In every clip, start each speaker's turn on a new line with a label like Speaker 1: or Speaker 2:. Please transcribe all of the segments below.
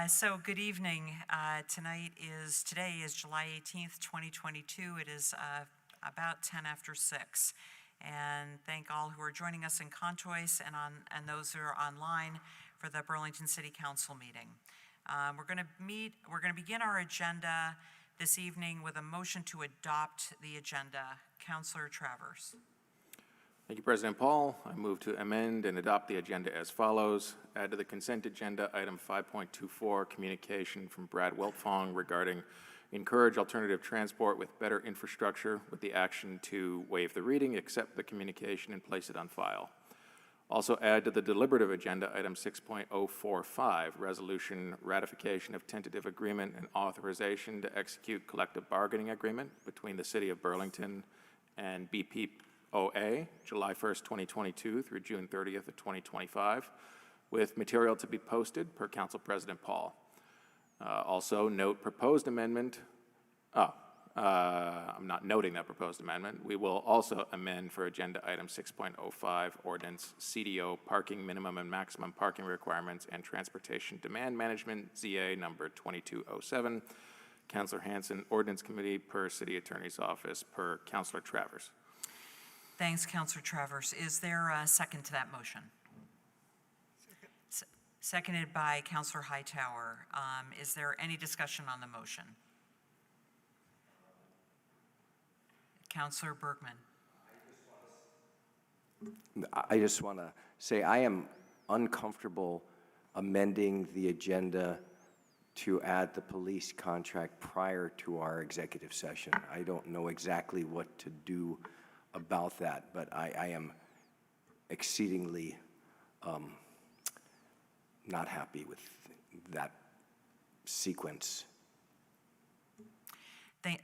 Speaker 1: So good evening. Today is July 18th, 2022. It is about 10 after 6. And thank all who are joining us in Contois and those who are online for the Burlington City Council meeting. We're going to begin our agenda this evening with a motion to adopt the agenda. Councillor Travers.
Speaker 2: Thank you, President Paul. I move to amend and adopt the agenda as follows. Add to the consent agenda item 5.24, communication from Brad Wiltfong regarding encourage alternative transport with better infrastructure with the action to waive the reading, accept the communication, and place it on file. Also add to the deliberative agenda item 6.045, resolution ratification of tentative agreement and authorization to execute collective bargaining agreement between the City of Burlington and BPOA, July 1st, 2022 through June 30th of 2025, with material to be posted per Council President Paul. Also note proposed amendment. I'm not noting that proposed amendment. We will also amend for agenda item 6.05, ordinance CDO parking minimum and maximum parking requirements and transportation demand management, ZA number 2207. Councillor Hanson, Ordinance Committee per City Attorney's Office per Councillor Travers.
Speaker 1: Thanks, Councillor Travers. Is there a second to that motion? Seconded by Councillor Hightower. Is there any discussion on the motion? Councillor Bergman.
Speaker 3: I just want to say I am uncomfortable amending the agenda to add the police contract prior to our executive session. I don't know exactly what to do about that, but I am exceedingly not happy with that sequence.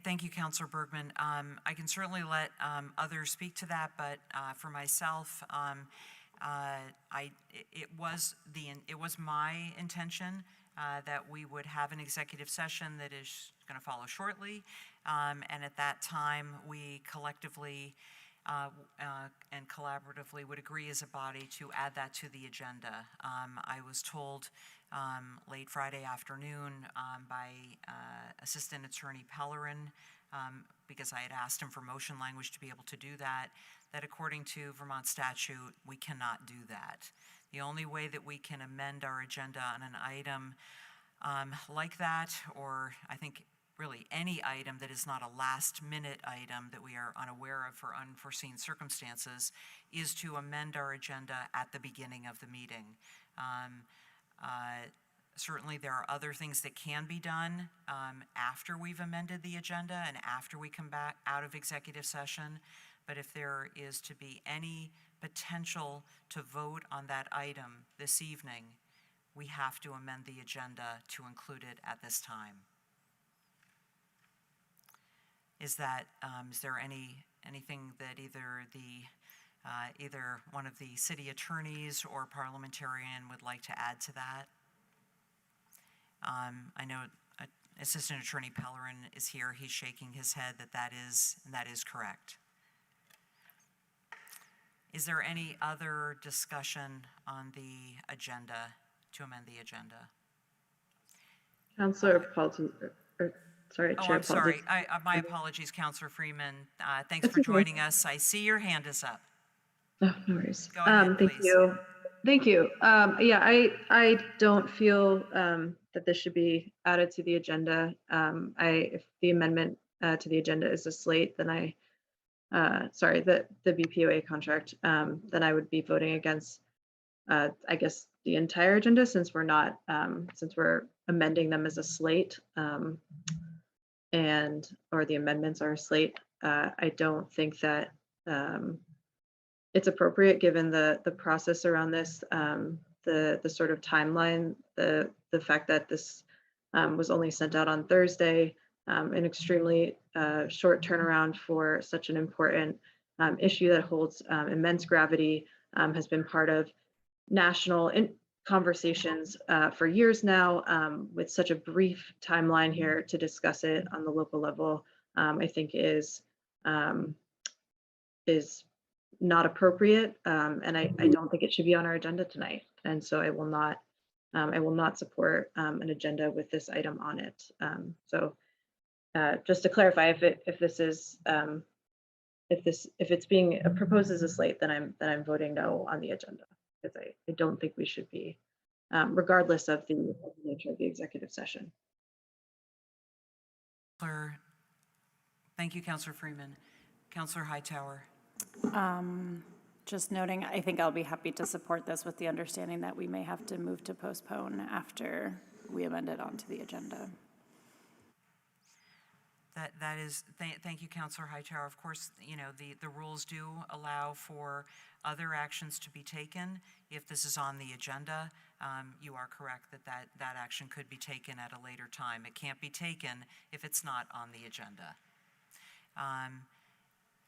Speaker 1: Thank you, Councillor Bergman. I can certainly let others speak to that, but for myself, it was my intention that we would have an executive session that is going to follow shortly, and at that time we collectively and collaboratively would agree as a body to add that to the agenda. I was told late Friday afternoon by Assistant Attorney Pellerin, because I had asked him for motion language to be able to do that according to Vermont statute, we cannot do that. The only way that we can amend our agenda on an item like that, or I think really any item that is not a last-minute item that we are unaware of for unforeseen circumstances, is to amend our agenda at the beginning of the meeting. Certainly there are other things that can be done after we've amended the agenda and after we come back out of executive session, but if there is to be any potential to vote on that item this evening, we have to amend the agenda to include it at this time. Is there anything that either one of the city attorneys or parliamentarian would like to add to that? I know Assistant Attorney Pellerin is here. He's shaking his head that is correct. Is there any other discussion on the agenda to amend the agenda?
Speaker 4: Councillor Paulson, sorry,
Speaker 1: Oh,
Speaker 4: Chair.
Speaker 1: I'm sorry. My apologies, Councillor Freeman. Thanks
Speaker 4: That's
Speaker 1: for
Speaker 4: okay.
Speaker 1: joining us. I see your hand is up.
Speaker 4: Oh, no worries.
Speaker 1: Go ahead,
Speaker 4: Thank
Speaker 1: please.
Speaker 4: you. Thank you. Yeah, I don't feel that this should be added to the agenda. If the amendment to the agenda is a slate, then the BPOA contract, then I would be voting against, I guess, the entire agenda since we're not, since we're amending them as a slate, or the amendments are a slate. I don't think that it's appropriate given the process around this, the sort of timeline, the fact that this was only sent out on Thursday, an extremely short turnaround for such an important issue that holds immense gravity, has been part of national conversations for years now, with such a brief timeline here to discuss it on the local level, I think is not appropriate, and I don't think it should be on our agenda tonight. And so I will not I will not support an agenda with this item on it. So just to clarify, if this is if it's being proposed as a slate, then I'm voting no on the agenda, because I don't think we should be, regardless of the nature of the executive session.
Speaker 1: Thank you, Counselor Freeman. Counselor Hightower.
Speaker 5: Just noting, I think I'll be happy to support this with the understanding that we may have to move to postpone after we amend it onto the agenda.
Speaker 1: Thank you, Counselor Hightower. Of course, you know, the rules do allow for other actions to be taken. If this is on the agenda, you are correct that action could be taken at a later time. It can't be taken if it's not on the agenda.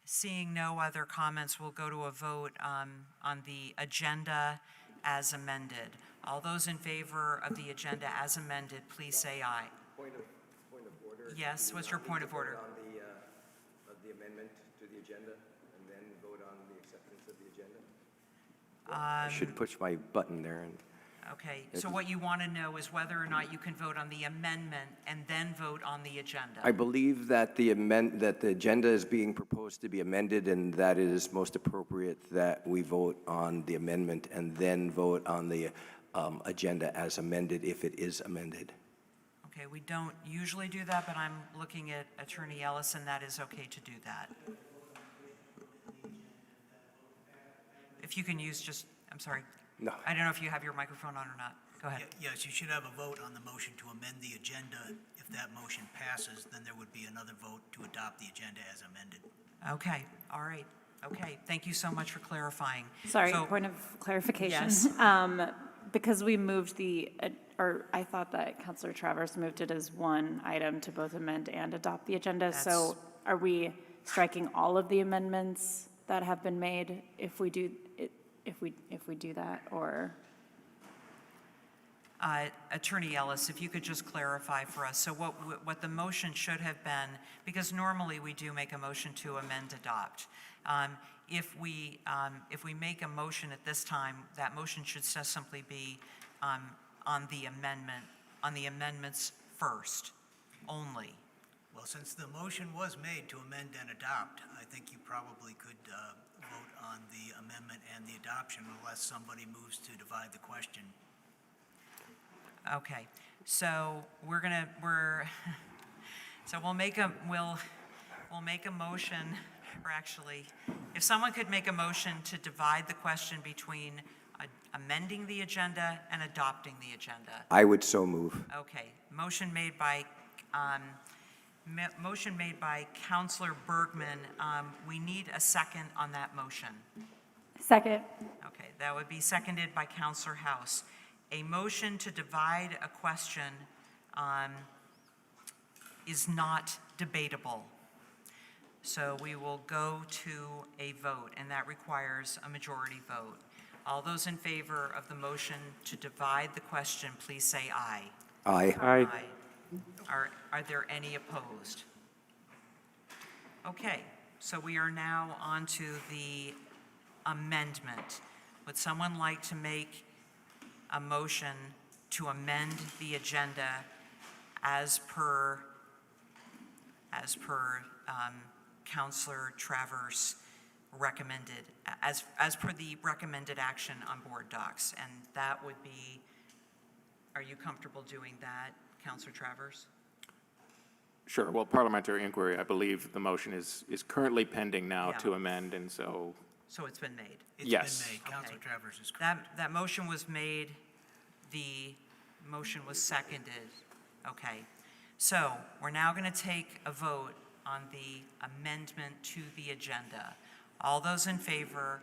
Speaker 1: Seeing no other comments, we'll go to a vote on the agenda as amended. All those in favor of the agenda as amended, please say aye.
Speaker 3: Point of order.
Speaker 1: Yes, what's your point of order?
Speaker 3: On the amendment to the agenda, and then vote on the acceptance of the agenda? I should push my button there and.
Speaker 1: Okay, so what you want to know is whether or not you can vote on the amendment and then vote on the agenda.
Speaker 3: I believe that the agenda is being proposed to be amended, and that it is most appropriate that we vote on the amendment and then vote on the agenda as amended if it is amended.
Speaker 1: Okay, we don't usually do that, but I'm looking at Attorney Ellis, and that is okay to do that. If you can use just, I'm sorry.
Speaker 3: No.
Speaker 1: I don't know if you have your microphone on or not. Go ahead.
Speaker 6: Yes, you should have a vote on the motion to amend the agenda. If that motion passes, then there would be another vote to adopt the agenda as amended.
Speaker 1: Okay, all right. Okay, thank you so much for clarifying.
Speaker 5: Sorry,
Speaker 1: So-
Speaker 5: point of clarification.
Speaker 1: Yes.
Speaker 5: Because we moved or I thought that Councilor Travers moved it as one item to both amend and adopt the agenda. So are we striking all of the amendments that have been made if we do it? If we do that, or?
Speaker 1: Attorney Ellis, if you could just clarify for us, so what the motion should have been, because normally we do make a motion to amend, adopt. If we make a motion at this time, that motion should just simply be on the amendments first, only.
Speaker 6: Well, since the motion was made to amend and adopt, I think you probably could vote on the amendment and the adoption unless somebody moves to divide the question.
Speaker 1: Okay, so so we'll make a motion, or actually, if someone could make a motion to divide the question between amending the agenda and adopting the agenda.
Speaker 3: I would so move.
Speaker 1: Okay, motion made by Counselor Bergman. We need a second on that motion.
Speaker 5: Second.
Speaker 1: Okay, that would be seconded by Counselor House. A motion to divide a question is not debatable. So we will go to a vote, and that requires a majority vote. All those in favor of the motion to divide the question, please say aye.
Speaker 3: Aye.
Speaker 1: Aye. Are there any opposed? Okay, so we are now on to the amendment. Would someone like to make a motion to amend the agenda as per Counselor Travers recommended, as per the recommended action on board docs? And that would be, are you comfortable doing that, Counselor Travers?
Speaker 2: Sure. Well, parliamentary inquiry, I believe the motion is currently pending now
Speaker 1: Yeah.
Speaker 2: to amend, and so,
Speaker 1: So it's been made.
Speaker 6: It's
Speaker 2: Yes.
Speaker 6: been made. Councilor
Speaker 1: Okay.
Speaker 6: Travers is correct.
Speaker 1: That motion was made, the motion was seconded. Okay, so we're now going to take a vote on the amendment to the agenda. All those in favor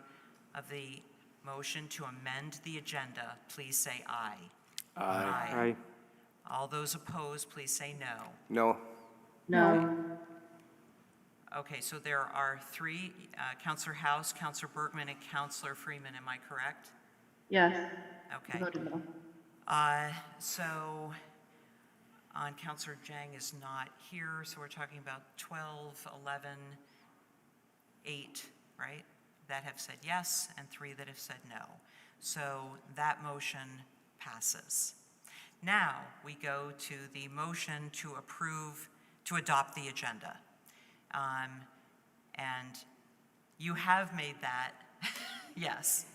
Speaker 1: of the motion to amend the agenda, please say aye. Aye. All those opposed, please say no.
Speaker 3: No.
Speaker 4: No.
Speaker 1: Okay, so there are three, Counselor House, Counselor Bergman, and Counselor Freeman, am I correct?
Speaker 4: Yes.
Speaker 1: Okay.
Speaker 4: Voted no.
Speaker 1: So, Counselor Jang is not here, so we're talking about 12, 11, 8, right? That have said yes, and 3 that have said no. So that motion passes. Now, we go to the motion to adopt the agenda. And you have made that, yes.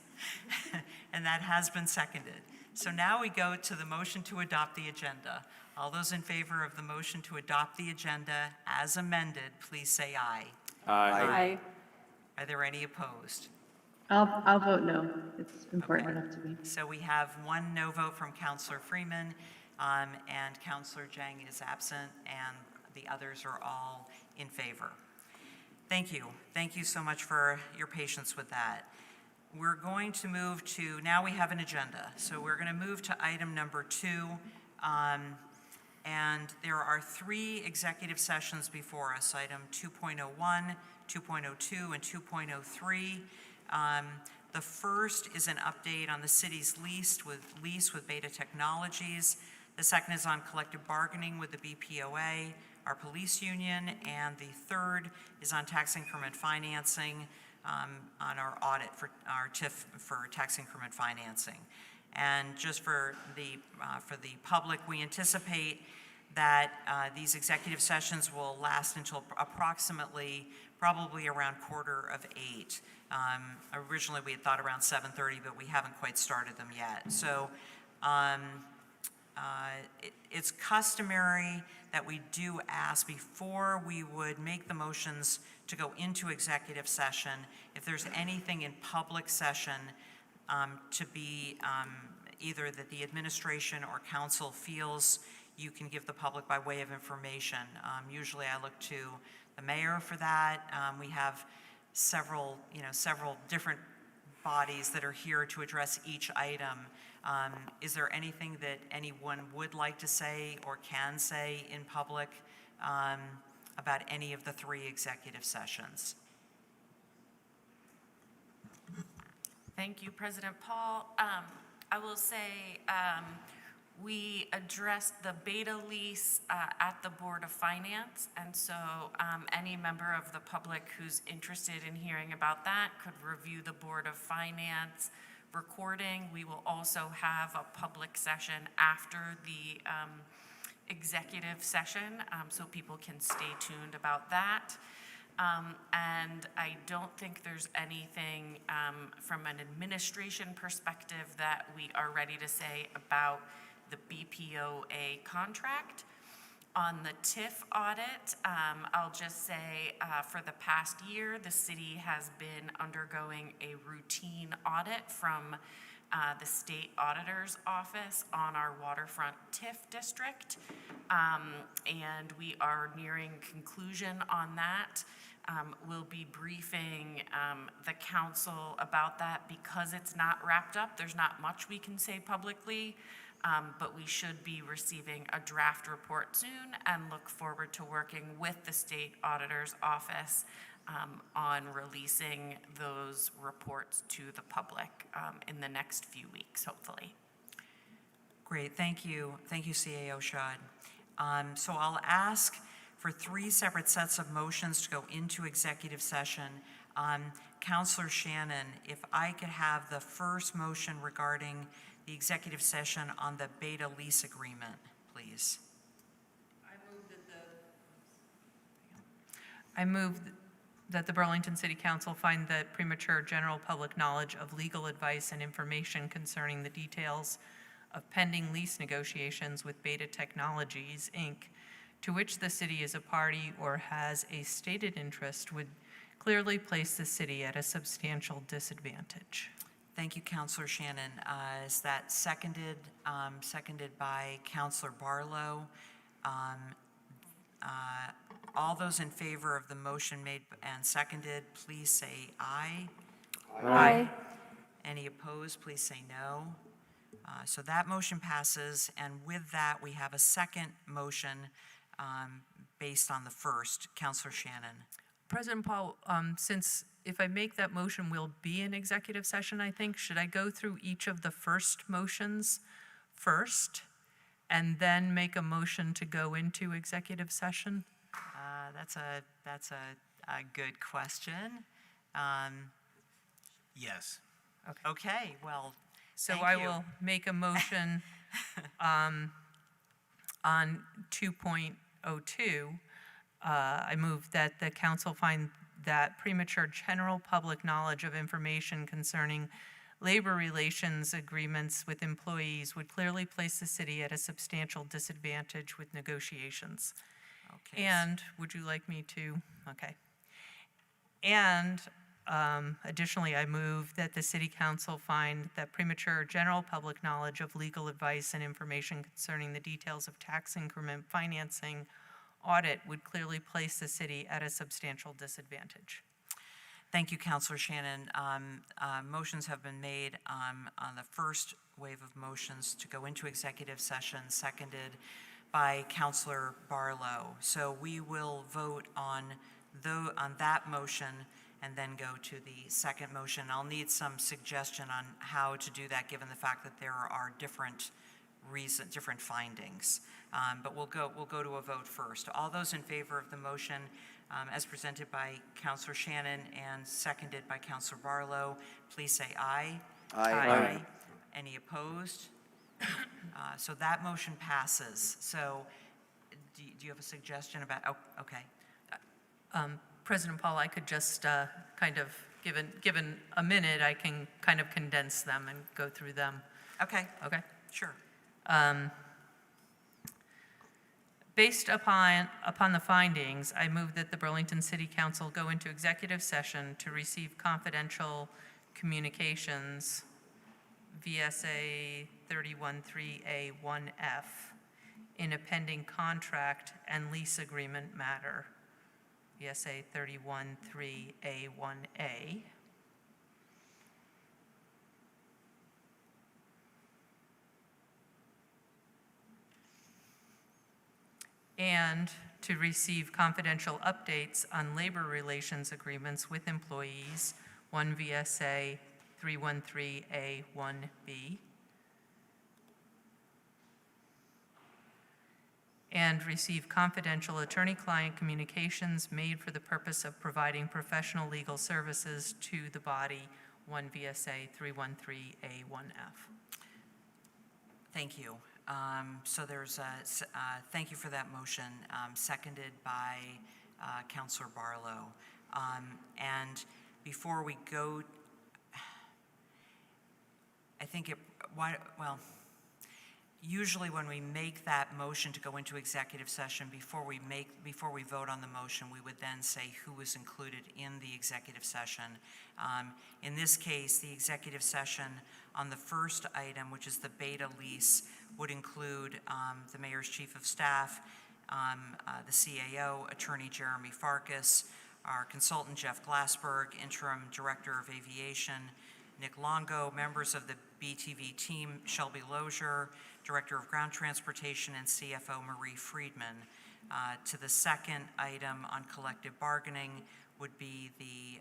Speaker 1: And that has been seconded. So now we go to the motion to adopt the agenda. All those in favor of the motion to adopt the agenda as amended, please say aye.
Speaker 5: Aye.
Speaker 1: Are there any opposed?
Speaker 4: I'll vote no. It's important enough to me.
Speaker 1: So we have one no vote from Counselor Freeman, and Counselor Jang is absent, and the others are all in favor. Thank you. Thank you so much for your patience with that. We're going to move to, now we have an agenda. So we're going to move to item number 2. And there are 3 executive sessions before us, item 2.01, 2.02, and 2.03. The first is an update on the city's lease with Beta Technologies. The second is on collective bargaining with the BPOA, our police union, and the third is on tax increment financing, on our audit for our TIF for tax increment financing. And just for the public, we anticipate that these executive sessions will last until probably around 7:45. Originally, we had thought around 7:30, but we haven't quite started them yet. So it's customary that we do ask before we would make the motions to go into executive session, if there's anything in public session to be either that the administration or council feels you can give the public by way of information. Usually I look to the mayor for that. We have several different bodies that are here to address each item. Is there anything that anyone would like to say or can say in public about any of the 3 executive sessions?
Speaker 7: Thank you, President Paul. I will say we addressed the Beta lease at the Board of Finance, and so any member of the public who's interested in hearing about that could review the Board of Finance recording. We will also have a public session after the executive session, so people can stay tuned about that. And I don't think there's anything from an administration perspective that we are ready to say about the BPOA contract. On the TIF audit, I'll just say for the past year, the city has been undergoing a routine audit from the state auditor's office on our waterfront TIF district. And we are nearing conclusion on that. We'll be briefing the council about that because it's not wrapped up. There's not much we can say publicly, but we should be receiving a draft report soon and look forward to working with the state auditor's office on releasing those reports to the public in the next few weeks, hopefully.
Speaker 1: Great, thank you. Thank you, CAO Shad. So I'll ask for 3 separate sets of motions to go into executive session. Counselor Shannon, if I could have the first motion regarding the executive session on the Beta lease agreement, please.
Speaker 8: I move that the Burlington City Council find that premature general public knowledge of legal advice and information concerning the details of pending lease negotiations with Beta Technologies, Inc., to which the city is a party or has a stated interest, would clearly place the city at a substantial disadvantage.
Speaker 1: Thank you, Counselor Shannon. Is that seconded? Seconded by Counselor Barlow. All those in favor of the motion made and seconded, please say aye.
Speaker 5: Aye.
Speaker 1: Any opposed, please say no. So that motion passes, and with that, we have a second motion based on the first. Counselor Shannon.
Speaker 8: President Paul, since if I make that motion, we'll be in executive session, I think. Should I go through each of the first motions first and then make a motion to go into executive session?
Speaker 1: That's a good question.
Speaker 6: Yes.
Speaker 1: Okay, well,
Speaker 8: So
Speaker 1: Thank
Speaker 8: I
Speaker 1: you.
Speaker 8: will make a motion on 2.02. I move that the council find that premature general public knowledge of information concerning labor relations agreements with employees would clearly place the city at a substantial disadvantage with negotiations.
Speaker 1: Okay.
Speaker 8: And would you like me to, okay. And additionally, I move that the city council find that premature general public knowledge of legal advice and information concerning the details of tax increment financing audit would clearly place the city at a substantial disadvantage.
Speaker 1: Thank you, Councilor Shannon. Motions have been made on the first wave of motions to go into executive session, seconded by Councilor Barlow. So we will vote on that motion and then go to the second motion. I'll need some suggestion on how to do that, given the fact that there are different findings. But we'll go to a vote first. All those in favor of the motion as presented by Councilor Shannon and seconded by Councilor Barlow, please say aye.
Speaker 3: Aye.
Speaker 1: Any opposed? So that motion passes. So do you have a suggestion about, oh, okay.
Speaker 8: President Paul, I could just kind of, given a minute, I can kind of condense them and go through them.
Speaker 1: Okay,
Speaker 8: Okay?
Speaker 1: sure.
Speaker 8: Based upon the findings, I move that the Burlington City Council go into executive session to receive confidential communications, VSA 313A1F, in a pending contract and lease agreement matter, VSA 313A1A. And to receive confidential updates on labor relations agreements with employees, 1 VSA 313A1B. And receive confidential attorney-client communications made for the purpose of providing professional legal services to the body, 1 VSA 313A1F.
Speaker 1: Thank you. So there's thank you for that motion, seconded by Councilor Barlow. And before we go, I think usually when we make that motion to go into executive session, before we vote on the motion, we would then say who was included in the executive session. In this case, the executive session on the first item, which is the beta lease, would include the mayor's chief of staff, the CAO, Attorney Jeremy Farkas, our consultant Jeff Glassberg, interim director of aviation Nick Longo, members of the BTV team Shelby Lozier, director of ground transportation, and CFO Marie Friedman. To the second item on collective bargaining would be the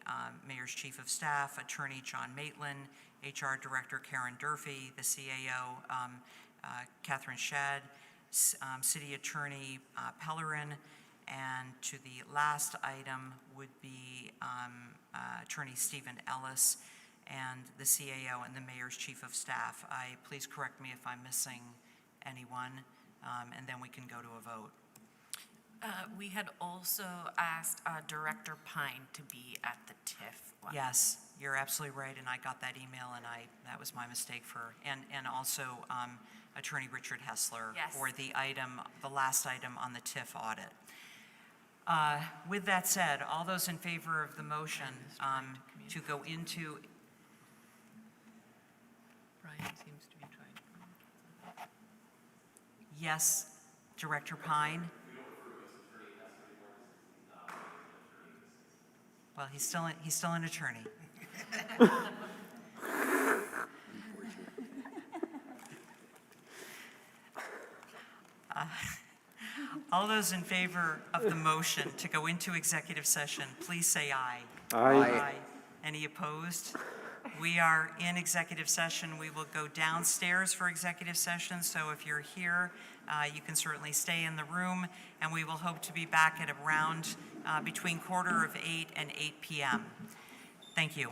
Speaker 1: mayor's chief of staff, attorney John Maitland, HR director Karen Durfee, the CAO Catherine Shad, city attorney Pellerin, and to the last item would be attorney Stephen Ellis and the CAO and the mayor's chief of staff. Please correct me if I'm missing anyone, and then we can go to a vote.
Speaker 7: We had also asked Director Pine to be at the TIF one.
Speaker 1: Yes, you're absolutely right, and I got that email, and that was my mistake and also Attorney Richard Hessler
Speaker 7: Yes.
Speaker 1: for the last item on the TIF audit. With that said, all those in favor of the motion to go into,
Speaker 8: Brian seems to be trying.
Speaker 1: yes, Director Pine? Well, he's still an attorney. All those in favor of the motion to go into executive session, please say aye.
Speaker 3: Aye.
Speaker 1: Any opposed? We are in executive session. We will go downstairs for executive session, so if you're here, you can certainly stay in the room, and we will hope to be back at around between 7:45 and 8 p.m. Thank you.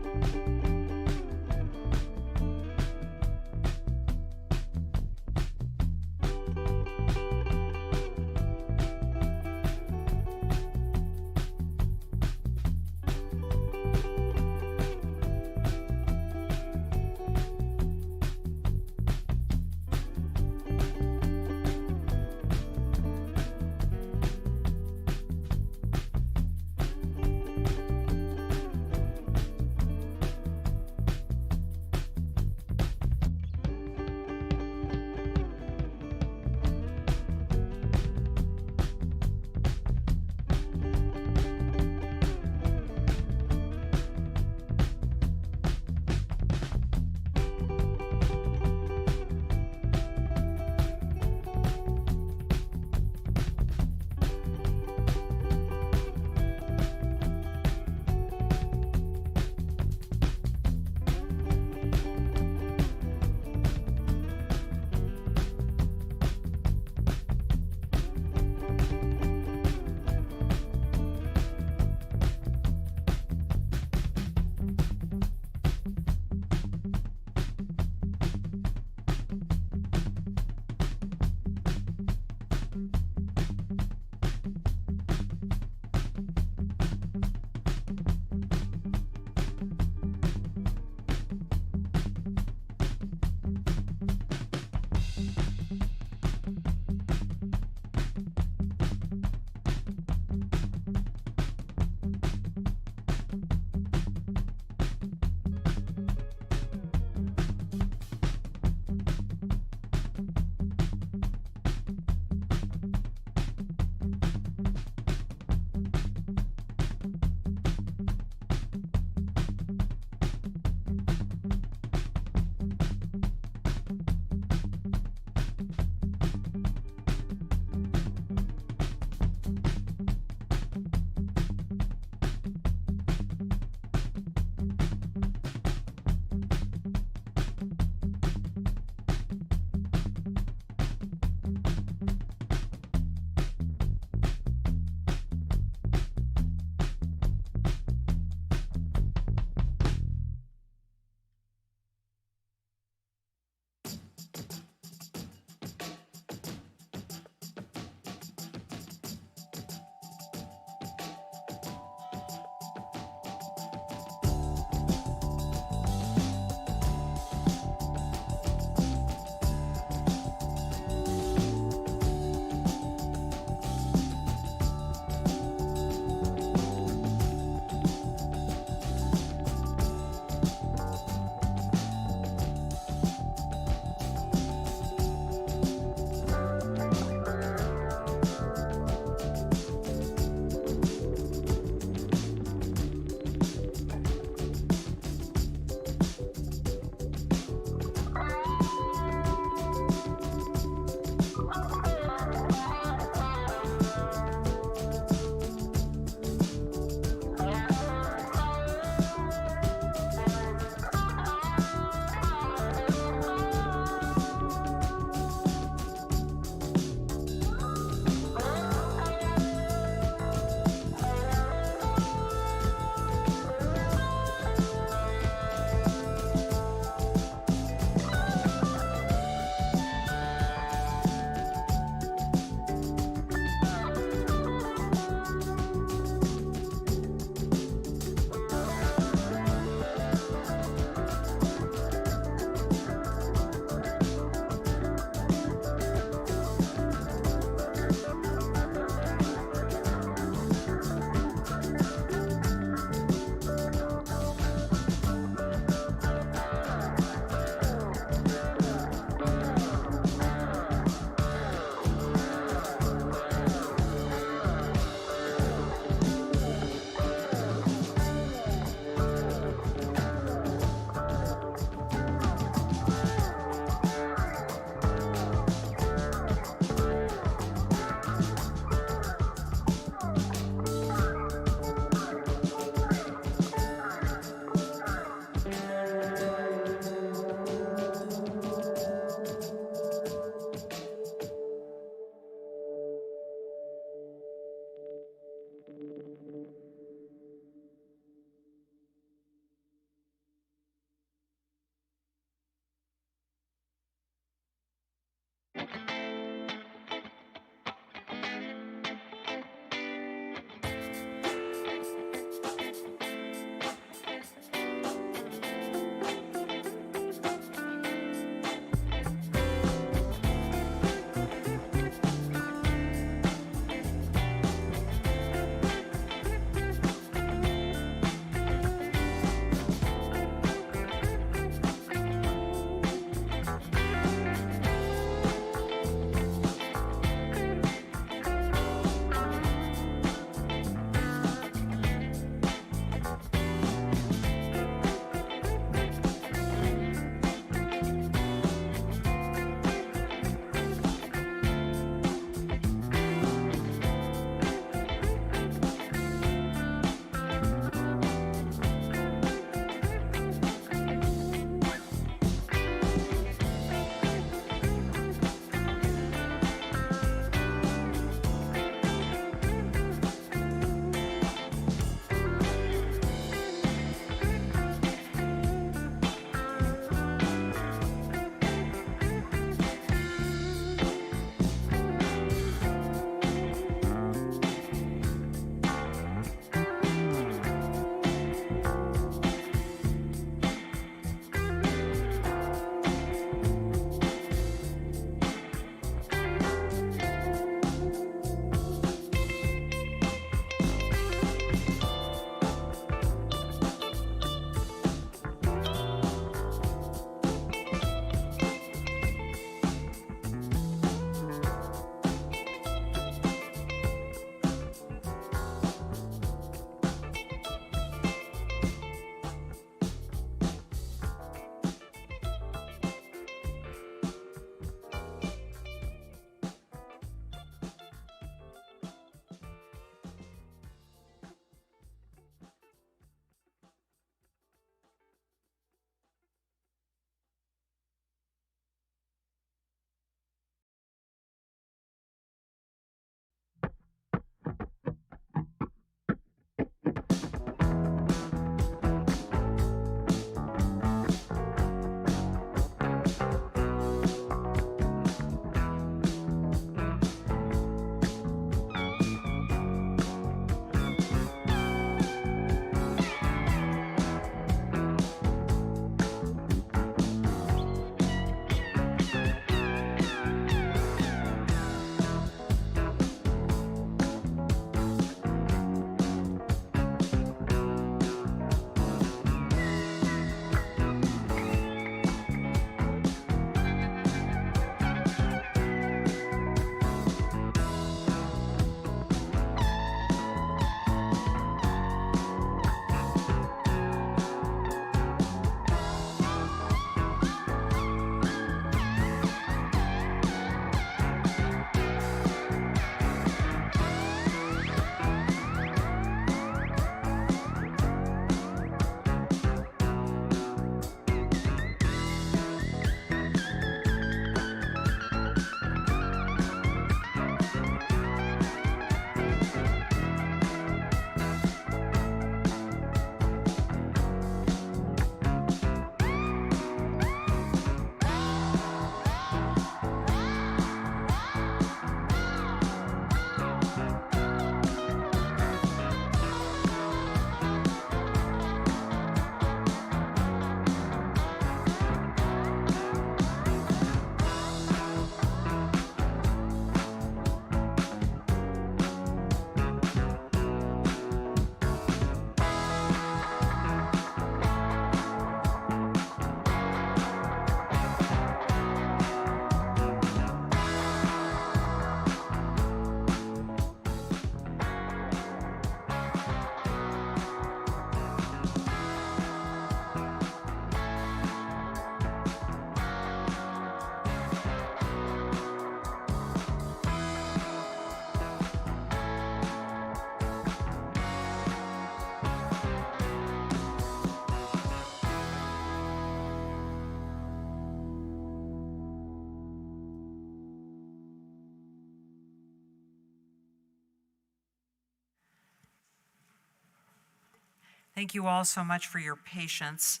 Speaker 1: Thank you all so much for your patience.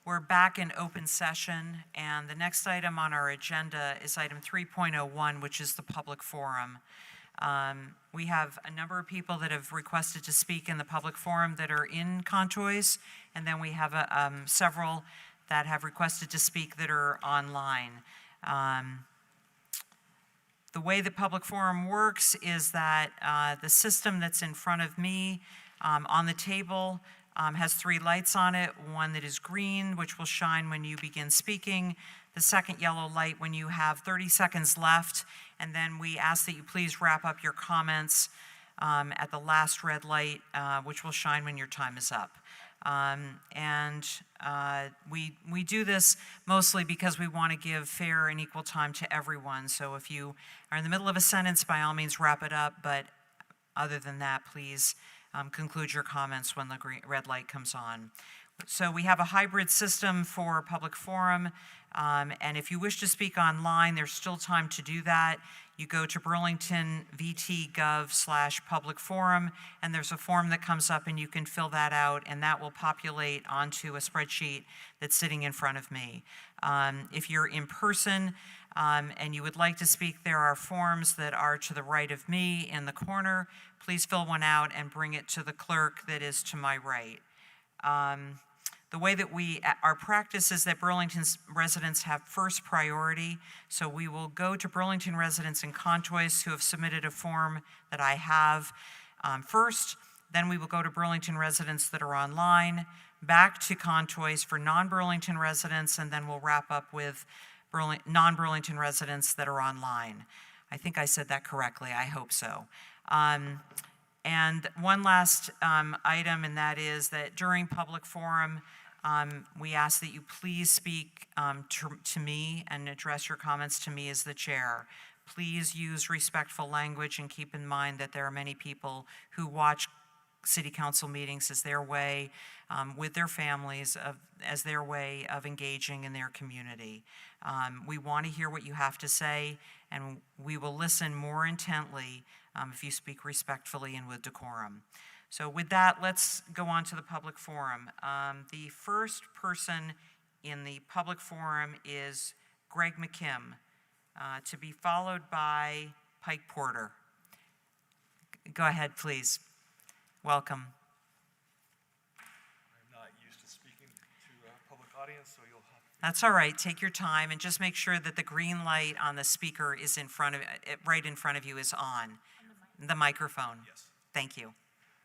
Speaker 1: We're back in open session, and the next item on our agenda is item 3.01, which is the public forum. We have a number of people that have requested to speak in the public forum that are in Contois, and then we have several that have requested to speak that are online. The way the public forum works is that the system that's in front of me on the table has 3 lights on it, one that is green, which will shine when you begin speaking, the second yellow light when you have 30 seconds left, and then we ask that you please wrap up your comments at the last red light, which will shine when your time is up. We do this mostly because we want to give fair and equal time to everyone. So if you are in the middle of a sentence, by all means wrap it up, but other than that, please conclude your comments when the red light comes on. So we have a hybrid system for public forum, and if you wish to speak online, there's still time to do that. You go to burlingtonvt.gov/public forum, and there's a form that comes up, and you can fill that out, and that will populate onto a spreadsheet that's sitting in front of me. If you're in person and you would like to speak, there are forms that are to the right of me in the corner. Please fill one out and bring it to the clerk that is to my right. The way that our practice is that Burlington's residents have first priority, so we will go to Burlington residents in Contois who have submitted a form that I have first, then we will go to Burlington residents that are online, back to Contois for non-Burlington residents, and then we'll wrap up with non-Burlington residents that are online. I think I said that correctly, I hope so. And one last item, and that is that during public forum, we ask that you please speak to me and address your comments to me as the chair. Please use respectful language and keep in mind that there are many people who watch city council meetings as their way, with their families, as their way of engaging in their community. We want to hear what you have to say, and we will listen more intently if you speak respectfully and with decorum. So with that, let's go on to the public forum. The first person in the public forum is Greg McKim, to be followed by Pike Porter. Go ahead, please. Welcome.
Speaker 9: I'm not used to speaking to a public audience, so you'll have to...
Speaker 1: That's all right. Take your time and just make sure that the green light on the speaker is right in front of you is on. The microphone.
Speaker 9: Yes.
Speaker 1: Thank you.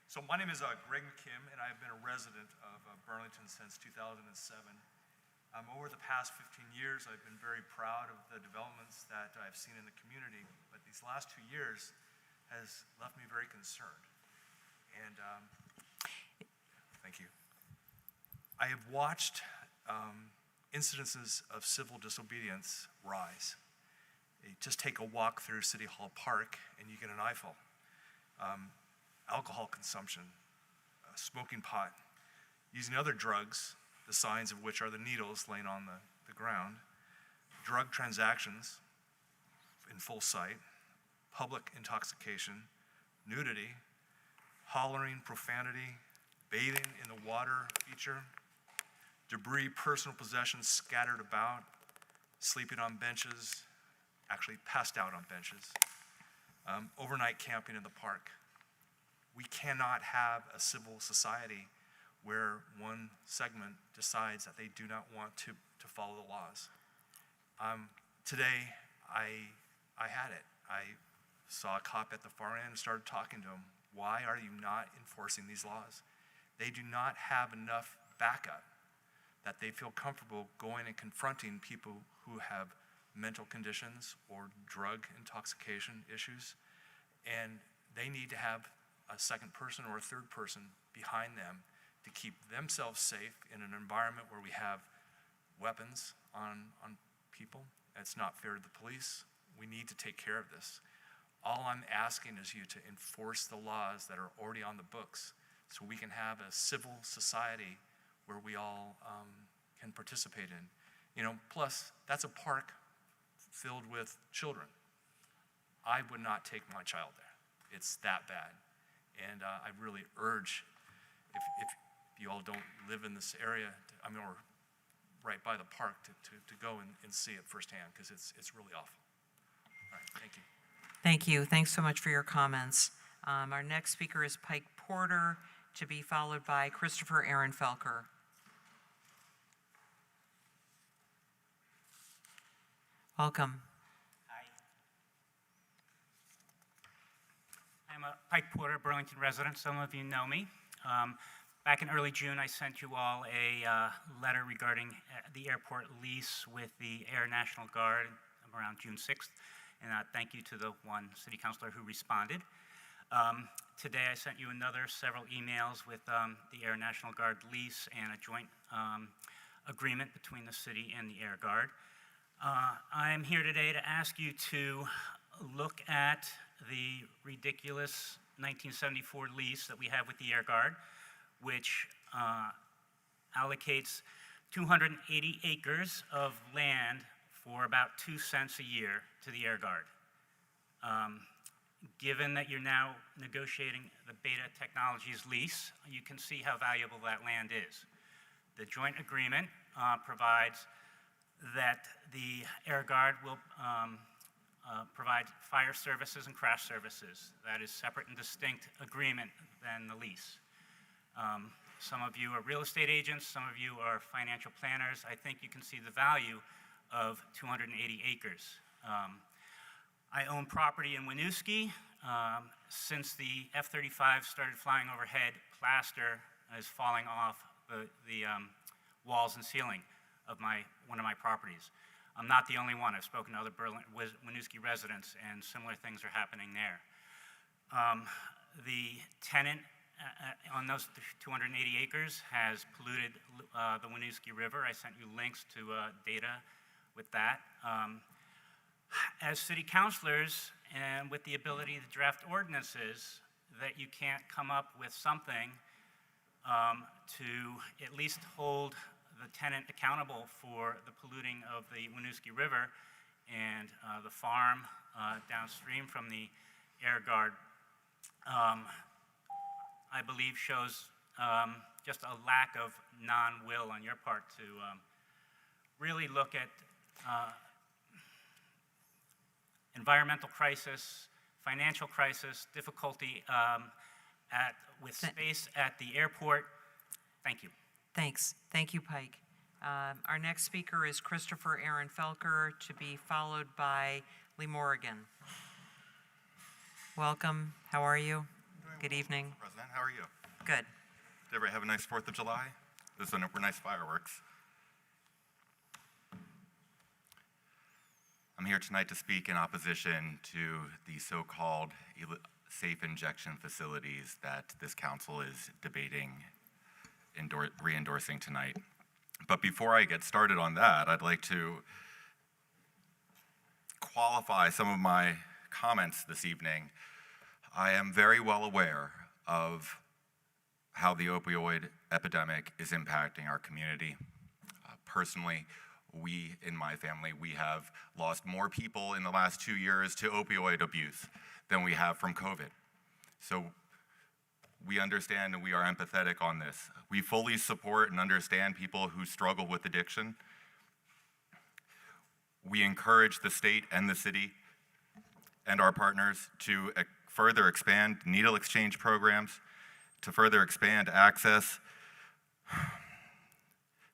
Speaker 9: So my name is Greg McKim, and I've been a resident of Burlington since 2007. Over the past 15 years, I've been very proud of the developments that I've seen in the community, but these last 2 years has left me very concerned. And thank you. I have watched incidences of civil disobedience rise. You just take a walk through City Hall Park and you get an eyeful. Alcohol consumption, smoking pot, using other drugs, the signs of which are the needles laying on the ground, drug transactions in full sight, public intoxication, nudity, hollering, profanity, bathing in the water feature, debris, personal possessions scattered about, sleeping on benches, actually passed out on benches, overnight camping in the park. We cannot have a civil society where one segment decides that they do not want to follow the laws. Today, I had it. I saw a cop at the far end and started talking to him. Why are you not enforcing these laws? They do not have enough backup that they feel comfortable going and confronting people who have mental conditions or drug intoxication issues, and they need to have a second person or a third person behind them to keep themselves safe in an environment where we have weapons on people. It's not fair to the police. We need to take care of this. All I'm asking is you to enforce the laws that are already on the books so we can have a civil society where we all can participate in. You know, plus, that's a park filled with children. I would not take my child there. It's that bad. And I really urge if you all don't live in this area, or right by the park, to go and see it firsthand, because it's really awful. All right, thank you.
Speaker 1: Thank you. Thanks so much for your comments. Our next speaker is Pike Porter, to be followed by Christopher Aaron Felker. Welcome.
Speaker 10: I'm a Pike Porter, Burlington resident. Some of you know me. Back in early June, I sent you all a letter regarding the airport lease with the Air National Guard around June 6th. And thank you to the one city councilor who responded. Today, I sent you several emails with the Air National Guard lease and a joint agreement between the city and the Air Guard. I'm here today to ask you to look at the ridiculous 1974 lease that we have with the Air Guard, which allocates 280 acres of land for about 2 cents a year to the Air Guard. Given that you're now negotiating the Beta Technologies lease, you can see how valuable that land is. The joint agreement provides that the Air Guard will provide fire services and crash services. That is separate and distinct agreement than the lease. Some of you are real estate agents, some of you are financial planners. I think you can see the value of 280 acres. I own property in Winooski. Since the F-35 started flying overhead, plaster is falling off the walls and ceiling of one of my properties. I'm not the only one. I've spoken to other Winooski residents, and similar things are happening there. The tenant on those 280 acres has polluted the Winooski River. I sent you links to data with that. As city councilors, and with the ability to draft ordinances, that you can't come up with something to at least hold the tenant accountable for the polluting of the Winooski River and the farm downstream from the Air Guard, I believe shows just a lack of non-will on your part to really look at environmental crisis, financial crisis, difficulty with space at the airport. Thank you.
Speaker 1: Thanks. Thank you, Pike. Our next speaker is Christopher Aaron Felker, to be followed by Lee Morrigan. Welcome. How are you? Good evening.
Speaker 11: President, how are you?
Speaker 1: Good.
Speaker 11: Did everybody have a nice 4th of July? Those were nice fireworks. I'm here tonight to speak in opposition to the so-called safe injection facilities that this council is debating re-endorsing tonight. But before I get started on that, I'd like to qualify some of my comments this evening. I am very well aware of how the opioid epidemic is impacting our community. Personally, in my family, we have lost more people in the last 2 years to opioid abuse than we have from COVID. So we understand and we are empathetic on this. We fully support and understand people who struggle with addiction. We encourage the state and the city and our partners to further expand needle exchange programs, to further expand access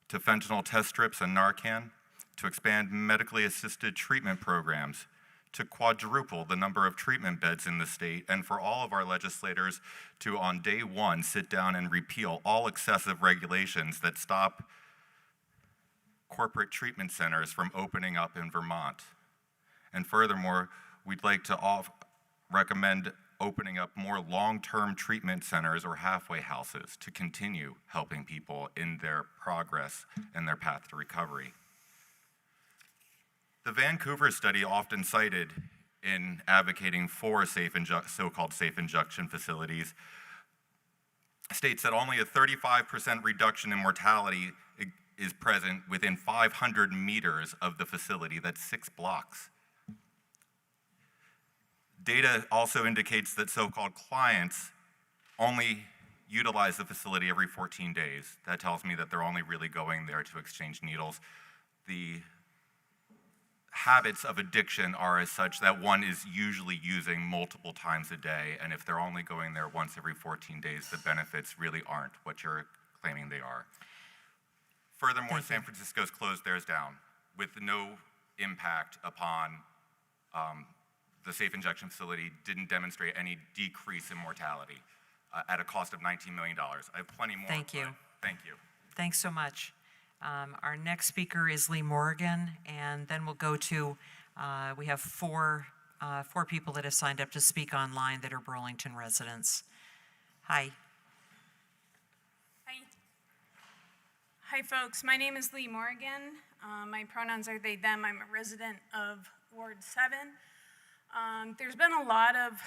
Speaker 11: to fentanyl test strips and Narcan, to expand medically assisted treatment programs, to quadruple the number of treatment beds in the state, and for all of our legislators to, on day one, sit down and repeal all excessive regulations that stop corporate treatment centers from opening up in Vermont. And furthermore, we'd like to recommend opening up more long-term treatment centers or halfway houses to continue helping people in their progress and their path to recovery. The Vancouver study, often cited in advocating for so-called safe injection facilities, states that only a 35% reduction in mortality is present within 500 meters of the facility. That's 6 blocks. Data also indicates that so-called clients only utilize the facility every 14 days. That tells me that they're only really going there to exchange needles. The habits of addiction are as such that one is usually using multiple times a day, and if they're only going there once every 14 days, the benefits really aren't what you're claiming they are. Furthermore, San Francisco's closed theirs down with no impact upon the safe injection facility, didn't demonstrate any decrease in mortality at a cost of $19 million. I have plenty more.
Speaker 1: Thank you.
Speaker 11: Thank you.
Speaker 1: Thanks so much. Our next speaker is Lee Morgan, and then we'll go to, we have four people that have signed up to speak online that are Burlington residents. Hi.
Speaker 12: Hi, folks. My name is Lee Morgan. My pronouns are they, them. I'm a resident of Ward 7. There's been a lot of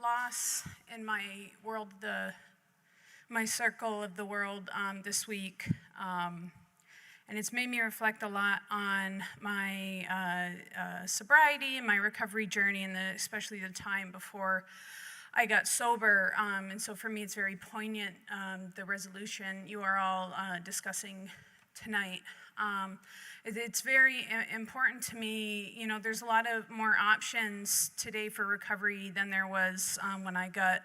Speaker 12: loss in my world, my circle of the world this week. And it's made me reflect a lot on my sobriety and my recovery journey, and especially the time before I got sober. And so for me, it's very poignant, the resolution you are all discussing tonight. It's very important to me. You know, there's a lot of more options today for recovery than there was when I got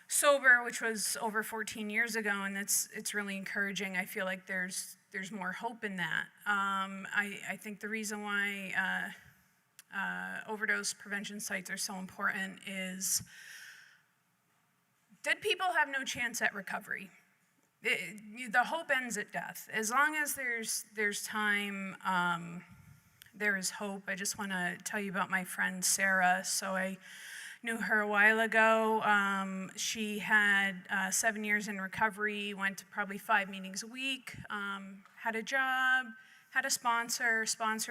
Speaker 12: sober, which was over 14 years ago, and it's really encouraging. I feel like there's more hope in that. I think the reason why overdose prevention sites are so important is dead people have no chance at recovery. The hope ends at death. As long as there's time, there is hope. I just want to tell you about my friend Sarah. So I knew her a while ago. She had 7 years in recovery, went to probably 5 meetings a week, had a job, had a sponsor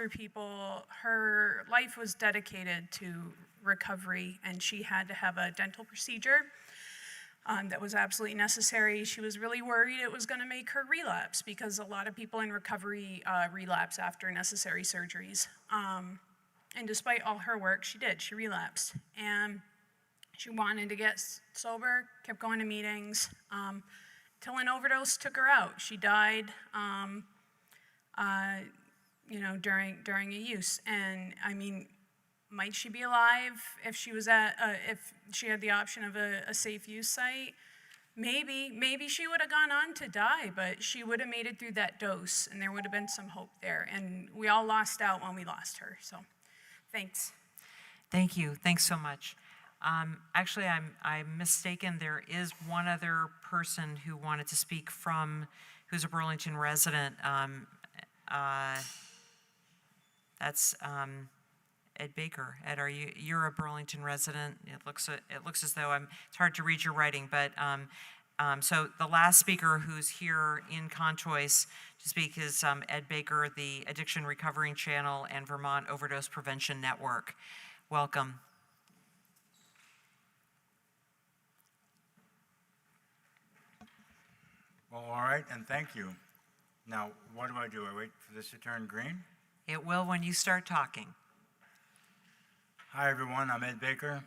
Speaker 12: people. Her life was dedicated to recovery, and she had to have a dental procedure that was absolutely necessary. She was really worried it was going to make her relapse, because a lot of people in recovery relapse after necessary surgeries. And despite all her work, she relapsed. And she wanted to get sober, kept going to meetings, till an overdose took her out. She died, during a use. And I mean, might she be alive if she was if she had the option of a safe use site? Maybe she would have gone on to die, but she would have made it through that dose, and there would have been some hope there. And we all lost out when we lost her. So, thanks.
Speaker 1: Thank you. Thanks so much. Actually, I'm mistaken. There is one other person who wanted to speak who's a Burlington resident. That's Ed Baker. Ed, you're a Burlington resident? It looks as though it's hard to read your writing, but so the last speaker who's here in Contois to speak is Ed Baker, the Addiction Recovering Channel and Vermont Overdose Prevention Network. Welcome.
Speaker 13: Well, all right, and thank you. Now, what do? I wait for this to turn green?
Speaker 1: It will when you start talking.
Speaker 13: Hi, everyone. I'm Ed Baker.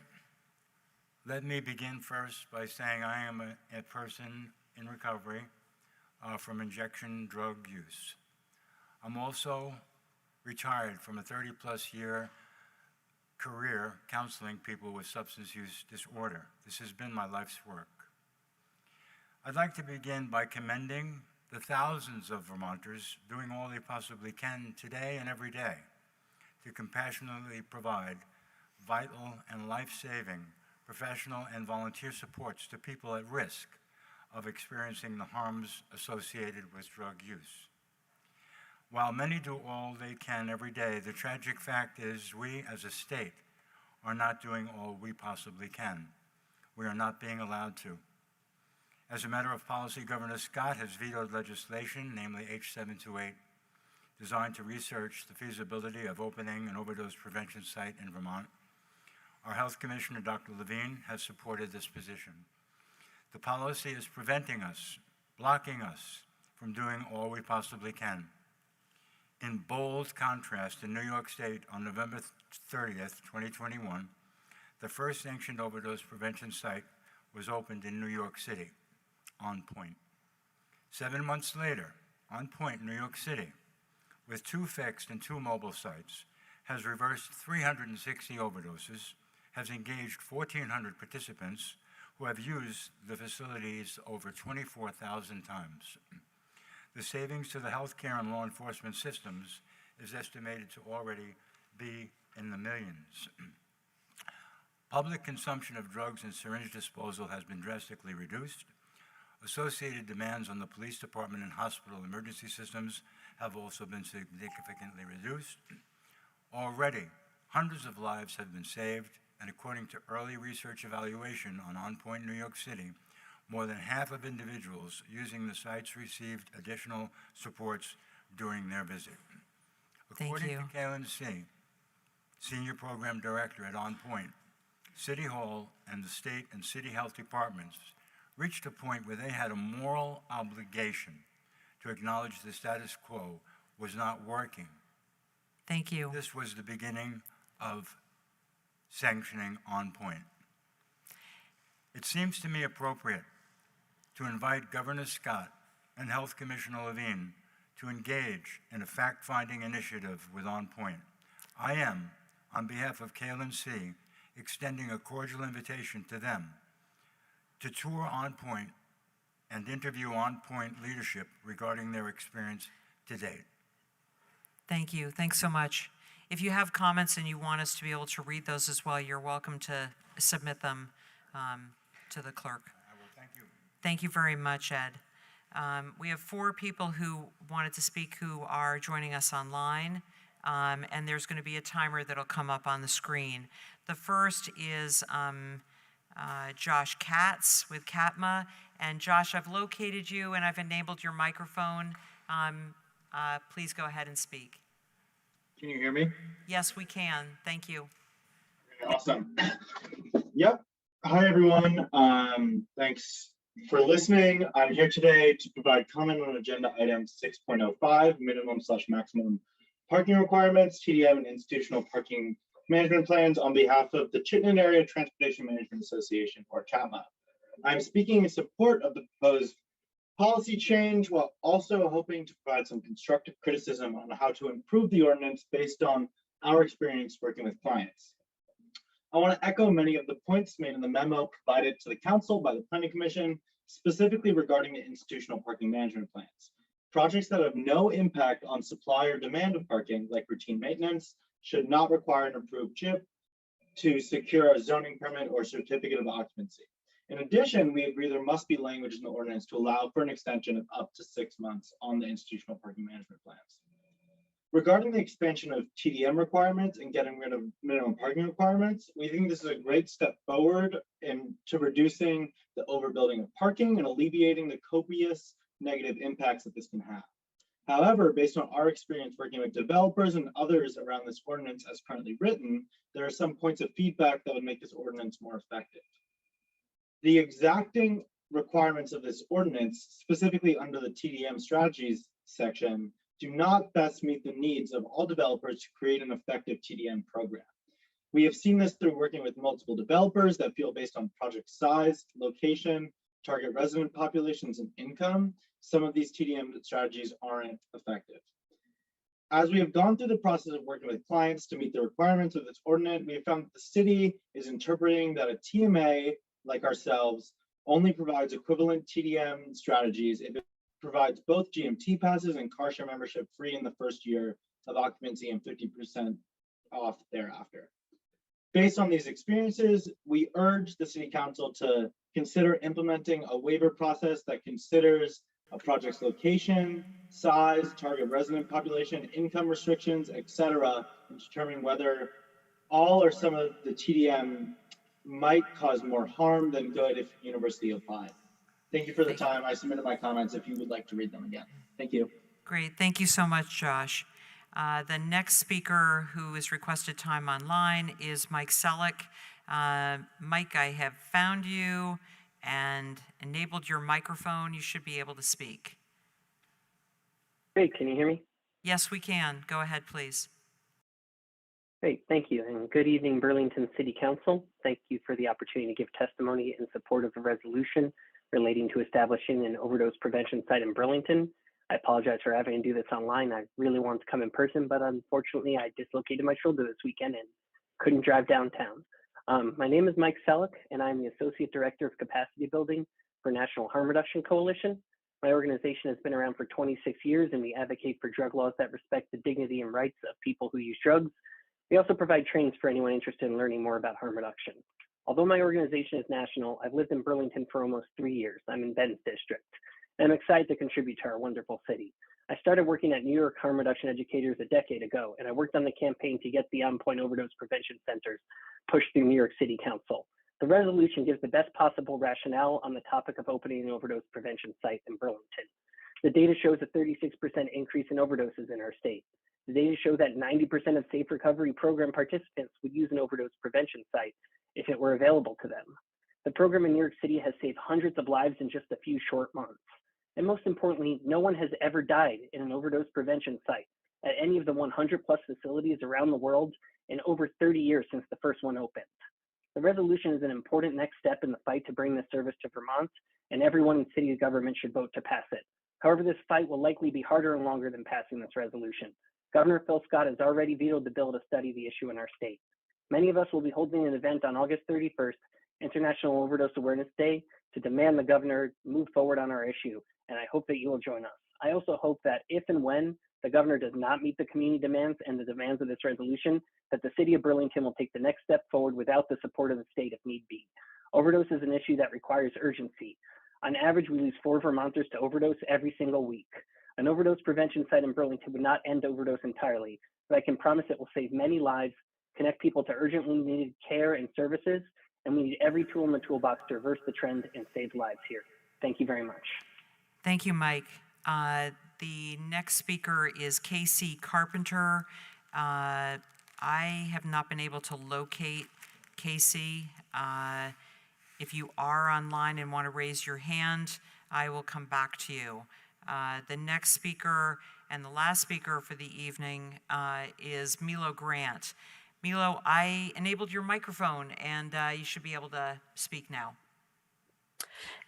Speaker 13: Let me begin first by saying I am a person in recovery from injection drug use. I'm also retired from a 30-plus year career counseling people with substance use disorder. This has been my life's work. I'd like to begin by commending the thousands of Vermonters doing all they possibly can today and every day to compassionately provide vital and life-saving professional and volunteer supports to people at risk of experiencing the harms associated with drug use. While many do all they can every day, the tragic fact is we as a state are not doing all we possibly can. We are not being allowed to. As a matter of policy, Governor Scott has vetoed legislation, namely H728, designed to research the feasibility of opening an overdose prevention site in Vermont. Our Health Commissioner, Dr. Levine, has supported this position. The policy is preventing us, blocking us from doing all we possibly can. In bold contrast, in New York State, on November 30th, 2021, the first sanctioned overdose prevention site was opened in New York City. On Point. 7 months later, On Point, New York City, with 2 fixed and 2 mobile sites, has reversed 360 overdoses, has engaged 1,400 participants who have used the facilities over 24,000 times. The savings to the healthcare and law enforcement systems is estimated to already be in the millions. Public consumption of drugs and syringe disposal has been drastically reduced. Associated demands on the police department and hospital emergency systems have also been significantly reduced. Already, hundreds of lives have been saved, and according to early research evaluation on Point, New York City, more than half of individuals using the sites received additional supports during their visit.
Speaker 1: Thank
Speaker 13: According
Speaker 1: you.
Speaker 13: to Kaylin C., Senior Program Director at On Point, City Hall and the state and city health departments reached a point where they had a moral obligation to acknowledge the status quo was not working.
Speaker 1: Thank you.
Speaker 13: This was the beginning of sanctioning On Point. It seems to me appropriate to invite Governor Scott and Health Commissioner Levine to engage in a fact-finding initiative with On Point. I am, on behalf of Kaylin C., extending a cordial invitation to them to tour On Point and interview On Point leadership regarding their experience to date.
Speaker 1: Thank you. Thanks so much. If you have comments and you want us to be able to read those as well, you're welcome to submit them to the clerk.
Speaker 13: I will thank you.
Speaker 1: Thank you very much, Ed. We have 4 people who wanted to speak who are joining us online, and there's going to be a timer that'll come up on the screen. The first is Josh Katz with CATMA. And Josh, I've located you and I've enabled your microphone. Please go ahead and speak.
Speaker 14: Can you hear me?
Speaker 1: Yes, we can. Thank you.
Speaker 14: Awesome. Yep. Hi, everyone. Thanks for listening. I'm here today to provide comment on agenda item 6.05, minimum/maximum parking requirements, TDM and institutional parking management plans on behalf of the Chittenden Area Transportation Management Association, or CATMA. I'm speaking in support of the proposed policy change while also hoping to provide some constructive criticism on how to improve the ordinance based on our experience working with clients. I want to echo many of the points made in the memo provided to the council by the Planning Commission, specifically regarding the institutional parking management plans. Projects that have no impact on supply or demand of parking, like routine maintenance, should not require an approved CHIP to secure a zoning permit or certificate of occupancy. In addition, we agree there must be language in the ordinance to allow for an extension of up to 6 months on the institutional parking management plans. Regarding the expansion of TDM requirements and getting rid of minimum parking requirements, we think this is a great step forward to reducing the overbuilding of parking and alleviating the copious negative impacts that this can have. However, based on our experience working with developers and others around this ordinance as currently written, there are some points of feedback that would make this ordinance more effective. The exacting requirements of this ordinance, specifically under the TDM strategies section, do not best meet the needs of all developers to create an effective TDM program. We have seen this through working with multiple developers that feel based on project size, location, target resident populations, and income, some of these TDM strategies aren't effective. As we have gone through the process of working with clients to meet the requirements of this ordinance, we have found that the city is interpreting that a TMA, like ourselves, only provides equivalent TDM strategies if it provides both GMT passes and car share membership free in the first year of occupancy and 50% off thereafter. Based on these experiences, we urge the City Council to consider implementing a waiver process that considers a project's location, size, target resident population, income restrictions, etc., and determine whether all or some of the TDM might cause more harm than good if universally applied. Thank you for the time. I submitted my comments if you would like to read them again. Thank you.
Speaker 1: Great. Thank you so much, Josh. The next speaker who has requested time online is Mike Selleck. Mike, I have found you and enabled your microphone. You should be able to speak.
Speaker 15: Great, can you hear me?
Speaker 1: Yes, we can. Go ahead, please.
Speaker 15: Great, thank you, and good evening, Burlington City Council. Thank you for the opportunity to give testimony in support of the resolution relating to establishing an overdose prevention site in Burlington. I apologize for having to do this online. I really wanted to come in person, but unfortunately I dislocated my shoulder this weekend and couldn't drive downtown. My name is Mike Selleck, and I'm the Associate Director of Capacity Building for National Harm Reduction Coalition. My organization has been around for 26 years, and we advocate for drug laws that respect the dignity and rights of people who use drugs. We also provide trainings for anyone interested in learning more about harm reduction. Although my organization is national, I've lived in Burlington for almost 3 years. I'm in Ben's district, and I'm excited to contribute to our wonderful city. I started working at New York harm reduction educators a decade ago, and I worked on the campaign to get the on-point overdose prevention centers pushed through New York City Council. The resolution gives the best possible rationale on the topic of opening an overdose prevention site in Burlington. The data shows a 36% increase in overdoses in our state. The data show that 90% of safe recovery program participants would use an overdose prevention site if it were available to them. The program in New York City has saved hundreds of lives in just a few short months. And most importantly, no one has ever died in an overdose prevention site at any of the 100 plus facilities around the world in over 30 years since the first one opened. The resolution is an important next step in the fight to bring this service to Vermont, and everyone in city government should vote to pass it. However, this fight will likely be harder and longer than passing this resolution. Governor Phil Scott has already vetoed the bill to study the issue in our state. Many of us will be holding an event on August 31st, International Overdose Awareness Day, to demand the governor move forward on our issue, and I hope that you will join us. I also hope that if and when the governor does not meet the community demands and the demands of this resolution, that the city of Burlington will take the next step forward without the support of the state if need be. Overdose is an issue that requires urgency. On average, we lose 4 Vermonters to overdose every single week. An overdose prevention site in Burlington would not end overdose entirely, but I can promise it will save many lives, connect people to urgently needed care and services, and we need every tool in the toolbox to reverse the trend and save lives here. Thank you very much.
Speaker 1: Thank you, Mike. The next speaker is Casey Carpenter. I have not been able to locate Casey. If you are online and want to raise your hand, I will come back to you. The next speaker and the last speaker for the evening is Milo Grant. Milo, I enabled your microphone, and you should be able to speak now.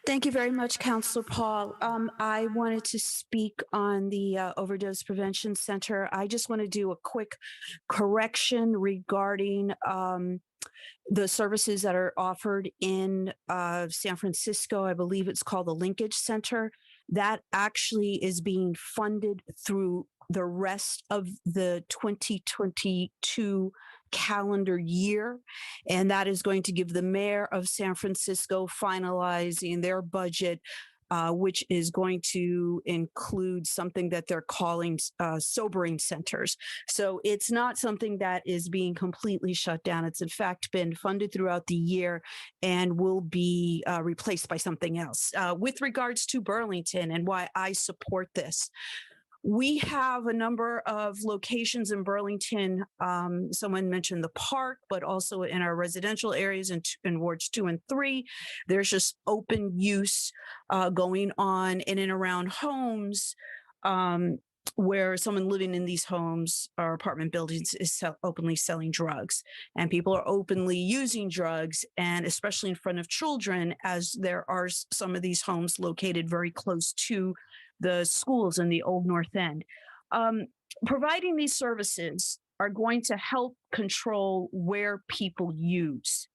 Speaker 16: Thank you very much, Councilor Paul. I wanted to speak on the Overdose Prevention Center. I just want to do a quick correction regarding the services that are offered in San Francisco. I believe it's called the Linkage Center. That actually is being funded through the rest of the 2022 calendar year, and that is going to give the mayor of San Francisco finalizing their budget, which is going to include something that they're calling sobering centers. So it's not something that is being completely shut down. It's in fact been funded throughout the year and will be replaced by something else. With regards to Burlington and why I support this, we have a number of locations in Burlington. Someone mentioned the park, but also in our residential areas in wards 2 and 3, there's just open use going on in and around homes where someone living in these homes or apartment buildings is openly selling drugs, and people are openly using drugs, and especially in front of children, as there are some of these homes located very close to the schools in the Old North End. Providing these services are going to help control where people use.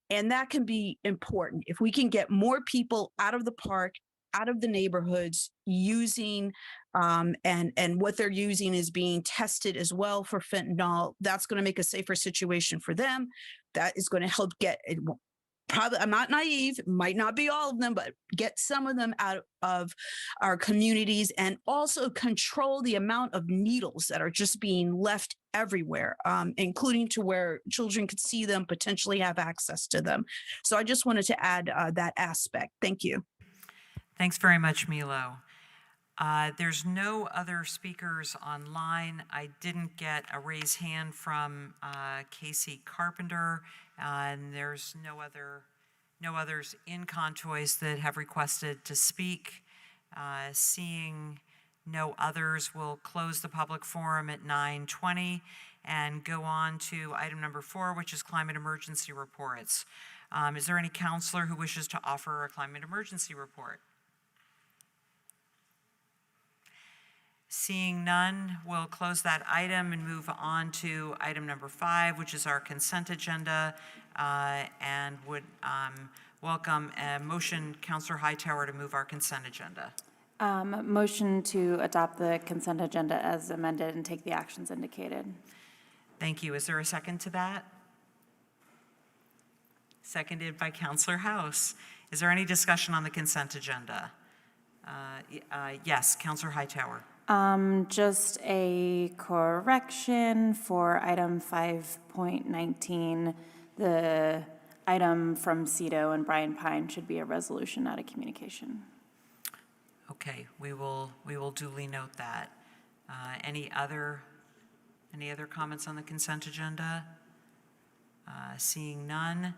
Speaker 16: And that can be important. If we can get more people out of the park, out of the neighborhoods using, and what they're using is being tested as well for fentanyl, that's going to make a safer situation for them. That is going to help get it. Probably, I'm not naive, might not be all of them, but get some of them out of our communities, and also control the amount of needles that are just being left everywhere, including to where children could see them, potentially have access to them. So I just wanted to add that aspect. Thank you.
Speaker 1: Thanks very much, Milo. There's no other speakers online. I didn't get a raise hand from Casey Carpenter, and there's no others in Contois that have requested to speak. Seeing no others, we'll close the public forum at 9:20 and go on to item number 4, which is climate emergency reports. Is there any counselor who wishes to offer a climate emergency report? Seeing none, we'll close that item and move on to item number 5, which is our consent agenda, and would welcome a motion, Councillor Hightower, to move our consent agenda.
Speaker 5: Motion to adopt the consent agenda as amended and take the actions indicated.
Speaker 1: Thank you. Is there a second to that? Seconded by Councillor House. Is there any discussion on the consent agenda? Yes, Councillor Hightower.
Speaker 5: Just a correction for item 5.19. The item from CEDO and Brian Pine should be a resolution, not a communication.
Speaker 1: Okay, we will duly note that. Any other comments on the consent agenda? Seeing none,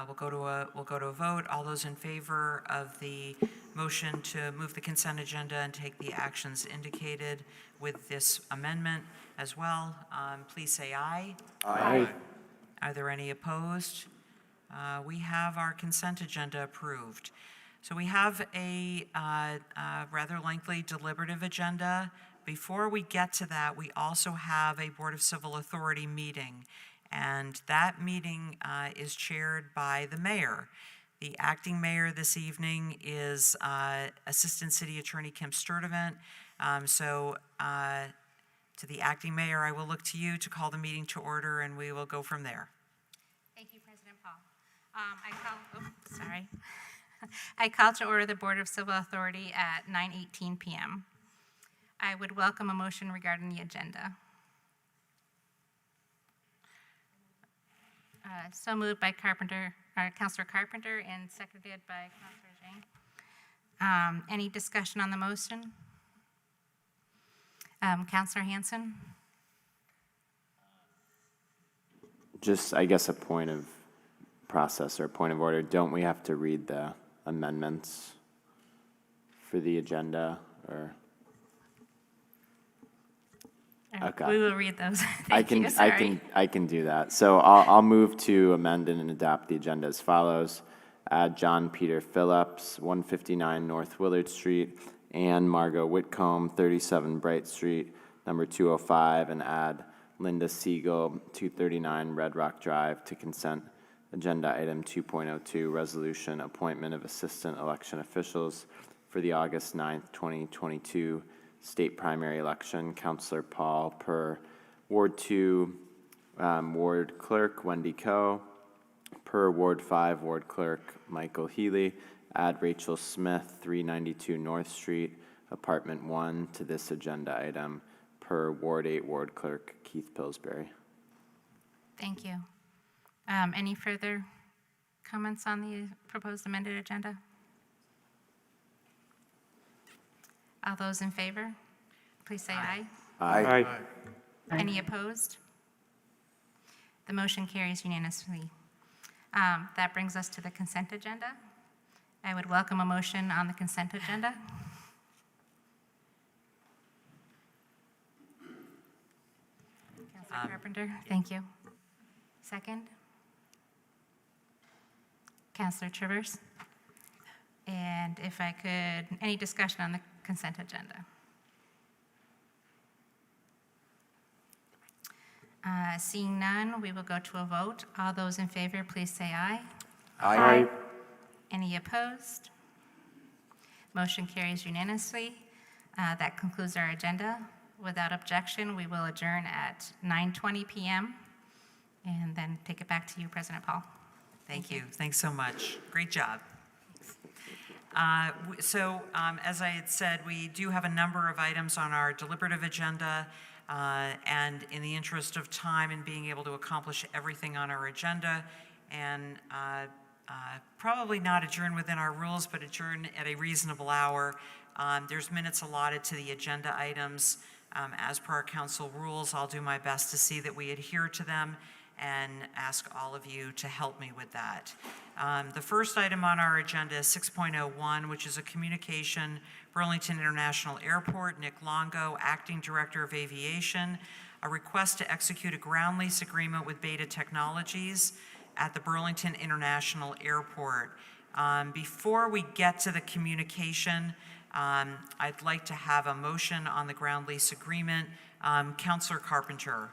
Speaker 1: we'll go to a vote. All those in favor of the motion to move the consent agenda and take the actions indicated with this amendment as well, please say aye.
Speaker 3: Aye.
Speaker 1: Are there any opposed? We have our consent agenda approved. So we have a rather lengthy deliberative agenda. Before we get to that, we also have a Board of Civil Authority meeting, and that meeting is chaired by the mayor. The acting mayor this evening is Assistant City Attorney Kim Sturdivant. To the acting mayor, I will look to you to call the meeting to order, and we will go from there.
Speaker 17: Thank you, President Paul. I call to order the Board of Civil Authority at 9:18 p.m. I would welcome a motion regarding the agenda. So moved by Councilor Carpenter and seconded by Councilor Jane. Any discussion on the motion? Councilor Hanson?
Speaker 18: Just, I guess, a point of process or point of order. Don't we have to read the amendments for the agenda, or? Okay.
Speaker 17: We will read those.
Speaker 18: I can do that. So I'll move to amend and adopt the agenda as follows. Add John Peter Phillips, 159 North Willard Street, and Margot Whitcomb, 37 Bright Street, number 205, and add Linda Siegel, 239 Red Rock Drive to consent agenda item 2.02, resolution appointment of assistant election officials for the August 9th, 2022 state primary election. Councillor Paul per Ward 2, Ward Clerk Wendy Coe, per Ward 5, Ward Clerk Michael Healy. Add Rachel Smith, 392 North Street, Apartment 1 to this agenda item, per Ward 8, Ward Clerk Keith Pillsbury.
Speaker 17: Thank you. Any further comments on the proposed amended agenda? All those in favor, please say aye.
Speaker 3: Aye.
Speaker 17: Any opposed? The motion carries unanimously. That brings us to the consent agenda. I would welcome a motion on the consent agenda. Councilor Carpenter, thank you. Second? Councilor Traverse? And if I could, any discussion on the consent agenda? Seeing none, we will go to a vote. All those in favor, please say aye.
Speaker 3: Aye.
Speaker 17: Any opposed? Motion carries unanimously. That concludes our agenda. Without objection, we will adjourn at 9:20 p.m. and then take it back to you, President Paul.
Speaker 1: Thank you. Thanks so much. Great job. As I had said, we do have a number of items on our deliberative agenda, and in the interest of time and being able to accomplish everything on our agenda, and probably not adjourn within our rules, but adjourn at a reasonable hour. There's minutes allotted to the agenda items. As per our council rules, I'll do my best to see that we adhere to them and ask all of you to help me with that. The first item on our agenda is 6.01, which is a communication, Burlington International Airport, Nick Longo, Acting Director of Aviation, a request to execute a ground lease agreement with Beta Technologies. at the Burlington International Airport. Before we get to the communication, I'd like to have a motion on the ground lease agreement. Councilor Carpenter.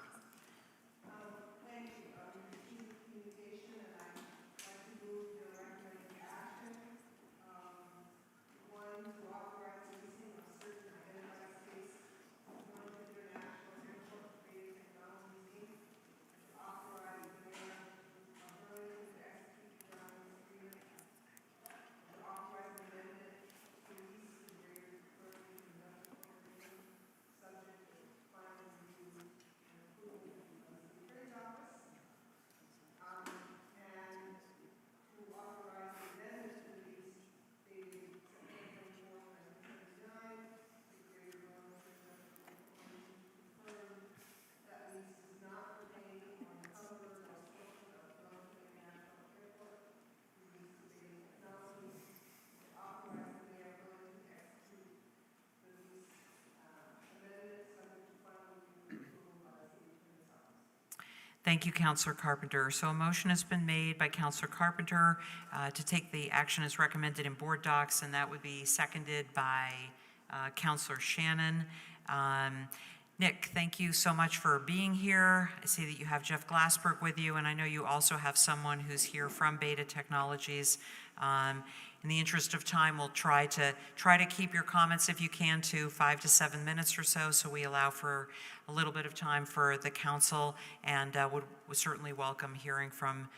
Speaker 1: Thank you, Councilor Carpenter. So a motion has been made by Councilor Carpenter to take the action as recommended in board docs, and that would be seconded by Councilor Shannon. Nick, thank you so much for being here. I see that you have Jeff Glassberg with you, and I know you also have someone who's here from Beta Technologies. In the interest of time, we'll try to keep your comments, if you can, to 5 to 7 minutes or so we allow for a little bit of time for the council, and would certainly welcome hearing from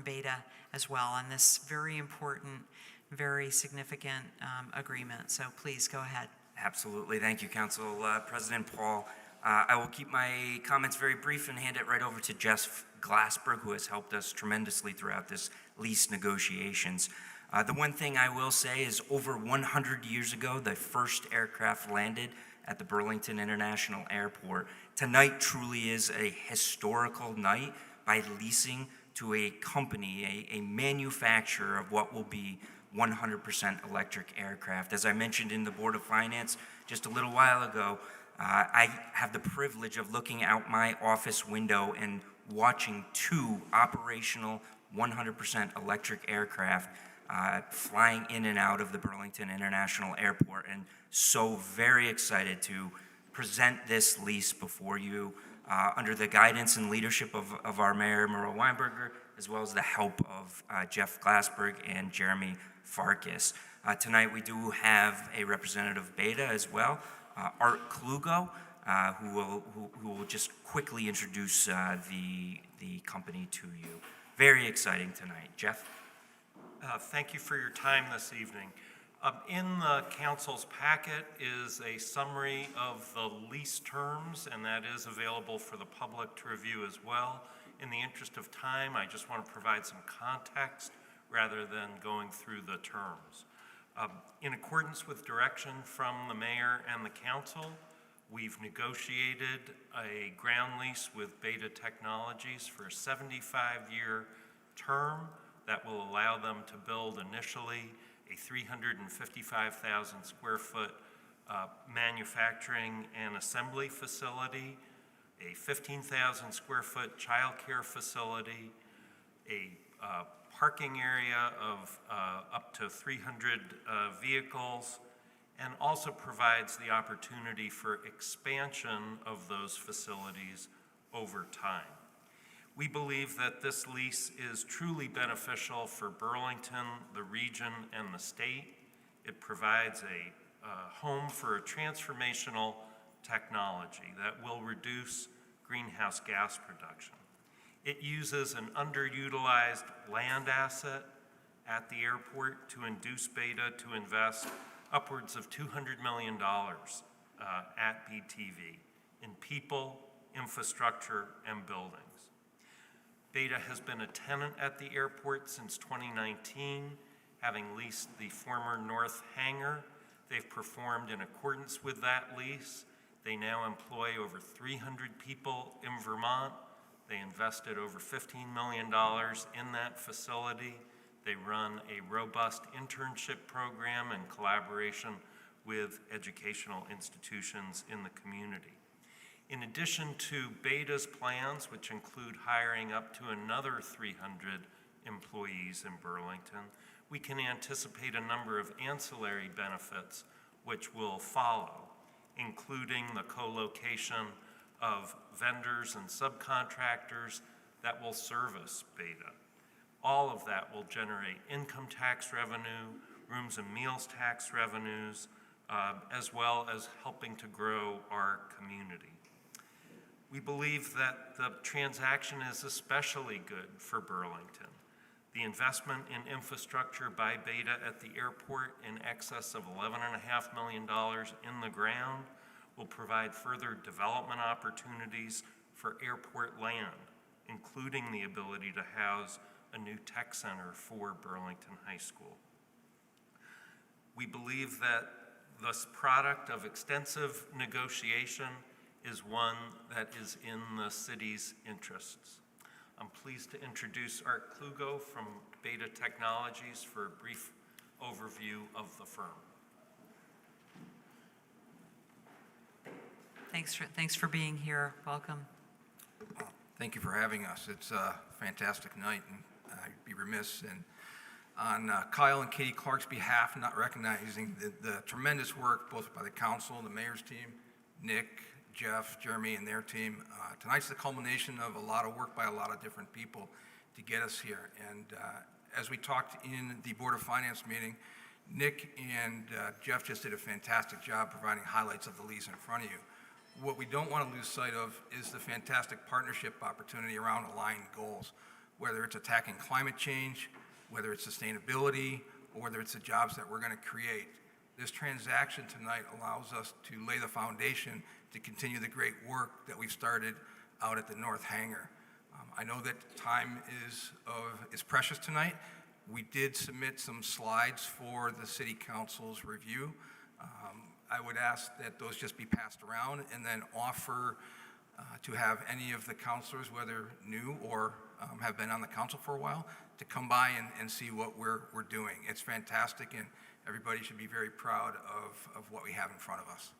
Speaker 1: Beta as well on this very important, very significant agreement. So please go ahead.
Speaker 19: Absolutely. Thank you, Council President Paul. I will keep my comments very brief and hand it right over to Jeff Glassberg, who has helped us tremendously throughout this lease negotiations. The one thing I will say is over 100 years ago, the first aircraft landed at the Burlington International Airport. Tonight truly is a historical night by leasing to a company, a manufacturer of what will be 100% electric aircraft. As I mentioned in the Board of Finance just a little while ago, I have the privilege of looking out my office window and watching 2 operational 100% electric aircraft flying in and out of the Burlington International Airport, and so very excited to present this lease before you under the guidance and leadership of our Mayor, Merle Weinberger, as well as the help of Jeff Glassberg and Jeremy Farkas. Tonight we do have a representative of Beta as well, Art Klugo, who will just quickly introduce the company to you. Very exciting tonight. Jeff?
Speaker 20: Thank you for your time this evening. In the council's packet is a summary of the lease terms, and that is available for the public to review as well. In the interest of time, I just want to provide some context rather than going through the terms. In accordance with direction from the mayor and the council, we've negotiated a ground lease with Beta Technologies for a 75-year term that will allow them to build initially a 355,000 square foot manufacturing and assembly facility, a 15,000 square foot childcare facility, a parking area of up to 300 vehicles, and also provides the opportunity for expansion of those facilities over time. We believe that this lease is truly beneficial for Burlington, the region, and the state. It provides a home for a transformational technology that will reduce greenhouse gas production. It uses an underutilized land asset at the airport to induce Beta to invest upwards of $200 million at BTV in people, infrastructure, and buildings. Beta has been a tenant at the airport since 2019, having leased the former North Hangar. They've performed in accordance with that lease. They now employ over 300 people in Vermont. They invested over $15 million in that facility. They run a robust internship program in collaboration with educational institutions in the community. In addition to Beta's plans, which include hiring up to another 300 employees in Burlington, we can anticipate a number of ancillary benefits which will follow, including the co-location of vendors and subcontractors that will service Beta. All of that will generate income tax revenue, rooms and meals tax revenues, as well as helping to grow our community. We believe that the transaction is especially good for Burlington. The investment in infrastructure by Beta at the airport in excess of $11.5 million in the ground will provide further development opportunities for airport land, including the ability to house a new tech center for Burlington High School. We believe that this product of extensive negotiation is one that is in the city's interests. I'm pleased to introduce Art Klugo from Beta Technologies for a brief overview of the firm.
Speaker 1: Thanks for being here. Welcome.
Speaker 21: Thank you for having us. It's a fantastic night, and I'd be remiss on Kyle and Katie Clark's behalf not recognizing the tremendous work both by the council, the mayor's team, Nick, Jeff, Jeremy, and their team. Tonight's the culmination of a lot of work by a lot of different people to get us here. And as we talked in the Board of Finance meeting, Nick and Jeff just did a fantastic job providing highlights of the lease in front of you. What we don't want to lose sight of is the fantastic partnership opportunity around aligned goals, whether it's attacking climate change, whether it's sustainability, or whether it's the jobs that we're going to create. This transaction tonight allows us to lay the foundation to continue the great work that we've started out at the North Hangar. I know that time is precious tonight. We did submit some slides for the City Council's review. I would ask that those just be passed around and then offer to have any of the councilors, whether new or have been on the council for a while, to come by and see what we're doing. It's fantastic, and everybody should be very proud of what we have in front of us.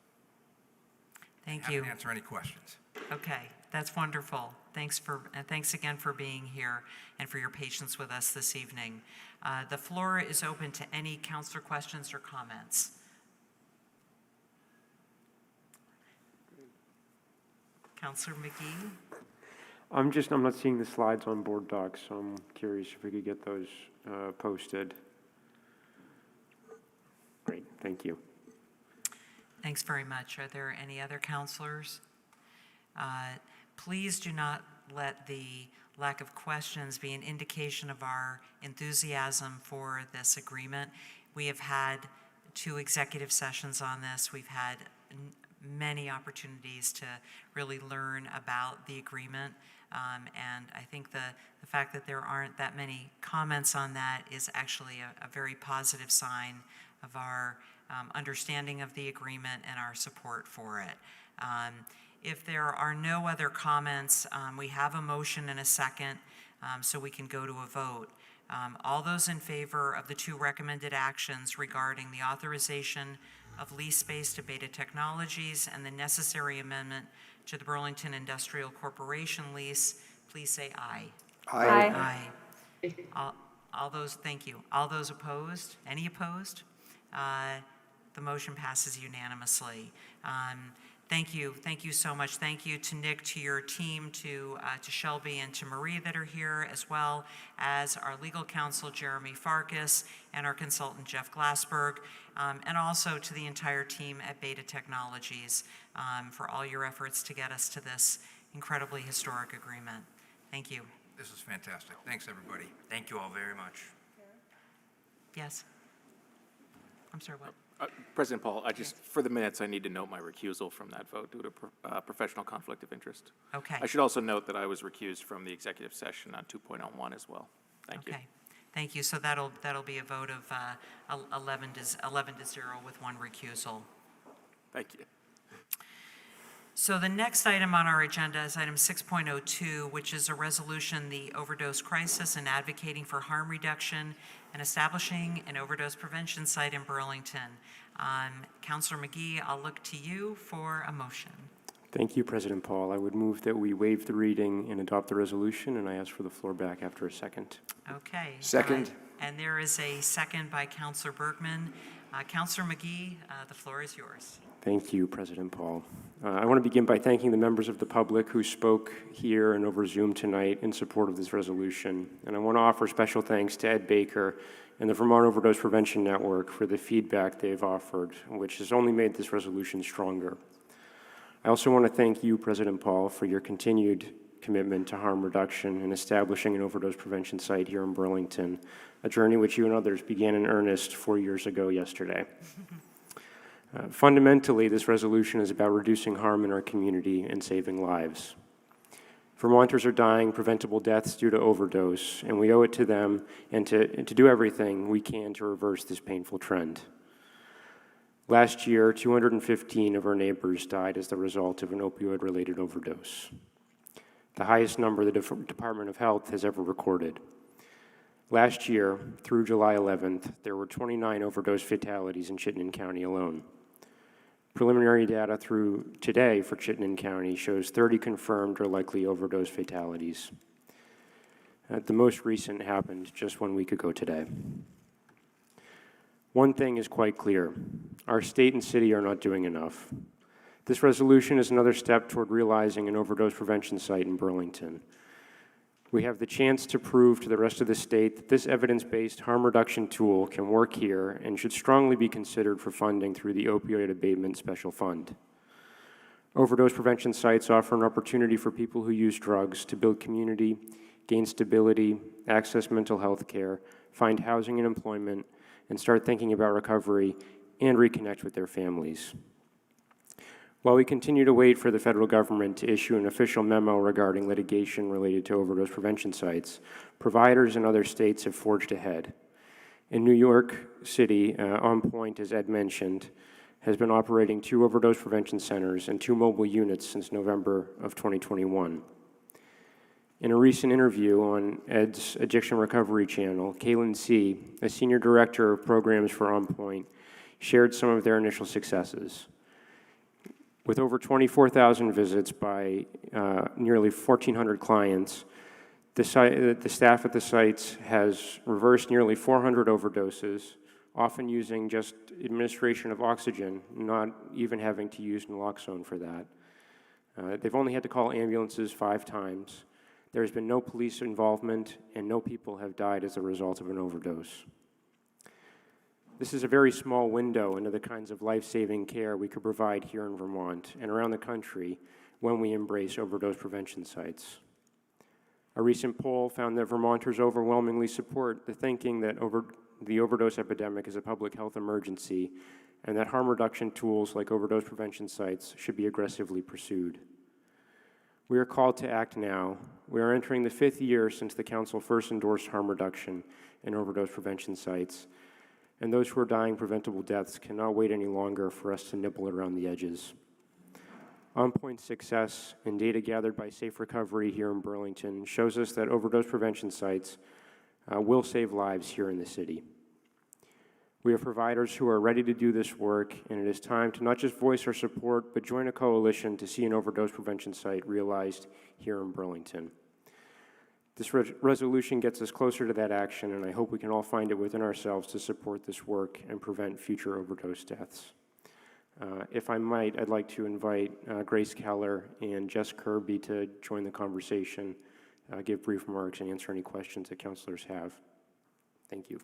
Speaker 1: Thank
Speaker 21: Happy
Speaker 1: you.
Speaker 21: to answer any questions.
Speaker 1: Okay, that's wonderful. Thanks again for being here and for your patience with us this evening. The floor is open to any councilor questions or comments. Councilor McGee?
Speaker 22: I'm not seeing the slides on board docs, so I'm curious if we could get those posted. Great, thank you.
Speaker 1: Thanks very much. Are there any other counselors? Please do not let the lack of questions be an indication of our enthusiasm for this agreement. We have had 2 executive sessions on this. We've had many opportunities to really learn about the agreement. And I think the fact that there aren't that many comments on that is actually a very positive sign of our understanding of the agreement and our support for it. If there are no other comments, we have a motion and a second, so we can go to a vote. All those in favor of the 2 recommended actions regarding the authorization of lease space to Beta Technologies and the necessary amendment to the Burlington Industrial Corporation lease, please say aye.
Speaker 3: Aye.
Speaker 1: Aye. All those, thank you. All those opposed? Any opposed? The motion passes unanimously. Thank you so much. Thank you to Nick, to your team, to Shelby and to Marie that are here, as well as our legal counsel, Jeremy Farkas, and our consultant, Jeff Glassberg, and also to the entire team at Beta Technologies for all your efforts to get us to this incredibly historic agreement. Thank you.
Speaker 21: This is fantastic. Thanks, everybody.
Speaker 19: Thank you all very much.
Speaker 1: Yes? I'm sorry, what?
Speaker 2: President Paul, for the minutes, I need to note my recusal from that vote due to professional conflict of interest.
Speaker 1: Okay.
Speaker 2: I should also note that I was recused from the executive session on 2.01 as well. Thank you.
Speaker 1: Okay. Thank you. So that'll be a vote of 11 to 0 with 1 recusal.
Speaker 2: Thank you.
Speaker 1: So the next item on our agenda is item 6.02, which is a resolution, the overdose crisis, and advocating for harm reduction and establishing an overdose prevention site in Burlington. Councilor McGee, I'll look to you for a motion.
Speaker 22: Thank you, President Paul. I would move that we waive the reading and adopt the resolution, and I ask for the floor back after a second.
Speaker 1: Okay.
Speaker 3: Second.
Speaker 1: And there is a second by Counselor Bergman. Counselor McGee, the floor is yours.
Speaker 22: Thank you, President Paul. I want to begin by thanking the members of the public who spoke here and over Zoom tonight in support of this resolution. And I want to offer special thanks to Ed Baker and the Vermont Overdose Prevention Network for the feedback they've offered, which has only made this resolution stronger. I also want to thank you, President Paul, for your continued commitment to harm reduction and establishing an overdose prevention site here in Burlington, a journey which you and others began in earnest 4 years ago yesterday. Fundamentally, this resolution is about reducing harm in our community and saving lives. Vermonters are dying preventable deaths due to overdose, and we owe it to them and to do everything we can to reverse this painful trend. Last year, 215 of our neighbors died as the result of an opioid-related overdose, the highest number the Department of Health has ever recorded. Last year, through July 11th, there were 29 overdose fatalities in Chittenden County alone. Preliminary data through today for Chittenden County shows 30 confirmed or likely overdose fatalities. The most recent happened just 1 week ago today. One thing is quite clear. Our state and city are not doing enough. This resolution is another step toward realizing an overdose prevention site in Burlington. We have the chance to prove to the rest of the state that this evidence-based harm reduction tool can work here and should strongly be considered for funding through the Opioid Abatement Special Fund. Overdose prevention sites offer an opportunity for people who use drugs to build community, gain stability, access mental health care, find housing and employment, and start thinking about recovery and reconnect with their families. While we continue to wait for the federal government to issue an official memo regarding litigation related to overdose prevention sites, providers in other states have forged ahead. In New York City, On Point, as Ed mentioned, has been operating 2 overdose prevention centers and 2 mobile units since November of 2021. In a recent interview on Ed's Addiction Recovery channel, Kaylin C., a senior director of programs for On Point, shared some of their initial successes. With over 24,000 visits by nearly 1,400 clients, the staff at the sites has reversed nearly 400 overdoses, often using just administration of oxygen, not even having to use naloxone for that. They've only had to call ambulances 5 times. There's been no police involvement, and no people have died as a result of an overdose. This is a very small window into the kinds of life-saving care we could provide here in Vermont and around the country when we embrace overdose prevention sites. A recent poll found that Vermonters overwhelmingly support the thinking that the overdose epidemic is a public health emergency and that harm reduction tools like overdose prevention sites should be aggressively pursued. We are called to act now. We are entering the 5th year since the Council first endorsed harm reduction and overdose prevention sites, and those who are dying preventable deaths cannot wait any longer for us to nibble around the edges. On Point success and data gathered by Safe Recovery here in Burlington shows us that overdose prevention sites will save lives here in the city. We have providers who are ready to do this work, and it is time to not just voice our support, but join a coalition to see an overdose prevention site realized here in Burlington. This resolution gets us closer to that action, and I hope we can all find it within ourselves to support this work and prevent future overdose deaths. If I might, I'd like to invite Grace Keller and Jess Kirby to join the conversation, give brief remarks, and answer any questions that councilors have. Thank you.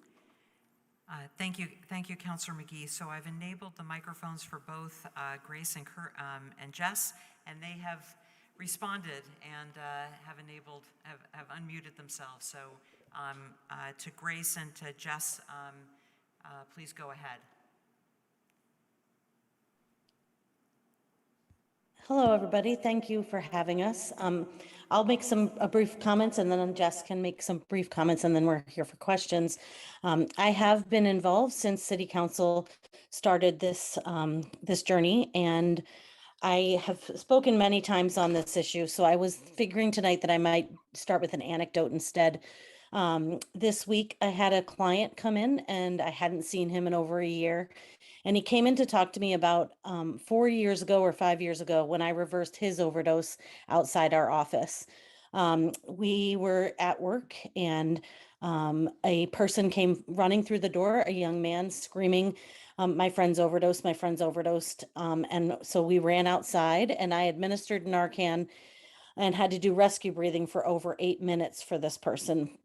Speaker 1: Thank you, Councilor McGee. So I've enabled the microphones for both Grace and Jess, and they have responded and have unmuted themselves. So to Grace and to Jess, please go ahead.
Speaker 4: Hello, everybody. Thank you for having us. I'll make some brief comments, and then Jess can make some brief comments, and then we're here for questions. I have been involved since City Council started this journey, and I have spoken many times on this issue. So I was figuring tonight that I might start with an anecdote instead. This week, I had a client come in and I hadn't seen him in over a year. And he came in to talk to me about 4 years ago or 5 years ago when I reversed his overdose outside our office. We were at work and a person came running through the door, a young man screaming, my friend's overdosed, my friend's overdosed. And so we ran outside and I administered Narcan and had to do rescue breathing for over 8 minutes for this person.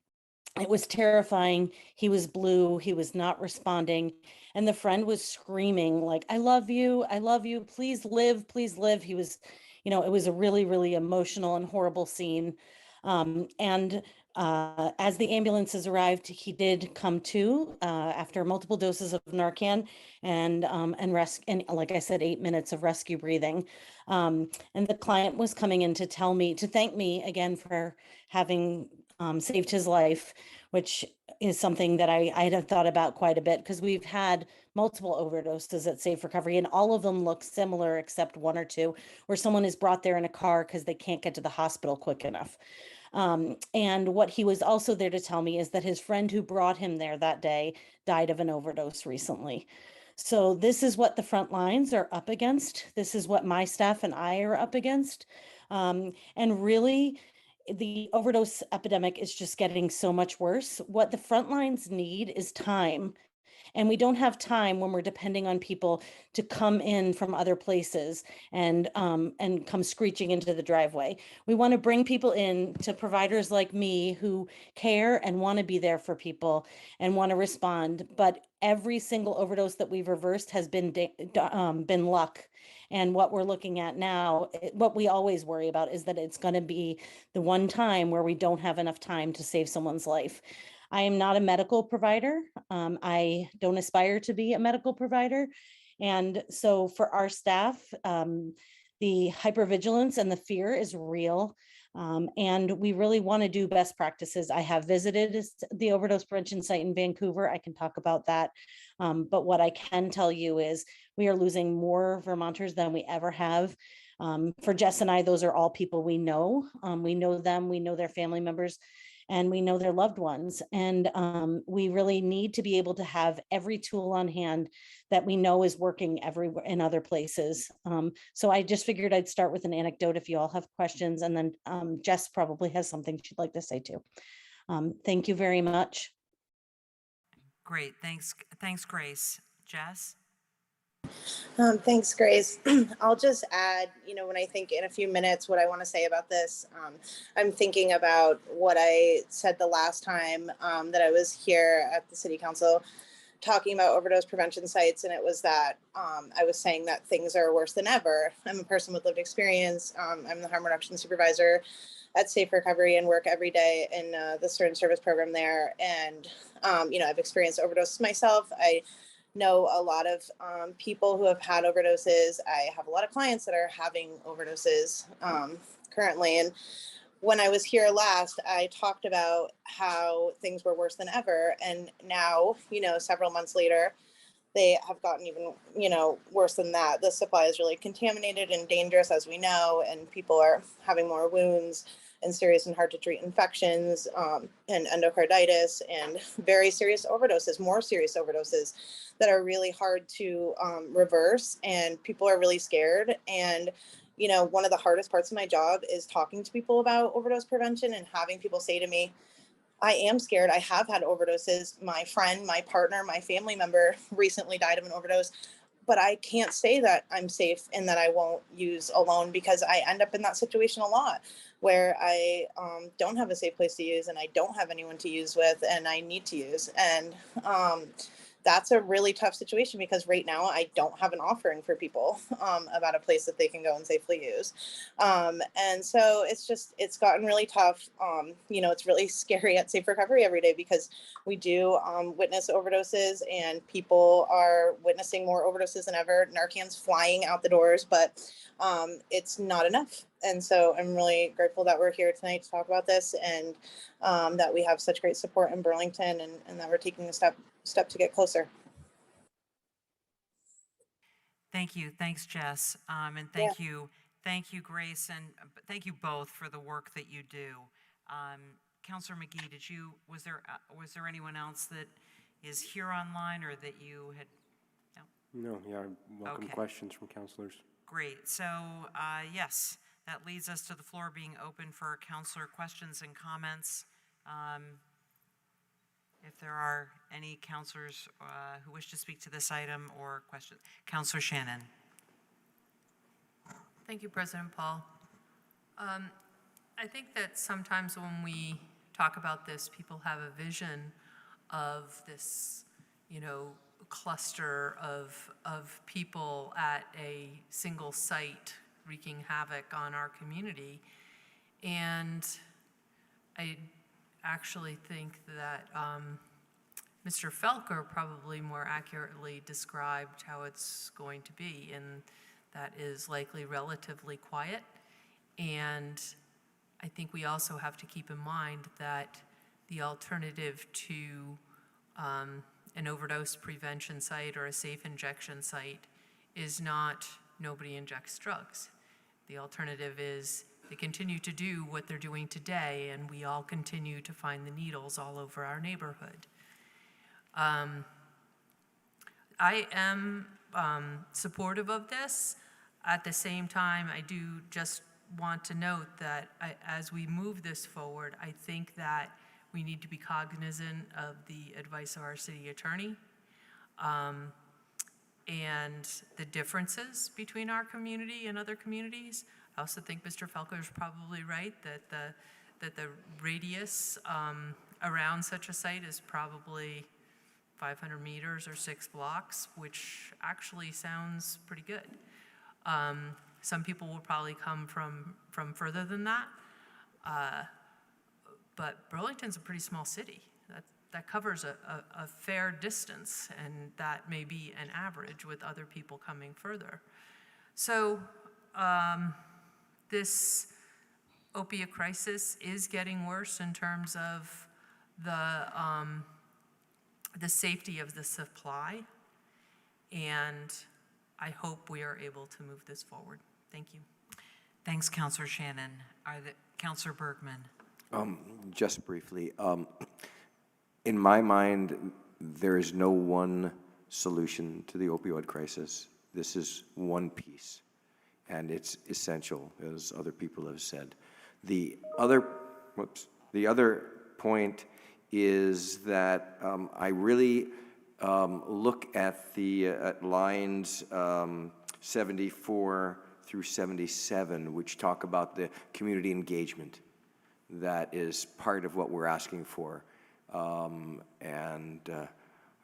Speaker 4: It was terrifying. He was blue. He was not responding. And the friend was screaming like, I love you. I love you. Please live. Please live. He was, it was a really, really emotional and horrible scene. As the ambulances arrived, he did come to after multiple doses of Narcan and like I said, 8 minutes of rescue breathing. And the client was coming in to thank me again for having saved his life, which is something that I had thought about quite a bit because we've had multiple overdoses at Safe Recovery and all of them look similar except one or two where someone is brought there in a car because they can't get to the hospital quick enough. And what he was also there to tell me is that his friend who brought him there that day died of an overdose recently. So this is what the front lines are up against. This is what my staff and I are up against. And really, the overdose epidemic is just getting so much worse. What the front lines need is time. And we don't have time when we're depending on people to come in from other places and come screeching into the driveway. We want to bring people in to providers like me who care and want to be there for people and want to respond. But every single overdose that we've reversed has been luck. And what we're looking at now, what we always worry about is that it's going to be the one time where we don't have enough time to save someone's life. I am not a medical provider. I don't aspire to be a medical provider. And so for our staff, the hypervigilance and the fear is real. And we really want to do best practices. I have visited the overdose prevention site in Vancouver. I can talk about that. But what I can tell you is we are losing more Vermonters than we ever have. For Jess and I, those are all people we know. We know them, we know their family members, and we know their loved ones. And we really need to be able to have every tool on hand that we know is working everywhere in other places. So I just figured I'd start with an anecdote if you all have questions, and then Jess probably has something she'd like to say too. Thank you very much.
Speaker 1: Great, thanks, Grace. Jess?
Speaker 6: Thanks, Grace. I'll just add, when I think in a few minutes what I want to say about this, I'm thinking about what I said the last time that I was here at the City Council talking about overdose prevention sites, and it was that I was saying that things are worse than ever. I'm a person with lived experience. I'm the harm reduction supervisor at Safe Recovery and work every day in the Stern Service program there. And, I've experienced overdoses myself. I know a lot of people who have had overdoses. I have a lot of clients that are having overdoses currently. And when I was here last, I talked about how things were worse than ever. And now, several months later, they have gotten even, worse than that. The supply is really contaminated and dangerous, as we know, and people are having more wounds and serious and hard to treat infections and endocarditis and very serious overdoses, more serious overdoses that are really hard to reverse, and people are really scared. And one of the hardest parts of my job is talking to people about overdose prevention and having people say to me, I am scared. I have had overdoses. My friend, my partner, my family member recently died of an overdose, but I can't say that I'm safe and that I won't use alone, because I end up in that situation a lot where I don't have a safe place to use and I don't have anyone to use with and I need to use. And that's a really tough situation, because right now I don't have an offering for people about a place that they can go and safely use. And so it's gotten really tough. It's really scary at Safe Recovery every day, because we do witness overdoses and people are witnessing more overdoses than ever. Narcan's flying out the doors, but it's not enough. And so I'm really grateful that we're here tonight to talk about this, and that we have such great support in Burlington, and that we're taking a step to get closer.
Speaker 1: Thank you. Thanks, Jess. And thank you, Grace, and thank you both for the work that you do. Counselor McGee, was there anyone else that is here online or that you had?
Speaker 22: No, yeah, I welcome
Speaker 1: Okay.
Speaker 22: questions from counselors.
Speaker 1: Great. So, yes, that leads us to the floor being open for counselor questions and comments. If there are any counselors who wish to speak to this item or question. Counselor Shannon.
Speaker 7: Thank you, President Paul. I think that sometimes when we talk about this, people have a vision of this, cluster of people at a single site wreaking havoc on our community. And I actually think that Mr. Felker probably more accurately described how it's going to be, and that is likely relatively quiet. And I think we also have to keep in mind that the alternative to an overdose prevention site or a safe injection site is not nobody injects drugs. The alternative is they continue to do what they're doing today, and we all continue to find the needles all over our neighborhood. I am supportive of this. At the same time, I do just want to note that as we move this forward, I think that we need to be cognizant of the advice of our city attorney and the differences between our community and other communities. I also think Mr. Felker is probably right that the radius around such a site is probably 500 meters or 6 blocks, which actually sounds pretty good. Some people will probably come from further than that, but Burlington's a pretty small city. That covers a fair distance, and that may be an average with other people coming further. So this opiate crisis is getting worse in terms of the safety of the supply, and I hope we are able to move this forward. Thank you.
Speaker 1: Thanks, Counselor Shannon. Counselor Bergman.
Speaker 3: Just briefly, in my mind, there is no one solution to the opioid crisis. This is one piece, and it's essential, as other people have said. The other point is that I really look at the lines 74 through 77, which talk about the community engagement. That is part of what we're asking for.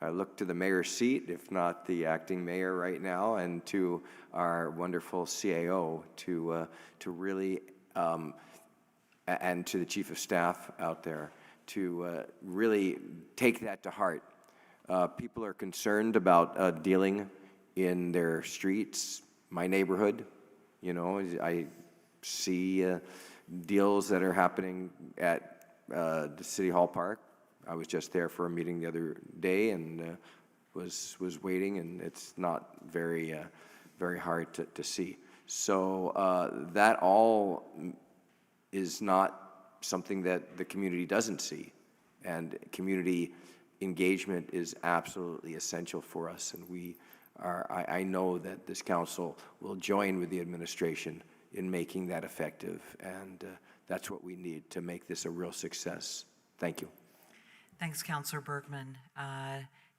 Speaker 3: I look to the mayor's seat, if not the acting mayor right now, and to our wonderful CAO to really, and to the chief of staff out there, to really take that to heart. People are concerned about dealing in their streets. My neighborhood, I see deals that are happening at the City Hall Park. I was just there for a meeting the other day and was waiting, and it's not very hard to see. So that all is not something that the community doesn't see, and community engagement is absolutely essential for us, and I know that this council will join with the administration in making that effective, and that's what we need to make this a real success. Thank you.
Speaker 1: Thanks, Counselor Bergman.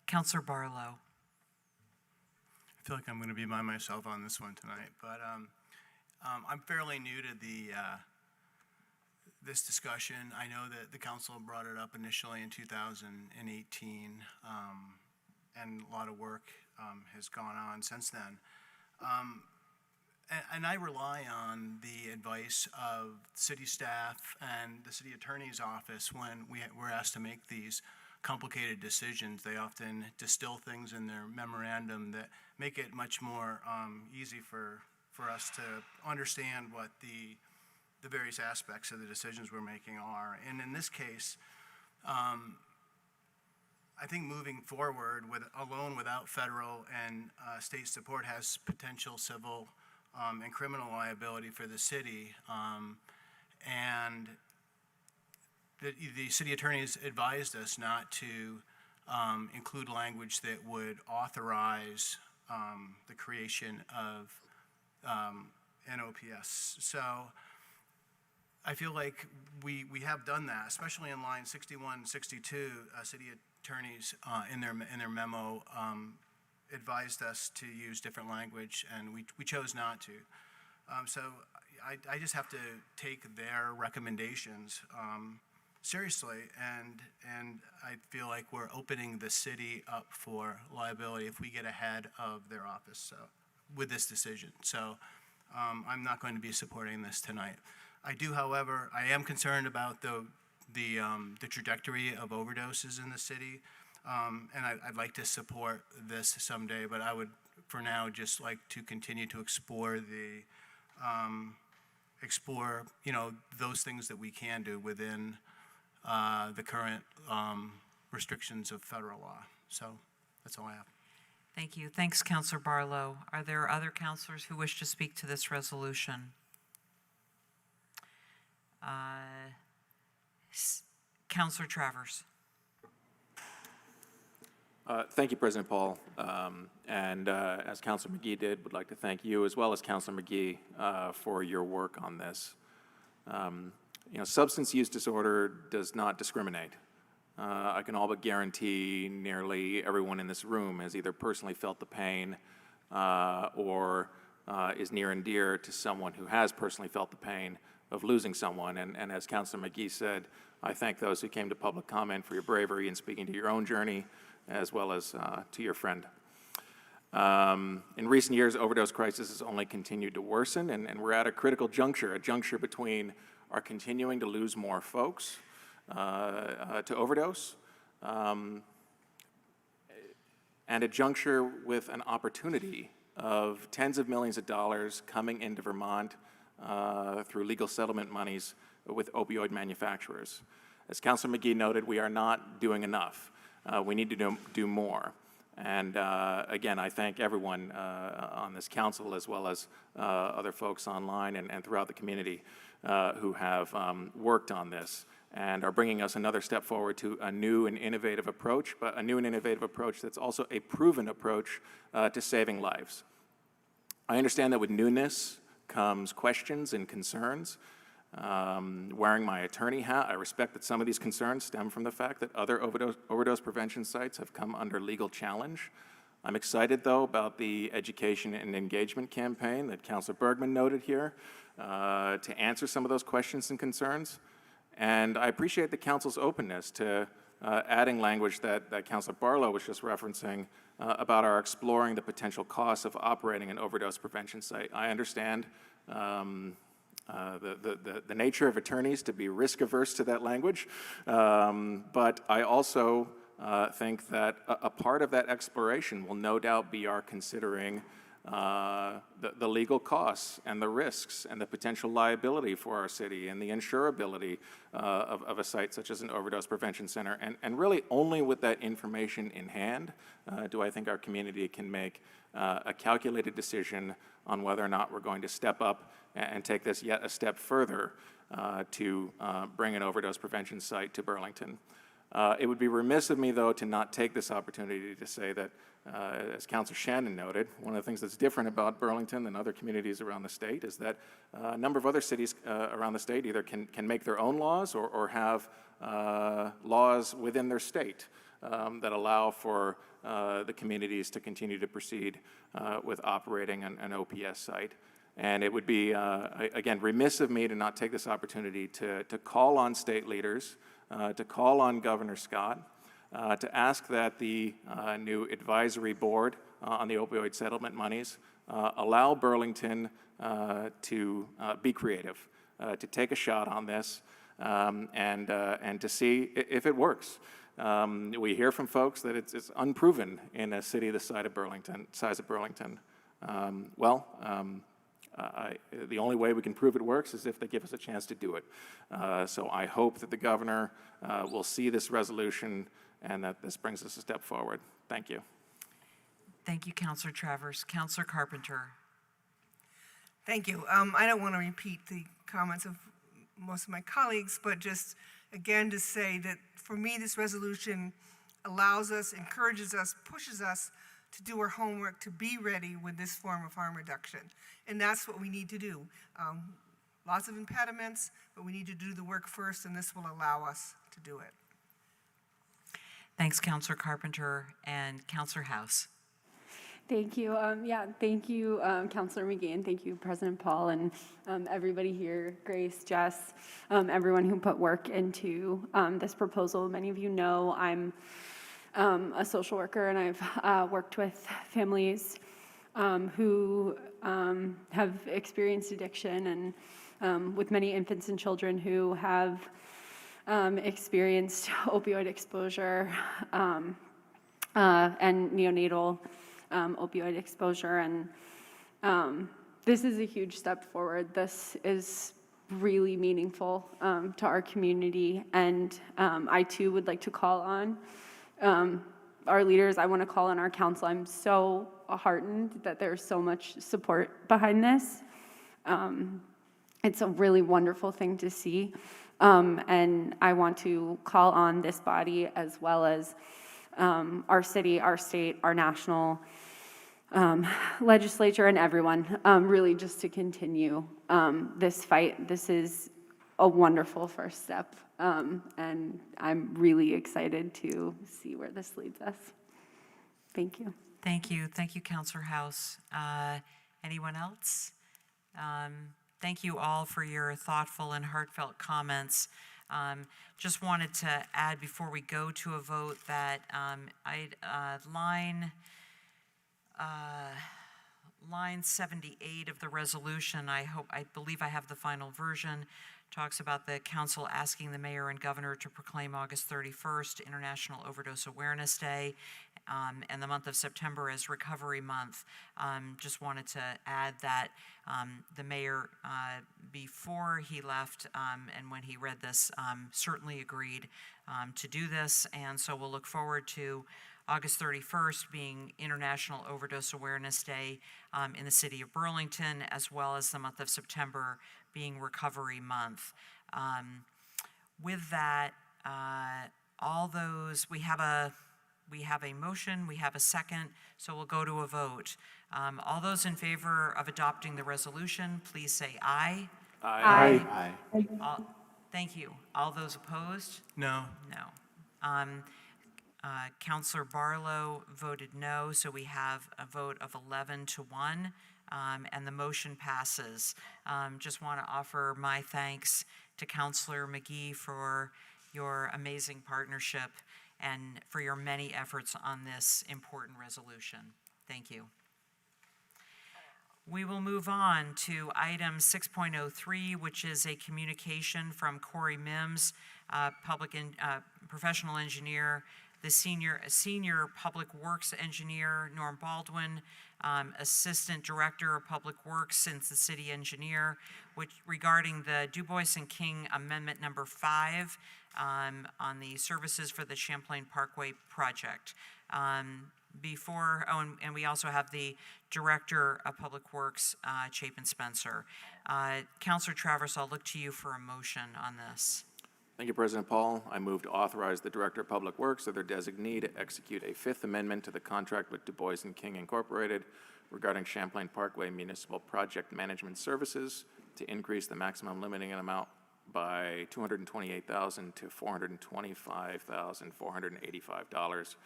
Speaker 1: Counselor Barlow.
Speaker 8: I feel like I'm going to be by myself on this one tonight, but I'm fairly new to this discussion. I know that the council brought it up initially in 2018, and a lot of work has gone on since then. And I rely on the advice of city staff and the city attorney's office when we're asked to make these complicated decisions. They often distill things in their memorandum that make it much more easy for us to understand what the various aspects of the decisions we're making are. And in this case, I think moving forward alone without federal and state support has potential civil and criminal liability for the city. And the city attorneys advised us not to include language that would authorize the creation of an OPS. So I feel like we have done that, especially in line 61, 62. City attorneys in their memo advised us to use different language, and we chose not to. So I just have to take their recommendations seriously, and I feel like we're opening the city up for liability if we get ahead of their office. So with this decision, so I'm not going to be supporting this tonight. I do, however, I am concerned about the trajectory of overdoses in the city, and I'd like to support this someday. But I would, for now, just like to continue to explore those things that we can do within the current restrictions of federal law. So that's all I have.
Speaker 1: Thank you. Thanks, Councilor Barlow. Are there other councilors who wish to speak to this resolution? Councilor Travers.
Speaker 2: Thank you, President Paul. And as Councilor McGee did, would like to thank you as well as Councilor McGee for your work on this. Substance use disorder does not discriminate. I can all but guarantee nearly everyone in this room has either personally felt the pain or is near and dear to someone who has personally felt the pain of losing someone. And as Councilor McGee said, I thank those who came to public comment for your bravery in speaking to your own journey as well as to your friend. In recent years, overdose crisis has only continued to worsen, and we're at a critical juncture, a juncture between our continuing to lose more folks to overdose, and a juncture with an opportunity of tens of millions of dollars coming into Vermont through legal settlement monies with opioid manufacturers. As Councilor McGee noted, we are not doing enough. We need to do more. And again, I thank everyone on this council as well as other folks online and throughout the community who have worked on this and are bringing us another step forward to a new and innovative approach, but a new and innovative approach that's also a proven approach to saving lives. I understand that with newness comes questions and concerns. Wearing my attorney hat, I respect that some of these concerns stem from the fact that other overdose prevention sites have come under legal challenge. I'm excited, though, about the education and engagement campaign that Councilor Bergman noted here to answer some of those questions and concerns. And I appreciate the council's openness to adding language that Councilor Barlow was just referencing about our exploring the potential costs of operating an overdose prevention site. I understand the nature of attorneys to be risk averse to that language, but I also think that a part of that exploration will no doubt be our considering the legal costs and the risks and the potential liability for our city and the insurability of a site such as an overdose prevention center. And really only with that information in hand do I think our community can make a calculated decision on whether or not we're going to step up and take this yet a step further to bring an overdose prevention site to Burlington. It would be remiss of me, though, to not take this opportunity to say that, as Councilor Shannon noted, one of the things that's different about Burlington than other communities around the state is that a number of other cities around the state either can make their own laws or have laws within their state that allow for the communities to continue to proceed with operating an OPS site. And it would be, again, remiss of me to not take this opportunity to call on state leaders, to call on Governor Scott, to ask that the new advisory board on the opioid settlement monies allow Burlington to be creative, to take a shot on this, and to see if it works. We hear from folks that it's unproven in a city the size of Burlington. The only way we can prove it works is if they give us a chance to do it. So I hope that the governor will see this resolution and that this brings us a step forward. Thank you.
Speaker 1: Thank you, Councilor Travers. Councilor Carpenter.
Speaker 9: Thank you. I don't want to repeat the comments of most of my colleagues, but just again to say that for me, this resolution allows us, encourages us, pushes us to do our homework, to be ready with this form of harm reduction. And that's what we need to do. Lots of impediments, but we need to do the work first, and this will allow us to do it.
Speaker 1: Thanks, Councillor Carpenter and Councillor House.
Speaker 10: Thank you. Thank you, Councillor McGee. Thank you, President Paul, and everybody here, Grace, Jess, everyone who put work into this proposal. Many of you know I'm a social worker, and I've worked with families who have experienced addiction, and with many infants and children who have experienced opioid exposure and neonatal opioid exposure. And this is a huge step forward. This is really meaningful to our community. And I too would like to call on our leaders. I want to call on our council. I'm so heartened that there's so much support behind this. It's a really wonderful thing to see. And I want to call on this body as well as our city, our state, our national legislature, and everyone, really just to continue this fight. This is a wonderful first step, and I'm really excited to see where this leads us. Thank you.
Speaker 1: Thank you. Thank you, Councillor House. Anyone else? Thank you all for your thoughtful and heartfelt comments. Just wanted to add before we go to a vote that line 78 of the resolution, I believe I have the final version, talks about the council asking the mayor and governor to proclaim August 31st International Overdose Awareness Day and the month of September as Recovery Month. Just wanted to add that the mayor, before he left and when he read this, certainly agreed to do this. And so we'll look forward to August 31st being International Overdose Awareness Day in the city of Burlington, as well as the month of September being Recovery Month. With that, all those, we have a motion, we have a second, so we'll go to a vote. All those in favor of adopting the resolution, please say aye.
Speaker 2: Aye.
Speaker 1: Aye. Thank you. All those opposed?
Speaker 8: No.
Speaker 1: No. Councillor Barlow voted no, so we have a vote of 11-1, and the motion passes. Just want to offer my thanks to Councillor McGee for your amazing partnership and for your many efforts on this important resolution. Thank you. We will move on to item 6.03, which is a communication from Corey Mims, professional engineer, the senior public works engineer, Norm Baldwin, assistant director of public works since the city engineer, regarding the Du Bois and King Amendment number 5 on the services for the Champlain Parkway project. And we also have the Director of Public Works, Chapin Spencer. Councillor Travers, I'll look to you for a motion on this.
Speaker 2: Thank you, President Paul. I move to authorize the Director of Public Works or their designee to execute a Fifth Amendment to the contract with Du Bois and King Incorporated regarding Champlain Parkway Municipal Project Management Services to increase the maximum limiting amount by $228,000 to $425,485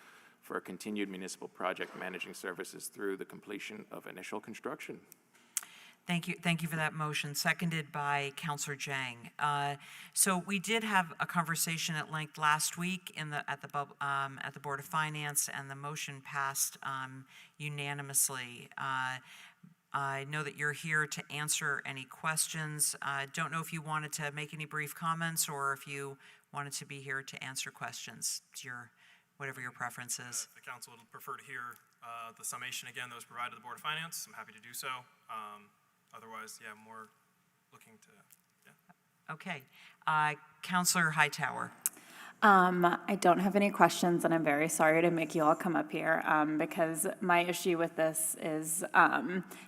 Speaker 2: for continued municipal project managing services through the completion of initial construction.
Speaker 1: Thank you for that motion, seconded by Councillor Jang. So we did have a conversation at length last week at the Board of Finance, and the motion passed unanimously. I know that you're here to answer any questions. Don't know if you wanted to make any brief comments or if you wanted to be here to answer questions. It's whatever your preference is.
Speaker 23: If the council would prefer to hear the summation again that was provided to the Board of Finance, I'm happy to do so. Otherwise, yeah, more looking to, yeah.
Speaker 1: Okay. Councillor Hightower.
Speaker 5: I don't have any questions, and I'm very sorry to make you all come up here because my issue with this is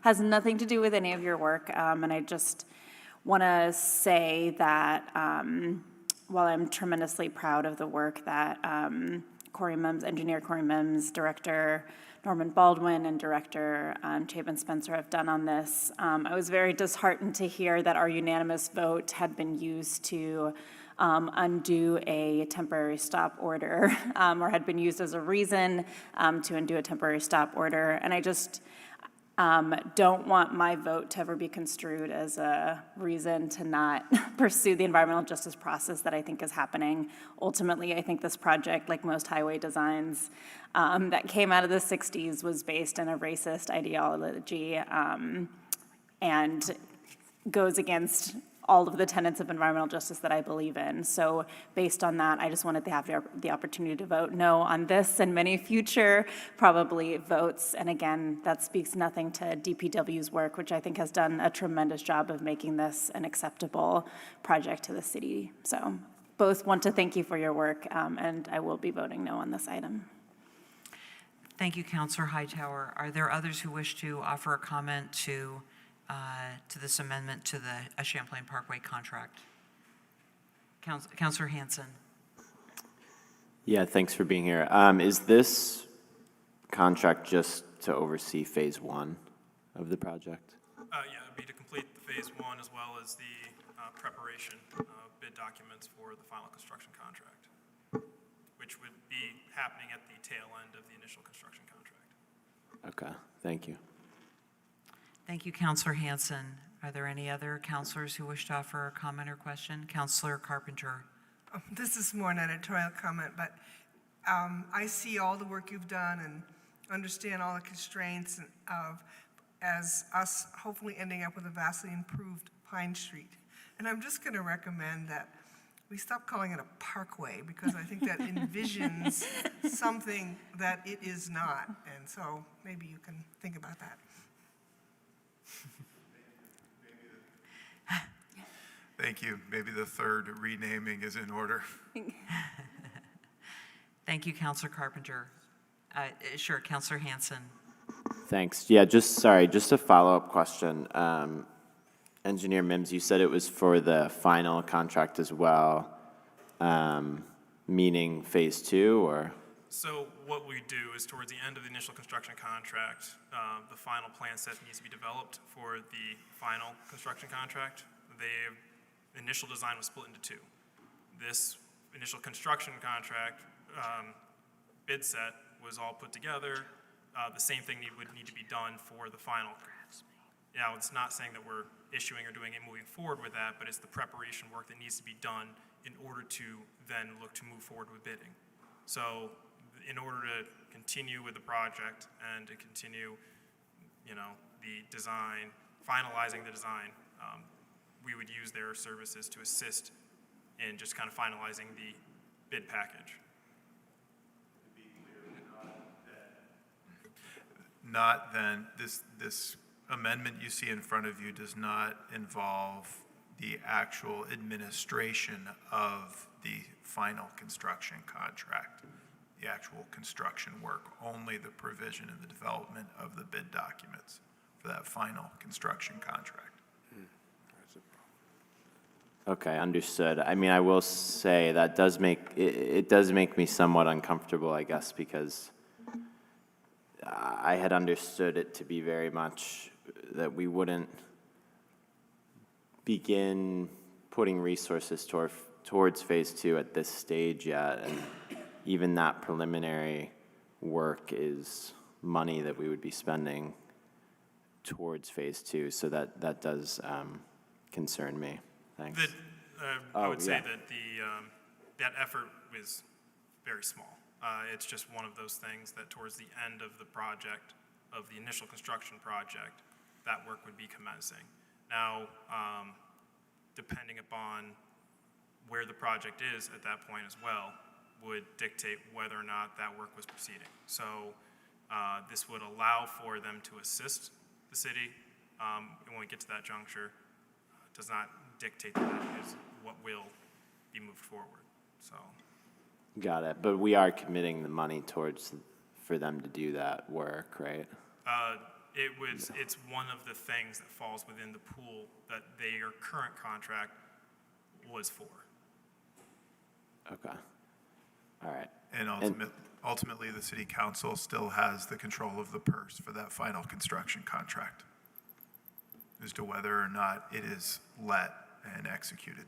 Speaker 5: has nothing to do with any of your work, and I just want to say that while I'm tremendously proud of the work that engineer Corey Mims, director Norman Baldwin, and director Chapin Spencer have done on this, I was very disheartened to hear that our unanimous vote had been used to undo a temporary stop order, or had been used as a reason to undo a temporary stop order. And I just don't want my vote to ever be construed as a reason to not pursue the environmental justice process that I think is happening. Ultimately, I think this project, like most highway designs that came out of the 60s, was based in a racist ideology and goes against all of the tenets of environmental justice that I believe in. So based on that, I just wanted to have the opportunity to vote no on this and many future probably votes. And again, that speaks nothing to DPW's work, which I think has done a tremendous job of making this an acceptable project to the city. So both want to thank you for your work, and I will be voting no on this item.
Speaker 1: Thank you, Councilor Hightower. Are there others who wish to offer a comment to this amendment to the Champlain Parkway contract? Councilor Hanson.
Speaker 18: Yeah, thanks for being here. Is this contract just to oversee phase 1 of the project?
Speaker 23: Yeah, it'd be to complete the phase 1 as well as the preparation of bid documents for the final construction contract, which would be happening at the tail end of the initial construction contract.
Speaker 18: Okay, thank you.
Speaker 1: Thank you, Councilor Hanson. Are there any other councilors who wish to offer a comment or question? Councilor Carpenter.
Speaker 9: This is more an editorial comment, but I see all the work you've done and understand all the constraints of as us hopefully ending up with a vastly improved Pine Street. And I'm just going to recommend that we stop calling it a parkway, because I think that envisions something that it is not. And so maybe you can think about that.
Speaker 11: Thank you. Maybe the third renaming is in order.
Speaker 1: Thank you, Councilor Carpenter. Sure, Councilor Hanson.
Speaker 18: Thanks. Yeah, just a follow-up question. Engineer Mims, you said it was for the final contract as well, meaning phase 2, or?
Speaker 23: So what we do is towards the end of the initial construction contract, the final plan set needs to be developed for the final construction contract. The initial design was split into 2. This initial construction contract bid set was all put together. The same thing would need to be done for the final. Now, it's not saying that we're issuing or doing it moving forward with that, but it's the preparation work that needs to be done in order to then look to move forward with bidding. So in order to continue with the project and to continue, the design, finalizing the design, we would use their services to assist in just kind of finalizing the bid package.
Speaker 11: Not then, this amendment you see in front of you does not involve the actual administration of the final construction contract, the actual construction work, only the provision and the development of the bid documents for that final construction contract.
Speaker 18: Okay, understood. I mean, I will say that does make it does make me somewhat uncomfortable, I guess, because I had understood it to be very much that we wouldn't begin putting resources towards phase 2 at this stage yet, and even that preliminary work is money that we would be spending towards phase 2. So that does concern me. Thanks.
Speaker 23: I would say that that effort was very small. It's just one of those things that towards the end of the project, of the initial construction project, that work would be commencing. Now, depending upon where the project is at that point as well, would dictate whether or not that work was proceeding. So this would allow for them to assist the city when we get to that juncture. Does not dictate that is what will be moved forward. So.
Speaker 18: Got it. But we are committing the money for them to do that work, right?
Speaker 23: It's one of the things that falls within the pool that their current contract was for.
Speaker 18: Okay. All right.
Speaker 11: And ultimately, the city council still has the control of the purse for that final construction contract as to whether or not it is let and executed.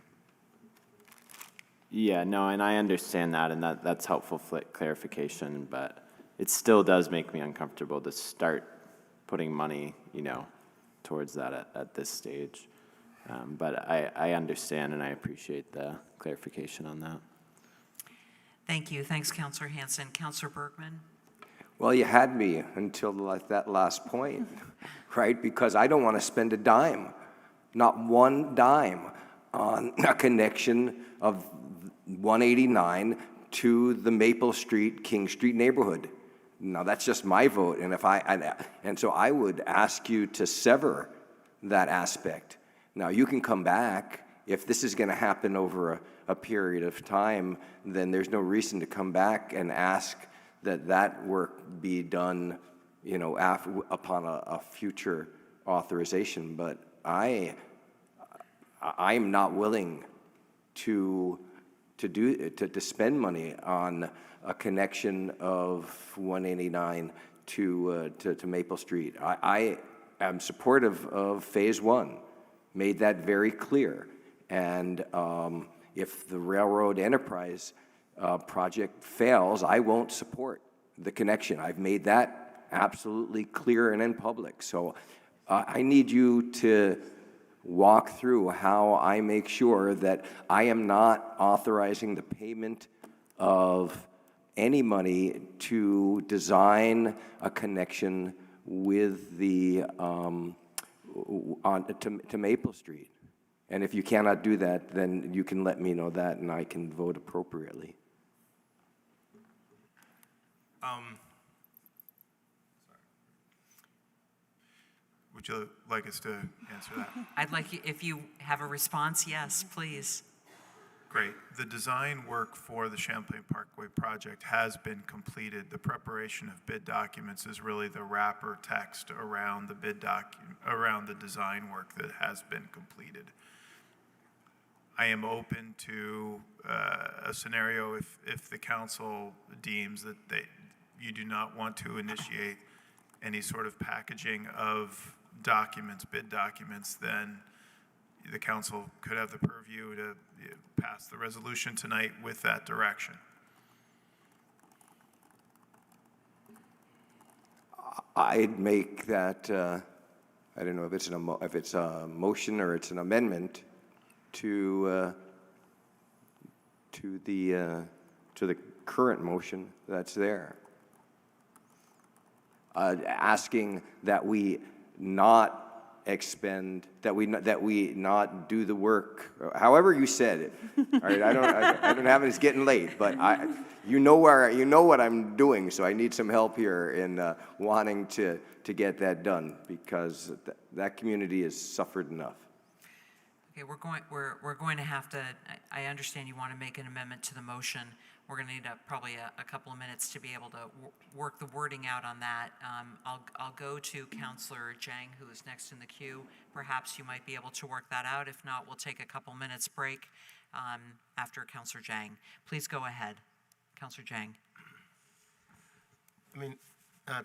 Speaker 18: Yeah, no, and I understand that, and that's helpful clarification, but it still does make me uncomfortable to start putting money, towards that at this stage. But I understand and I appreciate the clarification on that.
Speaker 1: Thank you. Thanks, Councillor Hanson. Councillor Bergman?
Speaker 3: Well, you had me until that last point, right? Because I don't want to spend a dime, not one dime, on a connection of 189 to the Maple Street, King Street neighborhood. Now, that's just my vote, and so I would ask you to sever that aspect. Now, you can come back. If this is going to happen over a period of time, then there's no reason to come back and ask that work be done, upon a future authorization. But I'm not willing to spend money on a connection of 189 to Maple Street. I am supportive of Phase 1, made that very clear. And if the railroad enterprise project fails, I won't support the connection. I've made that absolutely clear and in public. So I need you to walk through how I make sure that I am not authorizing the payment of any money to design a connection with to Maple Street. And if you cannot do that, then you can let me know that and I can vote appropriately.
Speaker 11: Would you like us to answer that?
Speaker 1: I'd like you, if you have a response, yes, please.
Speaker 11: Great. The design work for the Champlain Parkway project has been completed. The preparation of bid documents is really the wrapper text around the around the design work that has been completed. I am open to a scenario if the council deems that you do not want to initiate any sort of packaging of documents, bid documents, then the council could have the purview to pass the resolution tonight with that direction.
Speaker 3: I'd make that, I don't know if it's a motion or it's an amendment to the current motion that's there. Asking that we not expend, that we not do the work, however you said it. All right, I don't have it. It's getting late, but you know what I'm doing. So I need some help here in wanting to get that done because that community has suffered enough.
Speaker 1: Okay, we're going to have to. I understand you want to make an amendment to the motion. We're going to need probably a couple of minutes to be able to work the wording out on that. I'll go to Councillor Jang, who is next in the queue. Perhaps you might be able to work that out. If not, we'll take a couple minutes break after Councillor Jang. Please go ahead, Councillor Jang.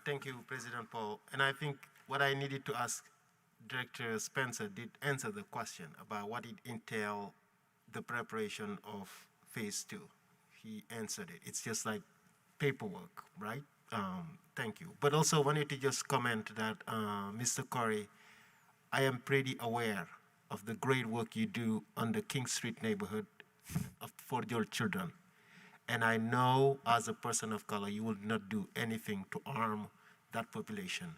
Speaker 12: Thank you, President Paul. And I think what I needed to ask Director Spencer did answer the question about what it entailed, the preparation of Phase 2. He answered it. It's just like paperwork, right? Thank you. But also wanted to just comment that, Mr. Corey, I am pretty aware of the great work you do on the King Street neighborhood for your children. And I know as a person of color, you will not do anything to harm that population.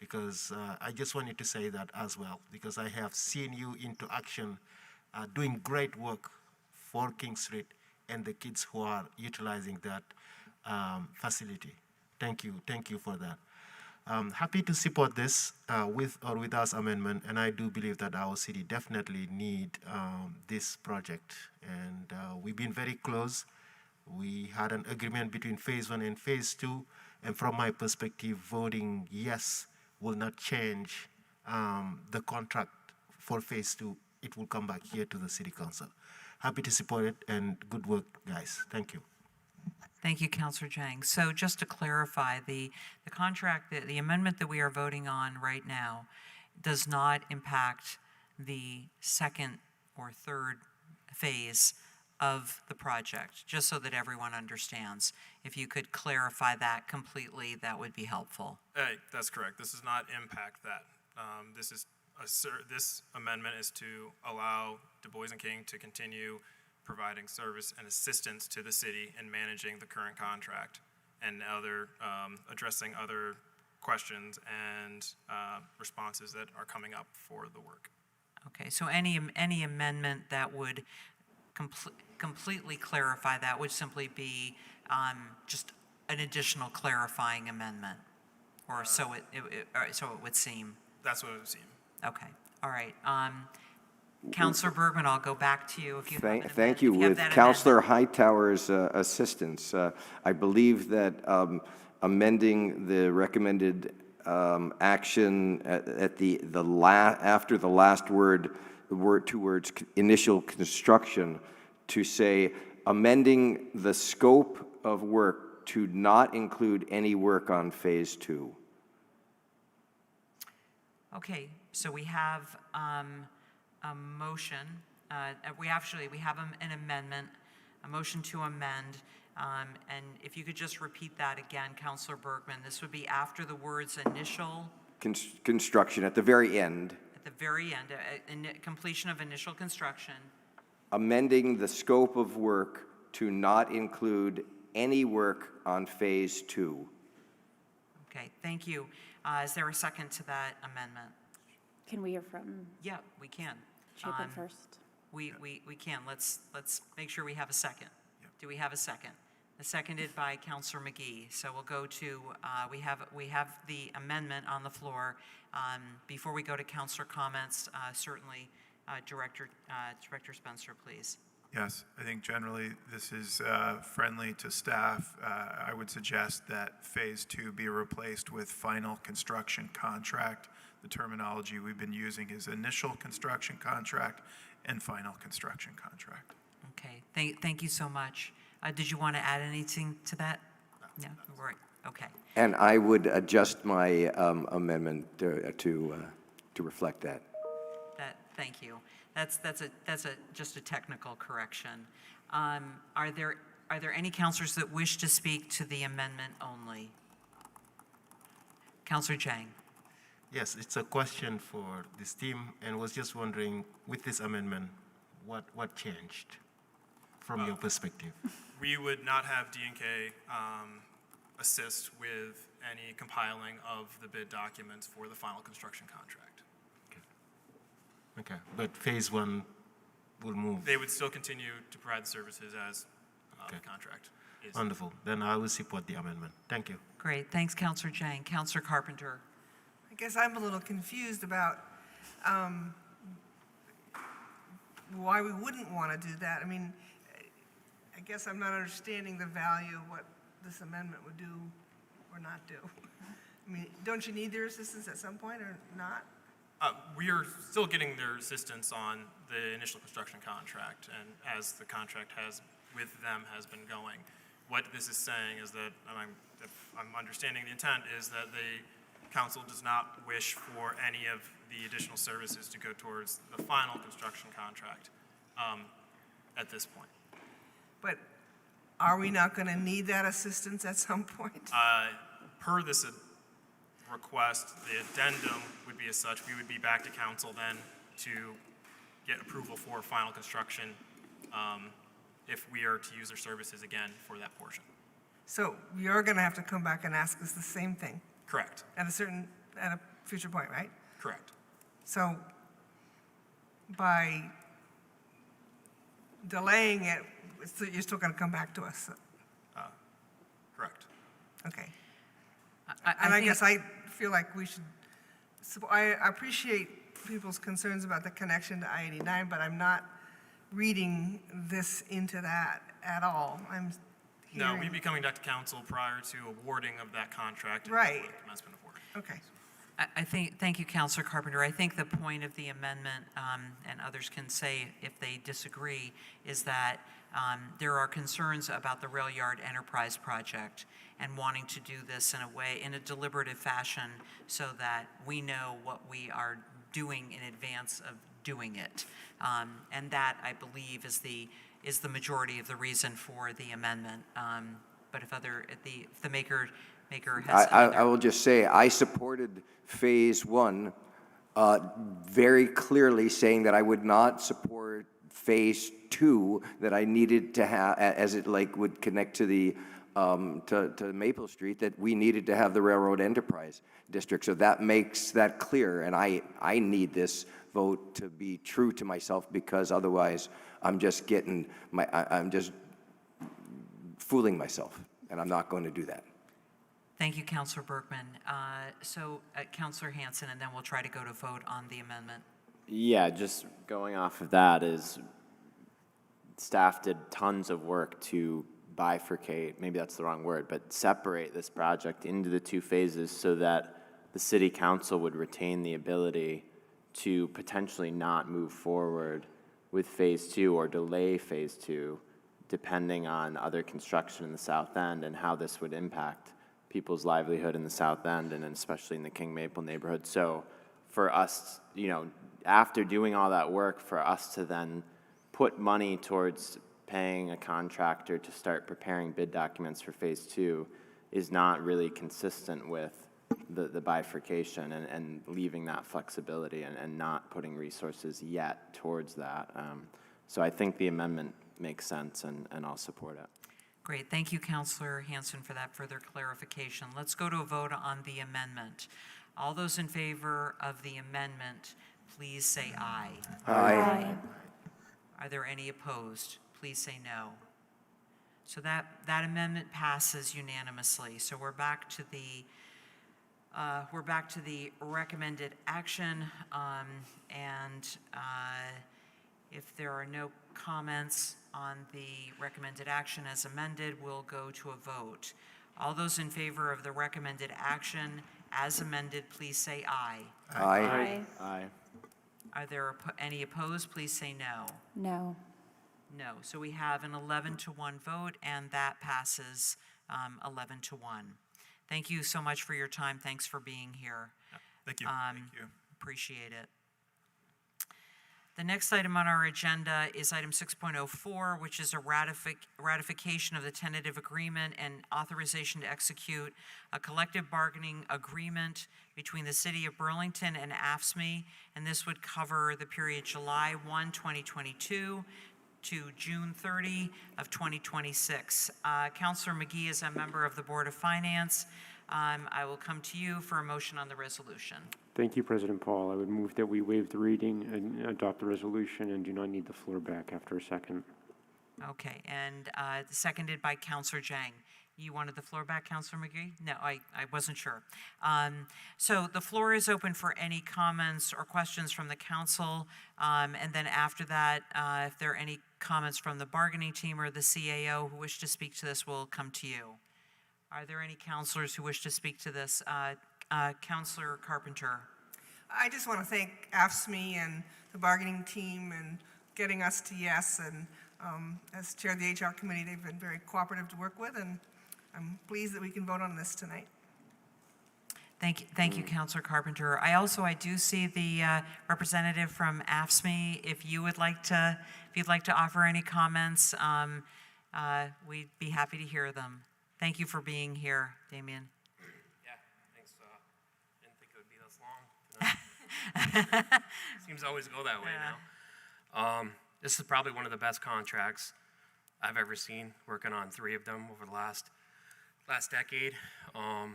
Speaker 12: Because I just wanted to say that as well, because I have seen you into action doing great work for King Street and the kids who are utilizing that facility. Thank you for that. Happy to support this with or without amendment, and I do believe that our city definitely need this project. And we've been very close. We had an agreement between Phase 1 and Phase 2, and from my perspective, voting yes will not change the contract for Phase 2. It will come back here to the City Council. happy to support it, and good work, guys. Thank you.
Speaker 1: Thank you, Councillor Jang. So just to clarify, the contract, the amendment that we are voting on right now does not impact the second or third phase of the project, just so that everyone understands. If you could clarify that completely, that would be helpful.
Speaker 23: That's correct. This does not impact that. This amendment is to allow Du Bois and King to continue providing service and assistance to the city in managing the current contract and addressing other questions and responses that are coming up for the work.
Speaker 1: Okay, so any amendment that would completely clarify that would simply be just an additional clarifying amendment, or so it would seem.
Speaker 23: That's what it would seem.
Speaker 1: Okay, all right. Councillor Bergman, I'll go back to you if you have an
Speaker 3: Thank you.
Speaker 1: if have
Speaker 3: With
Speaker 1: that
Speaker 3: Councillor Hightower's assistance, I believe that amending the recommended action after the last word, two words, initial construction, to say amending the scope of work to not include any work on phase 2.
Speaker 1: Okay, so we have a motion. We have an amendment, a motion to amend. And if you could just repeat that again, Councillor Bergman, this would be after the words initial.
Speaker 3: Construction at the very end.
Speaker 1: At the very end, completion of initial construction.
Speaker 3: Amending the scope of work to not include any work on phase 2.
Speaker 1: Okay, thank you. Is there a second to that amendment?
Speaker 5: Can we hear from
Speaker 1: Yeah, we can.
Speaker 5: Champlain first?
Speaker 1: We can. Let's make sure we have a second. Do we have a second? Seconded by Councillor McGee. So we'll go to, we have the amendment on the floor. Before we go to Councillor comments, certainly, Director Spencer, please.
Speaker 11: Yes, I think generally this is friendly to staff. I would suggest that phase 2 be replaced with final construction contract. The terminology we've been using is initial construction contract and final construction contract.
Speaker 1: Okay, thank you so much. Did you want to add anything to that? No, right, okay.
Speaker 3: And I would adjust my amendment to reflect that.
Speaker 1: Thank you. That's just a technical correction. Are there any councillors that wish to speak to the amendment only? Councillor Jang.
Speaker 12: Yes, it's a question for this team, and was just wondering, with this amendment, what changed from your perspective?
Speaker 23: We would not have D&K assist with any compiling of the bid documents for the final construction contract.
Speaker 12: Okay, but phase 1 will move.
Speaker 23: They would still continue to provide the services as the contract is.
Speaker 12: Wonderful. Then I will support the amendment. Thank you.
Speaker 1: Great, thanks, Councillor Jang. Councillor Carpenter.
Speaker 9: I guess I'm a little confused about why we wouldn't want to do that. I mean, I guess I'm not understanding the value of what this amendment would do or not do. I mean, don't you need their assistance at some point or not?
Speaker 23: We are still getting their assistance on the initial construction contract, and as the contract with them has been going. What this is saying is that, and if I'm understanding the intent, is that the council does not wish for any of the additional services to go towards the final construction contract at this point.
Speaker 9: But are we not going to need that assistance at some point?
Speaker 23: Per this request, the addendum would be as such. We would be back to council then to get approval for final construction if we are to use their services again for that portion.
Speaker 9: So you're going to have to come back and ask us the same thing?
Speaker 23: Correct.
Speaker 9: At a future point, right?
Speaker 23: Correct.
Speaker 9: So by delaying it, you're still going to come back to us?
Speaker 23: Correct.
Speaker 9: Okay.
Speaker 1: I
Speaker 9: guess I feel like we should, I appreciate people's concerns about the connection to I-89, but I'm not reading this into that at all.
Speaker 23: No,
Speaker 9: hearing-
Speaker 23: we'd be coming back to council prior to awarding of that contract.
Speaker 9: Right.
Speaker 23: Commencement of work.
Speaker 9: Okay.
Speaker 1: Thank you, Councilor Carpenter. I think the point of the amendment, and others can say if they disagree, is that there are concerns about the rail yard enterprise project and wanting to do this in a way, in a deliberative fashion, so that we know what we are doing in advance of doing it. And that, I believe, is the majority of the reason for the amendment. But if the maker has
Speaker 3: I will just say, I supported Phase 1 very clearly, saying that I would not support Phase 2, that I needed to have, as it would connect to the to Maple Street, that we needed to have the Railroad Enterprise District. So that makes that clear, and I need this vote to be true to myself, because otherwise I'm just I'm just fooling myself, and I'm not going to do that.
Speaker 1: Thank you, Councilor Bergman. Councilor Hanson, and then we'll try to go to vote on the amendment.
Speaker 18: Yeah, just going off of that is staff did tons of work to bifurcate, maybe that's the wrong word, but separate this project into the two phases so that the city council would retain the ability to potentially not move forward with Phase 2 or delay Phase 2, depending on other construction in the South End and how this would impact people's livelihood in the South End and especially in the King Maple neighborhood. So for us, after doing all that work, for us to then put money towards paying a contractor to start preparing bid documents for Phase 2 is not really consistent with the bifurcation and leaving that flexibility and not putting resources yet towards that. So I think the amendment makes sense, and I'll support it.
Speaker 1: Great. Thank you, Councilor Hanson, for that further clarification. Let's go to a vote on the amendment. All those in favor of the amendment, please say aye.
Speaker 3: Aye.
Speaker 1: Are there any opposed? Please say no. So that amendment passes unanimously. So we're back to the recommended action, and if there are no comments on the recommended action as amended, we'll go to a vote. All those in favor of the recommended action as amended, please say aye.
Speaker 3: Aye.
Speaker 18: Aye.
Speaker 1: Are there any opposed? Please say no.
Speaker 5: No.
Speaker 1: No. So we have an 11-1 vote, and that passes 11-1. Thank you so much for your time. Thanks for being here.
Speaker 23: Thank you. Thank you.
Speaker 1: Appreciate it. The next item on our agenda is item 6.04, which is a ratification of the tentative agreement and authorization to execute a collective bargaining agreement between the City of Burlington and AFSCME, and this would cover the period July 1, 2022 to June 30 of 2026. Councilor McGee is a member of the Board of Finance. I will come to you for a motion on the resolution.
Speaker 22: Thank you, President Paul. I would move that we waive the reading and adopt the resolution and do not need the floor back after a second.
Speaker 1: Okay, and seconded by Councilor Jang. You wanted the floor back, Councilor McGee? No, I wasn't sure. So the floor is open for any comments or questions from the council. And then after that, if there are any comments from the bargaining team or the CAO who wish to speak to this, we'll come to you. Are there any councilors who wish to speak to this? Councilor Carpenter.
Speaker 9: I just want to thank AFSCME and the bargaining team and getting us to yes. And as chair of the HR committee, they've been very cooperative to work with, and I'm pleased that we can vote on this tonight.
Speaker 1: Thank you, Councilor Carpenter. I do see the representative from AFSCME. If you'd like to offer any comments, we'd be happy to hear them. Thank you for being here, Damien.
Speaker 13: Yeah, thanks. Didn't think it would be this long. Seems to always go that way now. This is probably one of the best contracts I've ever seen, working on 3 of them over the last decade. I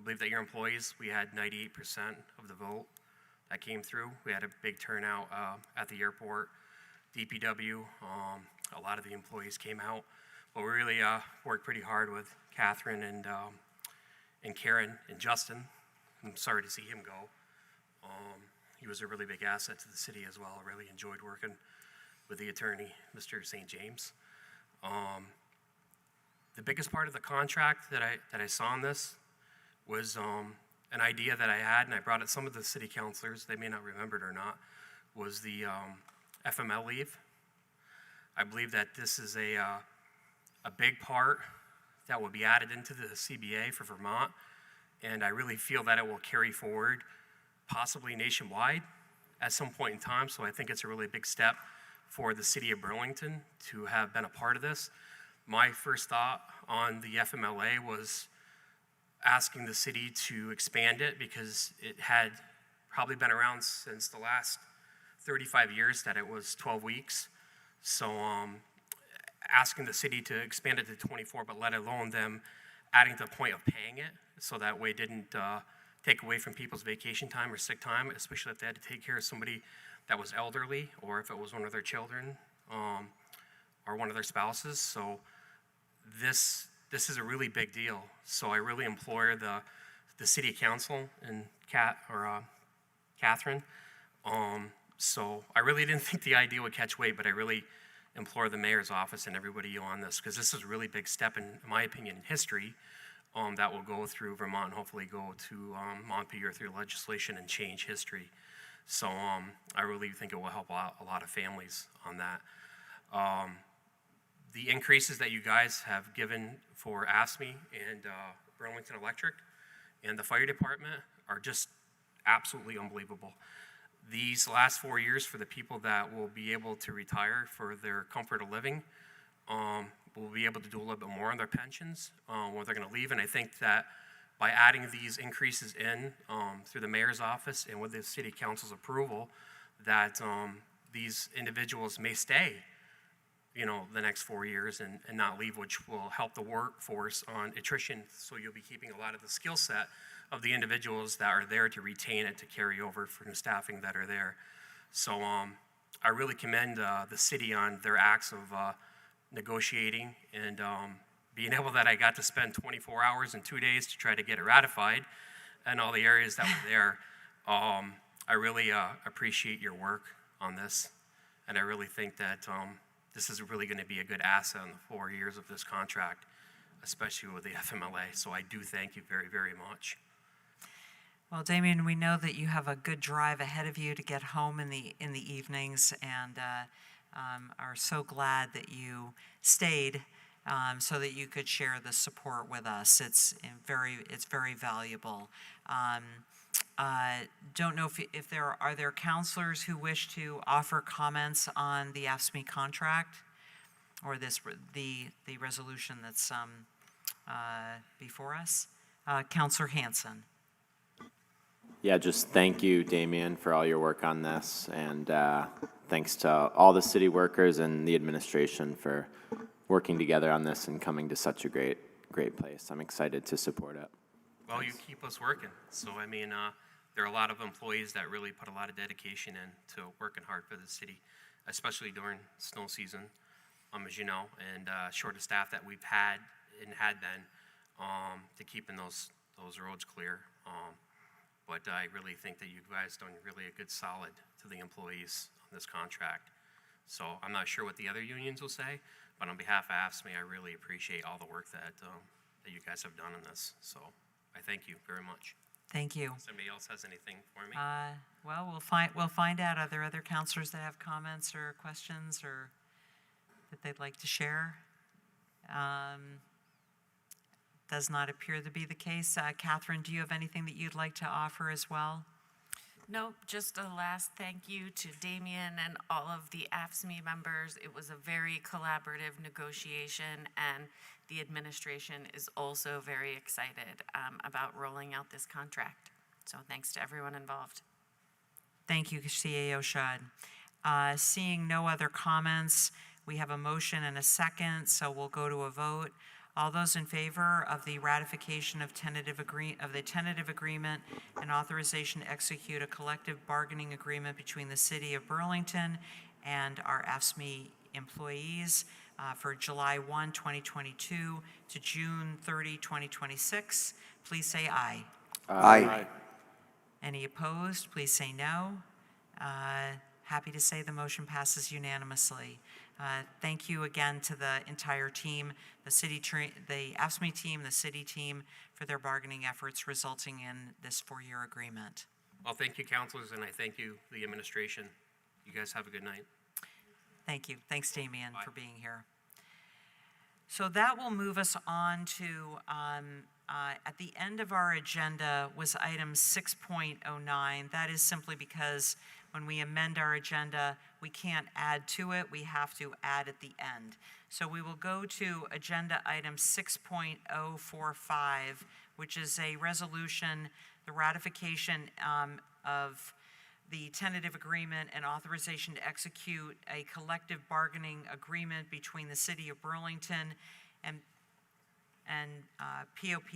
Speaker 13: believe that your employees, we had 98% of the vote that came through. We had a big turnout at the airport, DPW. A lot of the employees came out, but we really worked pretty hard with Catherine and Karen and Justin. I'm sorry to see him go. He was a really big asset to the city as well. I really enjoyed working with the attorney, Mr. St. James. The biggest part of the contract that I saw in this was an idea that I had, and I brought it to some of the city councilors, they may not remember it or not, was the FML leave. I believe that this is a big part that will be added into the CBA for Vermont, and I really feel that it will carry forward possibly nationwide at some point in time, so I think it's a really big step for the city of Burlington to have been a part of this. My first thought on the FMLA was asking the city to expand it because it had probably been around since the last 35 years that it was 12 weeks. So asking the city to expand it to 24, but let alone them adding to the point of paying it, so that way it didn't take away from people's vacation time or sick time, especially if they had to take care of somebody that was elderly, or if it was one of their children, or one of their spouses. So this is a really big deal. So I really implore the city council and Catherine. So I really didn't think the idea would catch weight, but I really implore the mayor's office and everybody on this, because this is a really big step, in my opinion, in history, that will go through Vermont and hopefully go to Montpelier through legislation and change history. So I really think it will help out a lot of families on that. The increases that you guys have given for AFSCME and Burlington Electric and the fire department are just absolutely unbelievable. These last 4 years, for the people that will be able to retire for their comfort of living, will be able to do a little bit more on their pensions when they're going to leave. And I think that by adding these increases in through the mayor's office and with the city council's approval, that these individuals may stay, the next 4 years and not leave, which will help the workforce on attrition. So you'll be keeping a lot of the skill set of the individuals that are there to retain it, to carry over for new staffing that are there. So I really commend the city on their acts of negotiating and being able that I got to spend 24 hours and 2 days to try to get it ratified and all the areas that were there. I really appreciate your work on this, and I really think that this is really going to be a good asset in the 4 years of this contract, especially with the FMLA. So I do thank you very, very much.
Speaker 1: Well, Damien, we know that you have a good drive ahead of you to get home in the evenings, and are so glad that you stayed so that you could share the support with us. It's very valuable. Don't know if there are counselors who wish to offer comments on the AFSCME contract or the resolution that's before us. Councilor Hanson.
Speaker 18: Yeah, just thank you, Damien, for all your work on this, and thanks to all the city workers and the administration for working together on this and coming to such a great place. I'm excited to support it.
Speaker 13: Well, you keep us working. So, I mean, there are a lot of employees that really put a lot of dedication into working hard for the city, especially during snow season, as you know, and short of staff that we've had been to keeping those roads clear. But I really think that you guys done really a good solid to the employees on this contract. So I'm not sure what the other unions will say, but on behalf of AFSCME, I really appreciate all the work that you guys have done on this. So I thank you very much.
Speaker 1: Thank you.
Speaker 13: Somebody else has anything for me?
Speaker 1: Well, we'll find out. Are there other counselors that have comments or questions or that they'd like to share? Does not appear to be the case. Catherine, do you have anything that you'd like to offer as well?
Speaker 14: Nope, just a last thank you to Damien and all of the AFSCME members. It was a very collaborative negotiation, and the administration is also very excited about rolling out this contract. So thanks to everyone involved.
Speaker 1: Thank you, CAO Shad. Seeing no other comments, we have a motion and a second, so we'll go to a vote. All those in favor of the ratification of the tentative agreement and authorization to execute a collective bargaining agreement between the City of Burlington and our AFSCME employees for July 1, 2022 to June 30, 2026, please say aye.
Speaker 3: Aye.
Speaker 1: Any opposed, please say no. Happy to say the motion passes unanimously. Thank you again to the entire team, the the AFSCME team, the city team, for their bargaining efforts resulting in this 4-year agreement.
Speaker 13: Well, thank you, councilors, and I thank you, the administration. You guys have a good night.
Speaker 1: Thank you. Thanks, Damien, for being here. So that will move us on to, at the end of our agenda was item 6.09. That is simply because when we amend our agenda, we can't add to it. We have to add at the end. So we will go to agenda item 6.045, which is a resolution, the ratification of the tentative agreement and authorization to execute a collective bargaining agreement between the City of Burlington and POP,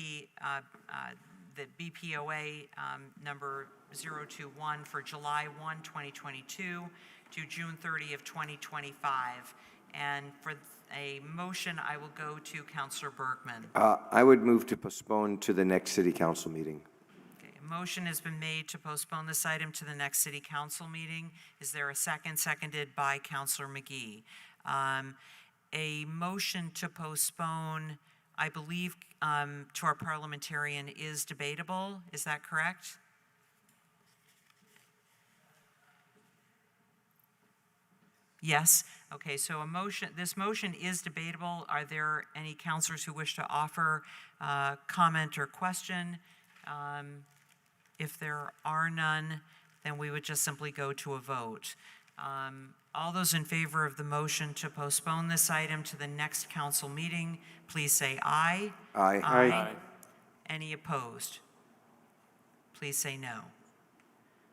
Speaker 1: the BPOA number 021 for July 1, 2022 to June 30 of 2025. And for a motion, I will go to Councilor Bergman.
Speaker 3: I would move to postpone to the next city council meeting.
Speaker 1: A motion has been made to postpone this item to the next city council meeting. Is there a second? Seconded by Councilor McGee. A motion to postpone, I believe, to our parliamentarian is debatable. Is that correct? Yes. Okay, so this motion is debatable. Are there any councilors who wish to offer comment or question? If there are none, then we would just simply go to a vote. All those in favor of the motion to postpone this item to the next council meeting, please say aye.
Speaker 3: Aye.
Speaker 1: Aye. Any opposed? Please say no.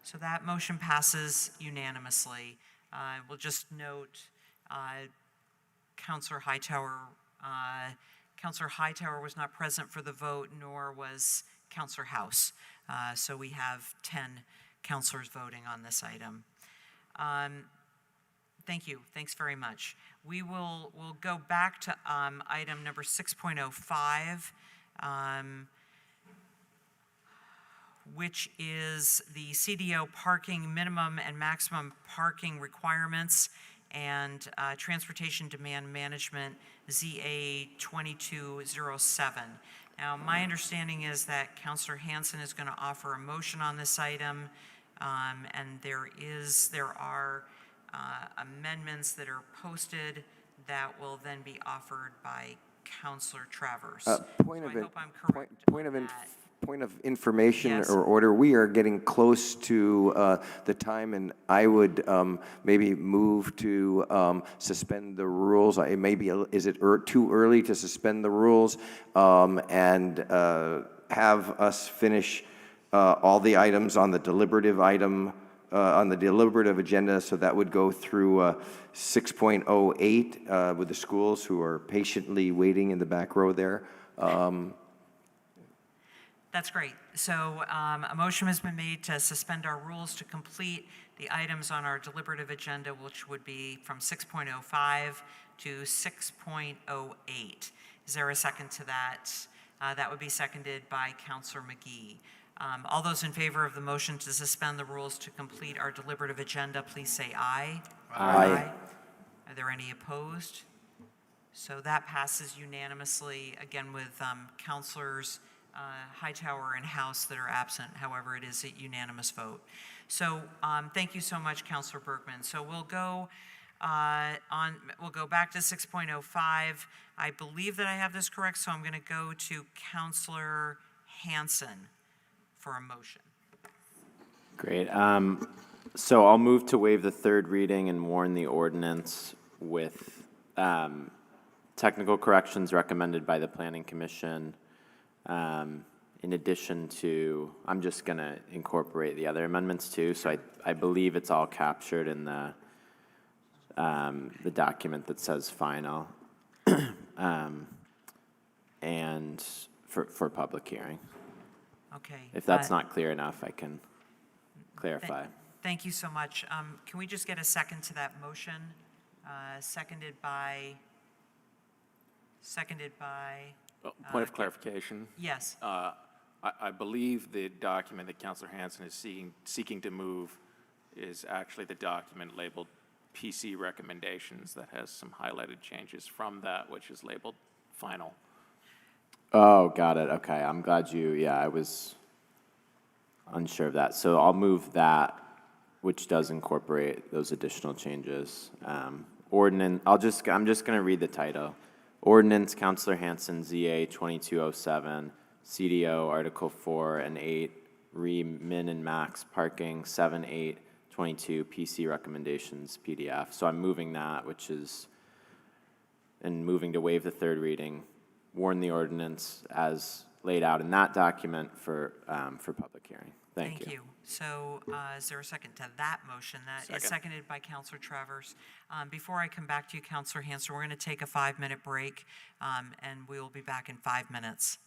Speaker 1: So that motion passes unanimously. We'll just note Councilor Hightower was not present for the vote, nor was Councilor House. So we have 10 councilors voting on this item. Thank you. Thanks very much. We'll go back to item number 6.05, which is the CDO parking minimum and maximum parking requirements and transportation demand management, ZA 2207. Now, my understanding is that Councilor Hansen is going to offer a motion on this item, and there are amendments that are posted that will then be offered by Councilor Travers.
Speaker 3: Point of information
Speaker 1: Yes.
Speaker 3: or order. We are getting close to the time, and I would maybe move to suspend the rules. Is it too early to suspend the rules and have us finish all the items on the deliberative agenda? So that would go through 6.08 with the schools who are patiently waiting in the back row there.
Speaker 1: That's great. So a motion has been made to suspend our rules to complete the items on our deliberative agenda, which would be from 6.05 to 6.08. Is there a second to that? That would be seconded by Councilor McGee. All those in favor of the motion to suspend the rules to complete our deliberative agenda, please say aye.
Speaker 3: Aye.
Speaker 1: Are there any opposed? So that passes unanimously, again with Councilors Hightower and House that are absent. However, it is a unanimous vote. So thank you so much, Councilor Bergman. So we'll go we'll go back to 6.05. I believe that I have this correct, so I'm going to go to Councilor Hansen for a motion.
Speaker 18: Great. So I'll move to waive the third reading and warn the ordinance with technical corrections recommended by the Planning Commission. In addition to, I'm just going to incorporate the other amendments too. So I believe it's all captured in the document that says final, and for public hearing.
Speaker 1: Okay.
Speaker 18: If that's not clear enough, I can clarify.
Speaker 1: Thank you so much. Can we just get a second to that motion? Seconded by.
Speaker 2: Point of clarification.
Speaker 1: Yes.
Speaker 2: I believe the document that Councilor Hansen is seeking to move is actually the document labeled PC recommendations that has some highlighted changes from that, which is labeled final.
Speaker 18: Oh, got it. Okay, I'm glad I was unsure of that. So I'll move that, which does incorporate those additional changes. Ordinance, I'm just going to read the title. Ordinance, Councilor Hanson, ZA 2207, CDO, Article 4 and 8, min and max parking, 7, 8, 22, PC recommendations, PDF. So I'm moving that, and moving to waive the third reading, warn the ordinance as laid out in that document for public hearing. Thank you.
Speaker 1: So is there a second to that motion? That is
Speaker 2: Second.
Speaker 1: seconded by Counselor Travers. Before I come back to you, Counselor Hanson, we're going to take a 5-minute break, and we will be back in 5 minutes.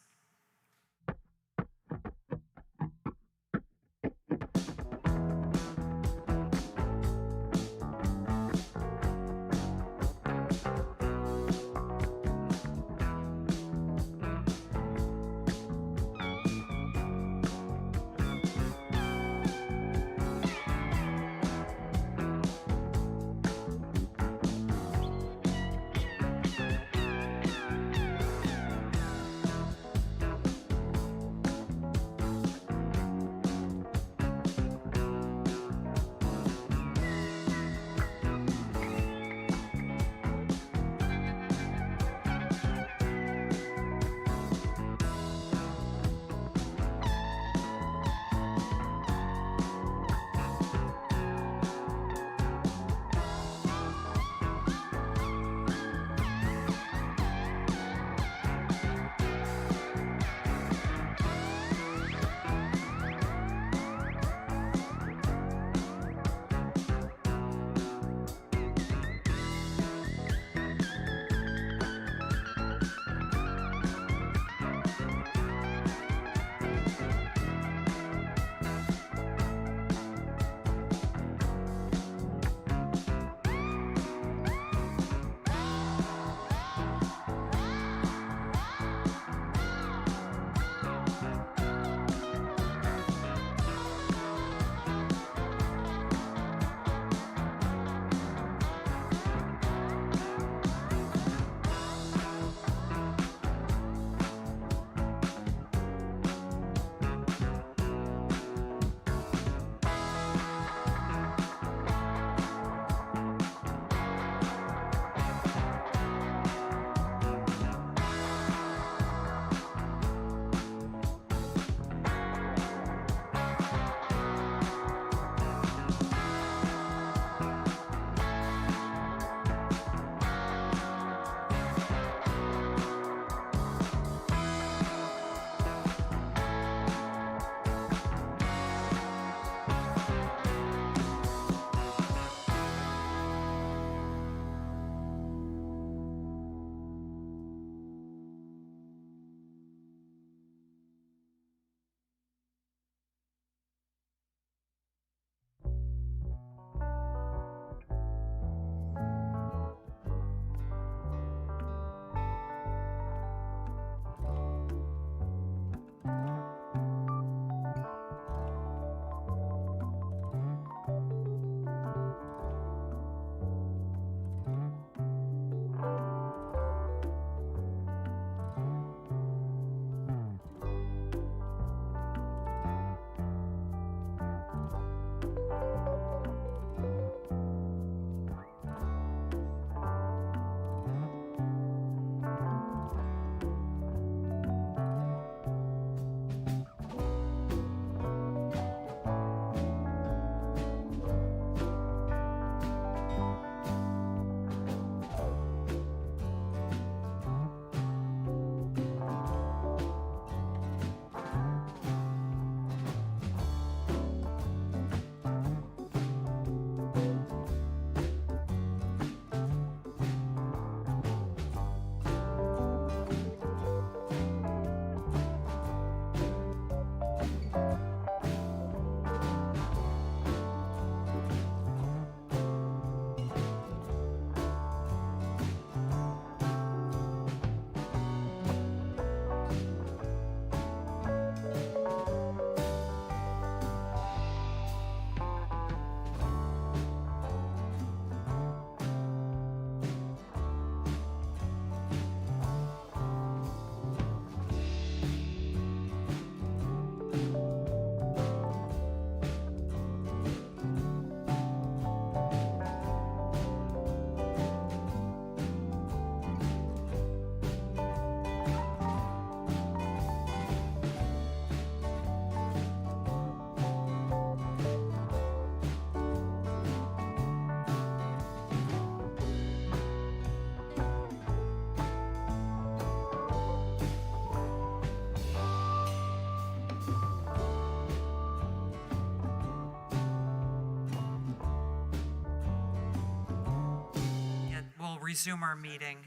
Speaker 1: resume our meeting.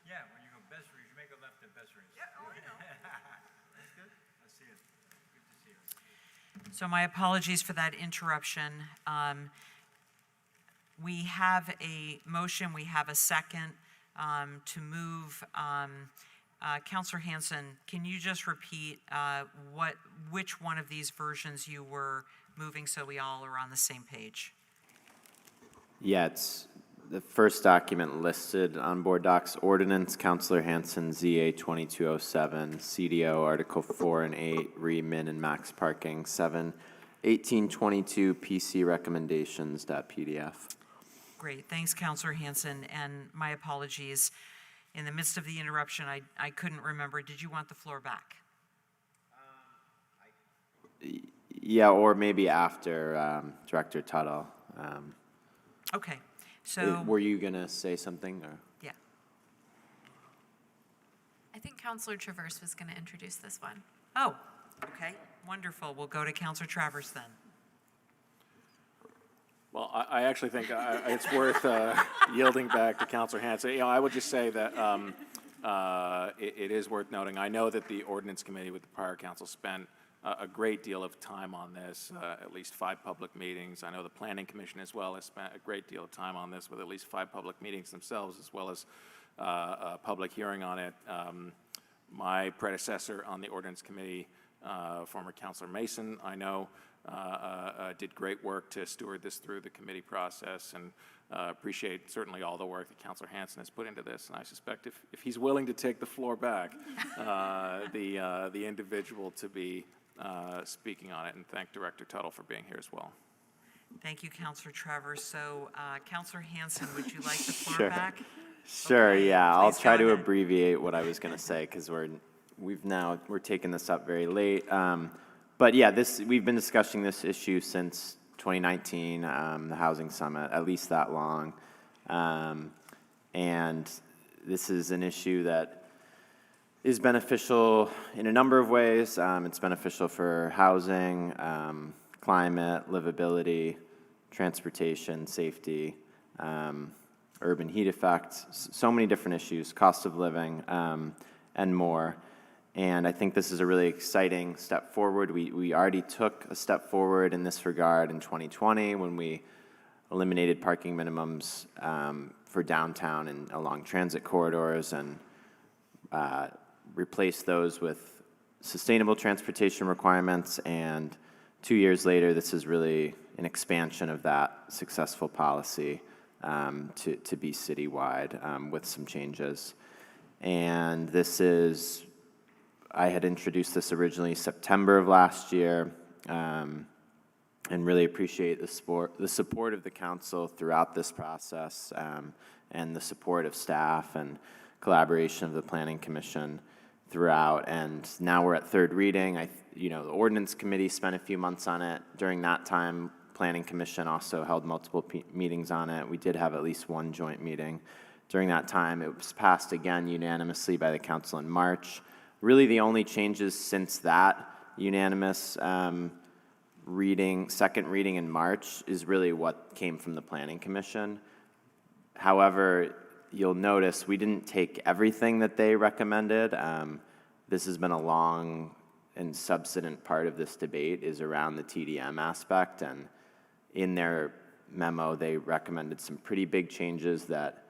Speaker 15: Yeah, when you go Besseries, you make a left at Besseries. Yeah, oh, I know. That's good. I see it. Good to see you.
Speaker 1: So my apologies for that interruption. We have a motion, we have a second to move. Counselor Hanson, can you just repeat which one of these versions you were moving so we all are on the same page?
Speaker 18: Yeah, it's the first document listed on board docs, ordinance, Counselor Hanson, ZA 2207, CDO, Article 4 and 8, re-min and max parking, 1822 PC recommendations.pdf.
Speaker 1: Great, thanks, Counselor Hanson, and my apologies. In the midst of the interruption, I couldn't remember. Did you want the floor back?
Speaker 18: Yeah, or maybe after Director Tuttle.
Speaker 1: Okay, so.
Speaker 18: Were you going to say something? Or?
Speaker 1: Yeah.
Speaker 16: I think Counselor Traverse was going to introduce this one.
Speaker 1: Oh, okay, wonderful. We'll go to Counselor Travers then.
Speaker 2: Well, I actually think it's worth yielding back to Counselor Hanson. You know, I would just say that it is worth noting. I know that the Ordinance Committee with the prior council spent a great deal of time on this, at least 5 public meetings. I know the Planning Commission as well has spent a great deal of time on this with at least 5 public meetings themselves, as well as a public hearing on it. My predecessor on the Ordinance Committee, former Counselor Mason, I know, did great work to steward this through the committee process, and appreciate certainly all the work that Counselor Hanson has put into this. And I suspect if he's willing to take the floor back, the individual to be speaking on it, and thank Director Tuttle for being here as well.
Speaker 1: Thank you, Counselor Travers. So, Counselor Hanson, would you like the floor
Speaker 18: Sure.
Speaker 1: back?
Speaker 18: Sure,
Speaker 1: Okay,
Speaker 18: yeah. I'll
Speaker 1: please
Speaker 18: try
Speaker 1: go
Speaker 18: to
Speaker 1: ahead.
Speaker 18: abbreviate what I was going to say because we're taking this up very late. But yeah, we've been discussing this issue since 2019, the Housing Summit, at least that long. And this is an issue that is beneficial in a number of ways. It's beneficial for housing, climate, livability, transportation, safety, urban heat effects, so many different issues, cost of living, and more. And I think this is a really exciting step forward. We already took a step forward in this regard in 2020 when we eliminated parking minimums for downtown and along transit corridors and replaced those with sustainable transportation requirements. And 2 years later, this is really an expansion of that successful policy to be citywide with some changes. And this is, I had introduced this originally September of last year, and really appreciate the support of the council throughout this process, and the support of staff and collaboration of the Planning Commission throughout. And now we're at 3rd reading. The Ordinance Committee spent a few months on it. During that time, Planning Commission also held multiple meetings on it. We did have at least 1 joint meeting. During that time, it was passed again unanimously by the council in March. Really, the only changes since that unanimous second reading in March is really what came from the Planning Commission. However, you'll notice we didn't take everything that they recommended. This has been a long and substantive part of this debate is around the TDM aspect, and in their memo, they recommended some pretty big changes that,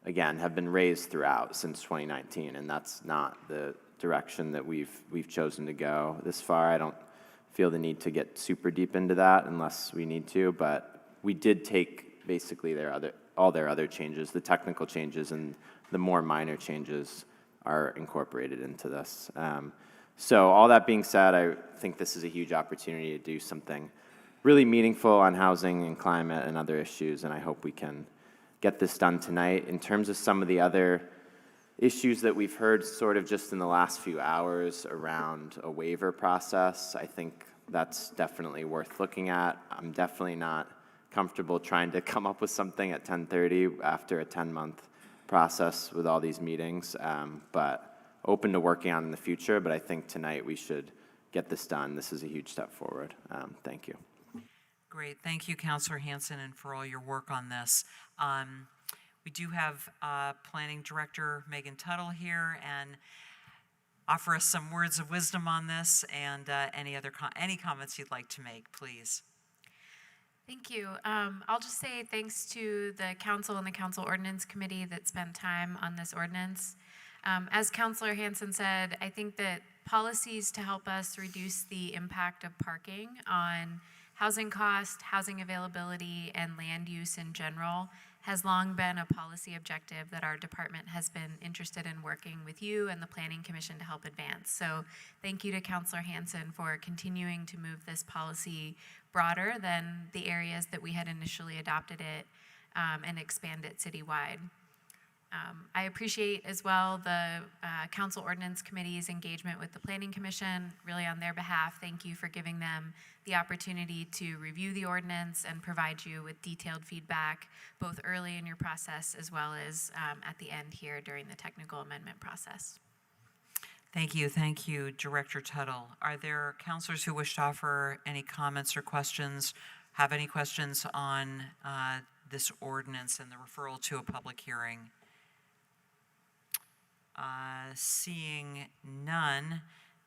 Speaker 18: again, have been raised throughout since 2019, and that's not the direction that we've chosen to go this far. I don't feel the need to get super deep into that unless we need to, but we did take basically all their other changes, the technical changes and the more minor changes are incorporated into this. So all that being said, I think this is a huge opportunity to do something really meaningful on housing and climate and other issues, and I hope we can get this done tonight. In terms of some of the other issues that we've heard sort of just in the last few hours around a waiver process, I think that's definitely worth looking at. I'm definitely not comfortable trying to come up with something at 10:30 after a 10-month process with all these meetings, but open to working on in the future. But I think tonight we should get this done. This is a huge step forward. Thank you.
Speaker 1: Great. Thank you, Counselor Hanson, and for all your work on this. We do have Planning Director Megan Tuttle here, and offer us some words of wisdom on this, and any comments you'd like to make, please.
Speaker 16: Thank you. I'll just say thanks to the council and the council ordinance committee that spent time on this ordinance. As Councilor Hanson said, I think that policies to help us reduce the impact of parking on housing cost, housing availability, and land use in general has long been a policy objective that our department has been interested in working with you and the Planning Commission to help advance. So thank you to Councilor Hanson for continuing to move this policy broader than the areas that we had initially adopted it and expand it citywide. I appreciate as well the Council Ordinance Committee's engagement with the Planning Commission. Really on their behalf, thank you for giving them the opportunity to review the ordinance and provide you with detailed feedback, both early in your process as well as at the end here during the technical amendment process.
Speaker 1: Thank you, Director Tuttle. Are there councilors who wish to offer any comments or questions, have any questions on this ordinance and the referral to a public hearing? Seeing none,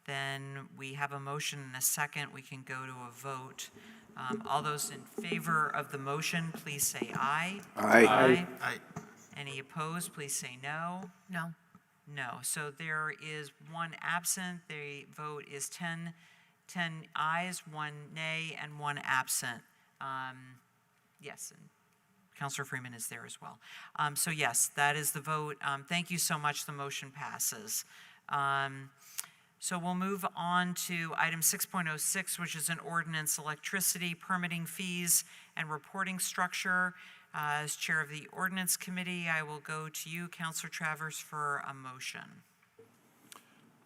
Speaker 1: then we have a motion and a second. We can go to a vote. All those in favor of the motion, please say aye.
Speaker 3: Aye.
Speaker 8: Aye.
Speaker 1: Any opposed, please say no.
Speaker 16: No.
Speaker 1: No. So there is one absent. The vote is 10 ayes, 1 nay, and 1 absent. Yes, and Councilor Freeman is there as well. So yes, that is the vote. Thank you so much. The motion passes. So we'll move on to item 6.06, which is an ordinance electricity permitting fees and reporting structure. As chair of the ordinance committee, I will go to you, Councilor Travers, for a motion.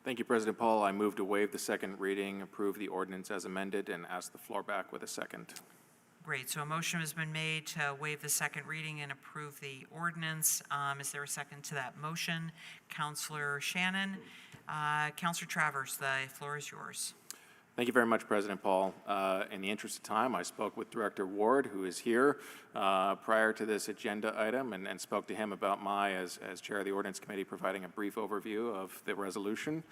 Speaker 2: Thank you, President Paul. I move to waive the second reading, approve the ordinance as amended, and ask the floor back with a second.
Speaker 1: Great. So a motion has been made to waive the second reading and approve the ordinance. Is there a second to that motion? Councilor Shannon. Councilor Travers, the floor is yours.
Speaker 2: Thank you very much, President Paul. In the interest of time, I spoke with Director Ward, who is here, prior to this agenda item, and spoke to him about as chair of the Ordinance Committee, providing a brief overview of the resolution.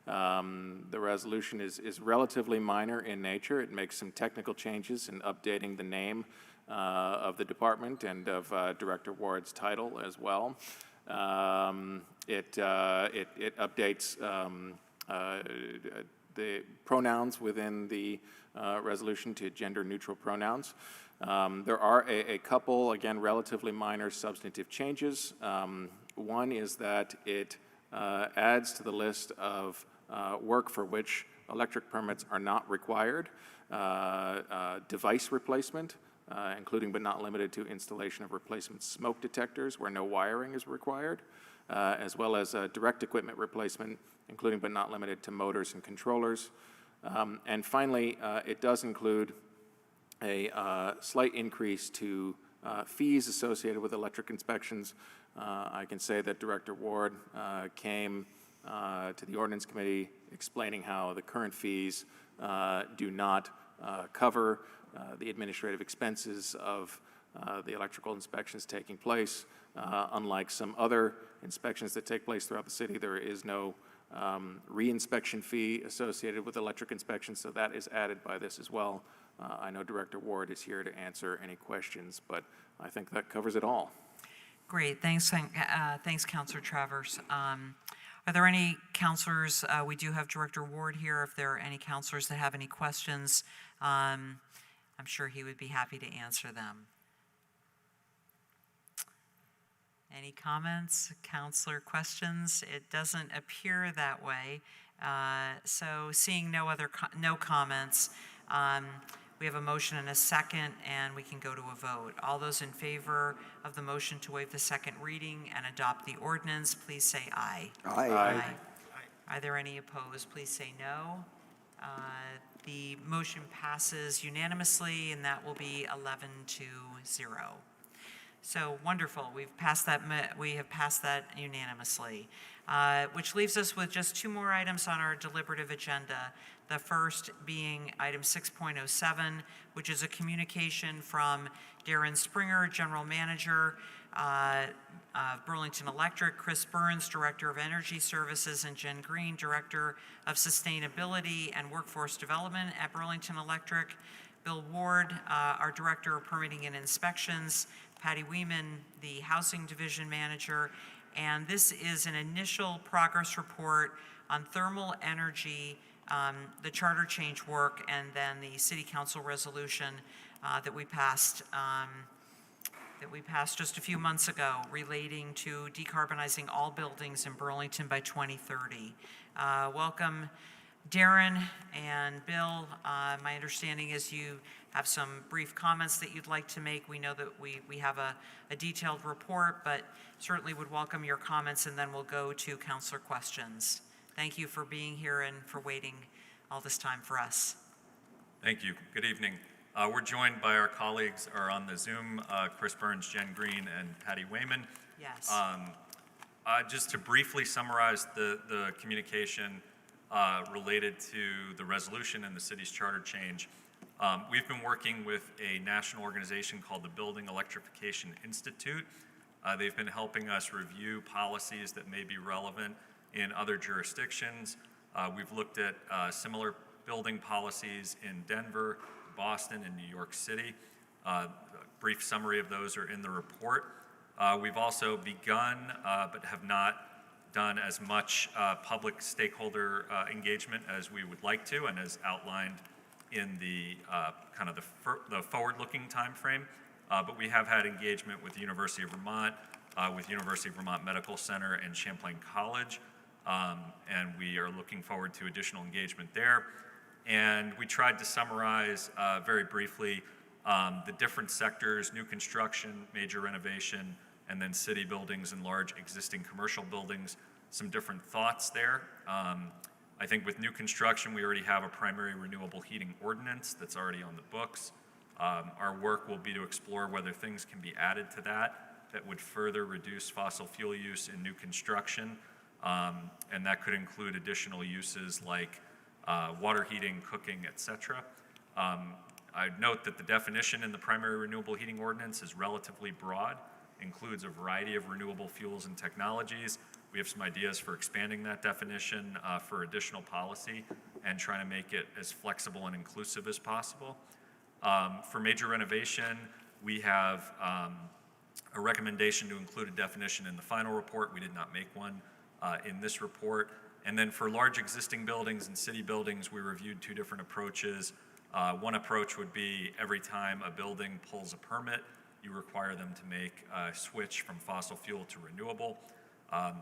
Speaker 2: The resolution is relatively minor in nature. It makes some technical changes in updating the name of the department and of Director Ward's title as well. It updates the pronouns within the resolution to gender-neutral pronouns. There are a couple, again, relatively minor substantive changes. One is that it adds to the list of work for which electric permits are not required, device replacement, including but not limited to installation of replacement smoke detectors where no wiring is required, as well as direct equipment replacement, including but not limited to motors and controllers. And finally, it does include a slight increase to fees associated with electric inspections. I can say that Director Ward came to the Ordinance Committee explaining how the current fees do not cover the administrative expenses of the electrical inspections taking place. Unlike some other inspections that take place throughout the city, there is no re-inspection fee associated with electric inspections, so that is added by this as well. I know Director Ward is here to answer any questions, but I think that covers it all.
Speaker 1: Great. Thanks, Councilor Travers. Are there any councilors? We do have Director Ward here. If there are any councilors that have any questions, I'm sure he would be happy to answer them. Any comments, councilor questions? It doesn't appear that way. So seeing no comments, we have a motion and a second, and we can go to a vote. All those in favor of the motion to waive the second reading and adopt the ordinance, please say aye.
Speaker 3: Aye.
Speaker 1: Aye. Are there any opposed? Please say no. The motion passes unanimously, and that will be 11-0. So wonderful. We have passed that unanimously, which leaves us with just two more items on our deliberative agenda The first being item 6.07, which is a communication from Darren Springer, General Manager, Burlington Electric, Chris Burns, Director of Energy Services, and Jen Green, Director of Sustainability and Workforce Development at Burlington Electric. Bill Ward, our Director of Permitting and Inspections, Patty Weeman, the Housing Division Manager, and this is an initial progress report on thermal energy, the charter change work, and then the City Council resolution that we passed just a few months ago relating to decarbonizing all buildings in Burlington by 2030. Welcome, Darren and Bill. My understanding is you have some brief comments that you'd like to make. We know that we have a detailed report, but certainly would welcome your comments, and then we'll go to councilor questions. Thank you for being here and for waiting all this time for us.
Speaker 17: Thank you. Good evening. We're joined by our colleagues are on the Zoom, Chris Burns, Jen Green, and Patty Wayman.
Speaker 1: Yes.
Speaker 17: Just to briefly summarize the communication related to the resolution and the city's charter change, we've been working with a national organization called the Building Electrification Institute. They've been helping us review policies that may be relevant in other jurisdictions. We've looked at similar building policies in Denver, Boston, and New York City. A brief summary of those are in the report. We've also begun, but have not done as much public stakeholder engagement as we would like to, and as outlined in the kind of the forward-looking timeframe. But we have had engagement with the University of Vermont, with University of Vermont Medical Center and Champlain College, and we are looking forward to additional engagement there. And we tried to summarize very briefly the different sectors: new construction, major renovation, and then city buildings and large existing commercial buildings. Some different thoughts there. I think with new construction, we already have a primary renewable heating ordinance that's already on the books. Our work will be to explore whether things can be added to that would further reduce fossil fuel use in new construction. And that could include additional uses like water heating, cooking, etc. I'd note that the definition in the primary renewable heating ordinance is relatively broad, includes a variety of renewable fuels and technologies. We have some ideas for expanding that definition for additional policy and trying to make it as flexible and inclusive as possible. For major renovation, we have a recommendation to include a definition in the final report. We did not make one in this report. And then for large existing buildings and city buildings, we reviewed two different approaches. One approach would be every time a building pulls a permit, you require them to make a switch from fossil fuel to renewable.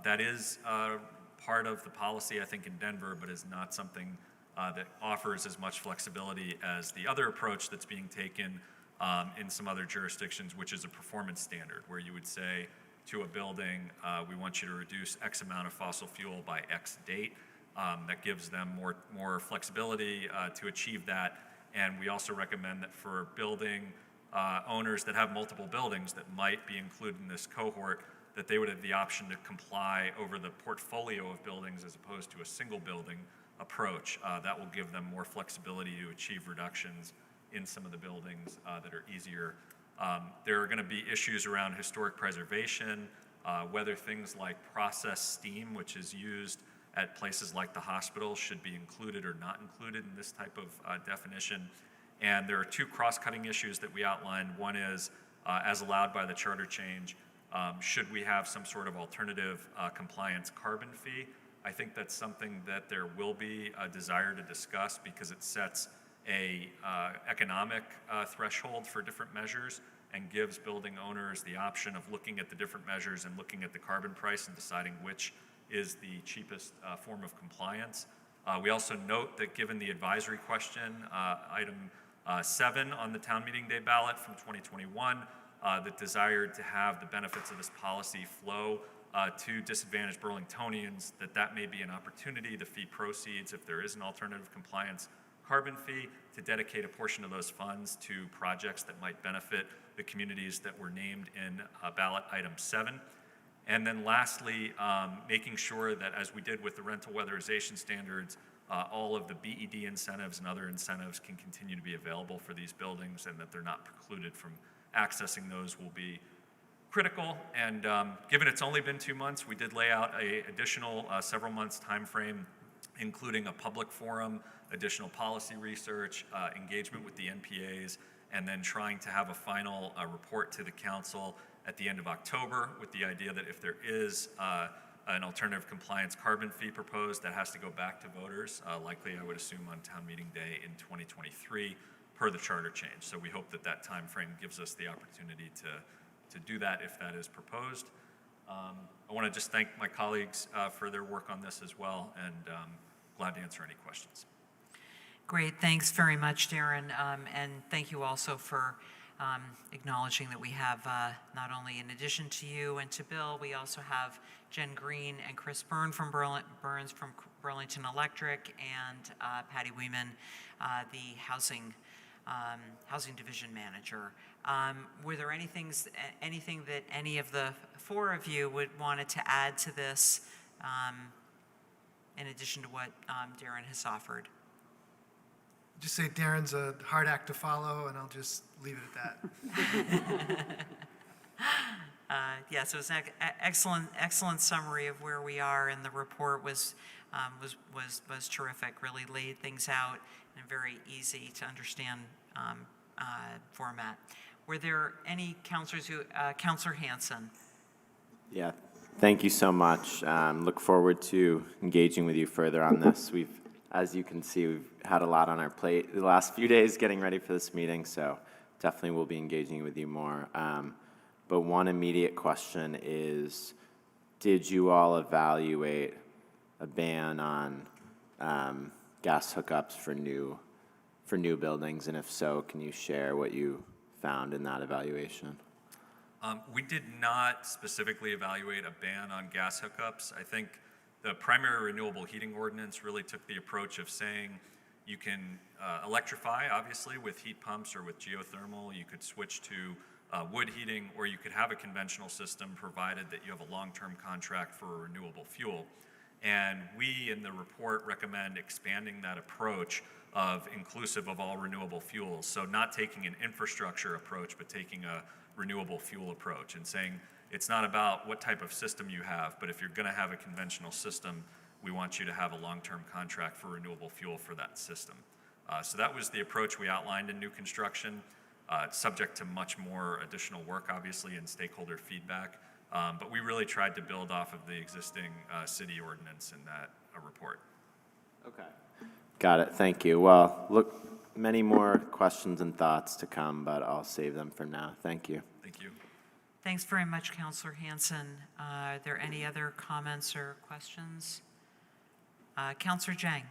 Speaker 17: That is part of the policy, I think, in Denver, but is not something that offers as much flexibility as the other approach that's being taken in some other jurisdictions, which is a performance standard, where you would say to a building, we want you to reduce X amount of fossil fuel by X date. That gives them more flexibility to achieve that. And we also recommend that for building owners that have multiple buildings that might be included in this cohort, that they would have the option to comply over the portfolio of buildings as opposed to a single building approach. That will give them more flexibility to achieve reductions in some of the buildings that are easier. There are going to be issues around historic preservation, whether things like processed steam, which is used at places like the hospital, should be included or not included in this type of definition. And there are two cross-cutting issues that we outlined. One is, as allowed by the charter change, should we have some sort of alternative compliance carbon fee? I think that's something that there will be a desire to discuss because it sets a economic threshold for different measures and gives building owners the option of looking at the different measures and looking at the carbon price and deciding which is the cheapest form of compliance. We also note that given the advisory question, item 7 on the town meeting day ballot from 2021, that desired to have the benefits of this policy flow to disadvantaged Burlingtonians, that may be an opportunity to fee proceeds, if there is an alternative compliance carbon fee, to dedicate a portion of those funds to projects that might benefit the communities that were named in ballot item 7. And then lastly, making sure that, as we did with the rental weatherization standards, all of the BED incentives and other incentives can continue to be available for these buildings, and that they're not precluded from accessing those will be critical. And given it's only been 2 months, we did lay out a additional several months time frame, including a public forum, additional policy research, engagement with the NPAs, and then trying to have a final report to the council at the end of October, with the idea that if there is an alternative compliance carbon fee proposed, that has to go back to voters, likely I would assume on town meeting day in 2023 per the charter change. So we hope that that time frame gives us the opportunity to do that if that is proposed. I want to just thank my colleagues for their work on this as well, and glad to answer any questions.
Speaker 1: Great, thanks very much, Darren, and thank you also for acknowledging that we have not only in addition to you and to Bill, we also have Jen Green and Chris Burns from Burlington Electric, and Patty Weeman, the housing division manager. Were there anything that any of the four of you wanted to add to this in addition to what Darren has offered?
Speaker 19: Just say Darren's a hard act to follow, and I'll just leave it at that.
Speaker 1: Yes, it was an excellent summary of where we are, and the report was terrific. Really laid things out in a very easy to understand format. Were there any counselors Counselor Hanson?
Speaker 18: Yeah, thank you so much. Look forward to engaging with you further on this. As you can see, we've had a lot on our plate the last few days getting ready for this meeting, so definitely we'll be engaging with you more. But one immediate question is, did you all evaluate a ban on gas hookups for new buildings? And if so, can you share what you found in that evaluation?
Speaker 17: We did not specifically evaluate a ban on gas hookups. I think the primary renewable heating ordinance really took the approach of saying you can electrify, obviously, with heat pumps or with geothermal. You could switch to wood heating, or you could have a conventional system provided that you have a long-term contract for a renewable fuel. And we, in the report, recommend expanding that approach of inclusive of all renewable fuels. So not taking an infrastructure approach, but taking a renewable fuel approach and saying it's not about what type of system you have, but if you're going to have a conventional system, we want you to have a long-term contract for renewable fuel for that system. So that was the approach we outlined in new construction, subject to much more additional work, obviously, and stakeholder feedback. But we really tried to build off of the existing city ordinance in that report.
Speaker 18: Okay. Got it. Thank you. Well, look, many more questions and thoughts to come, but I'll save them for now. Thank you.
Speaker 17: Thank you.
Speaker 1: Thanks very much, Counselor Hanson. Are there any other comments or questions? Counselor Jang.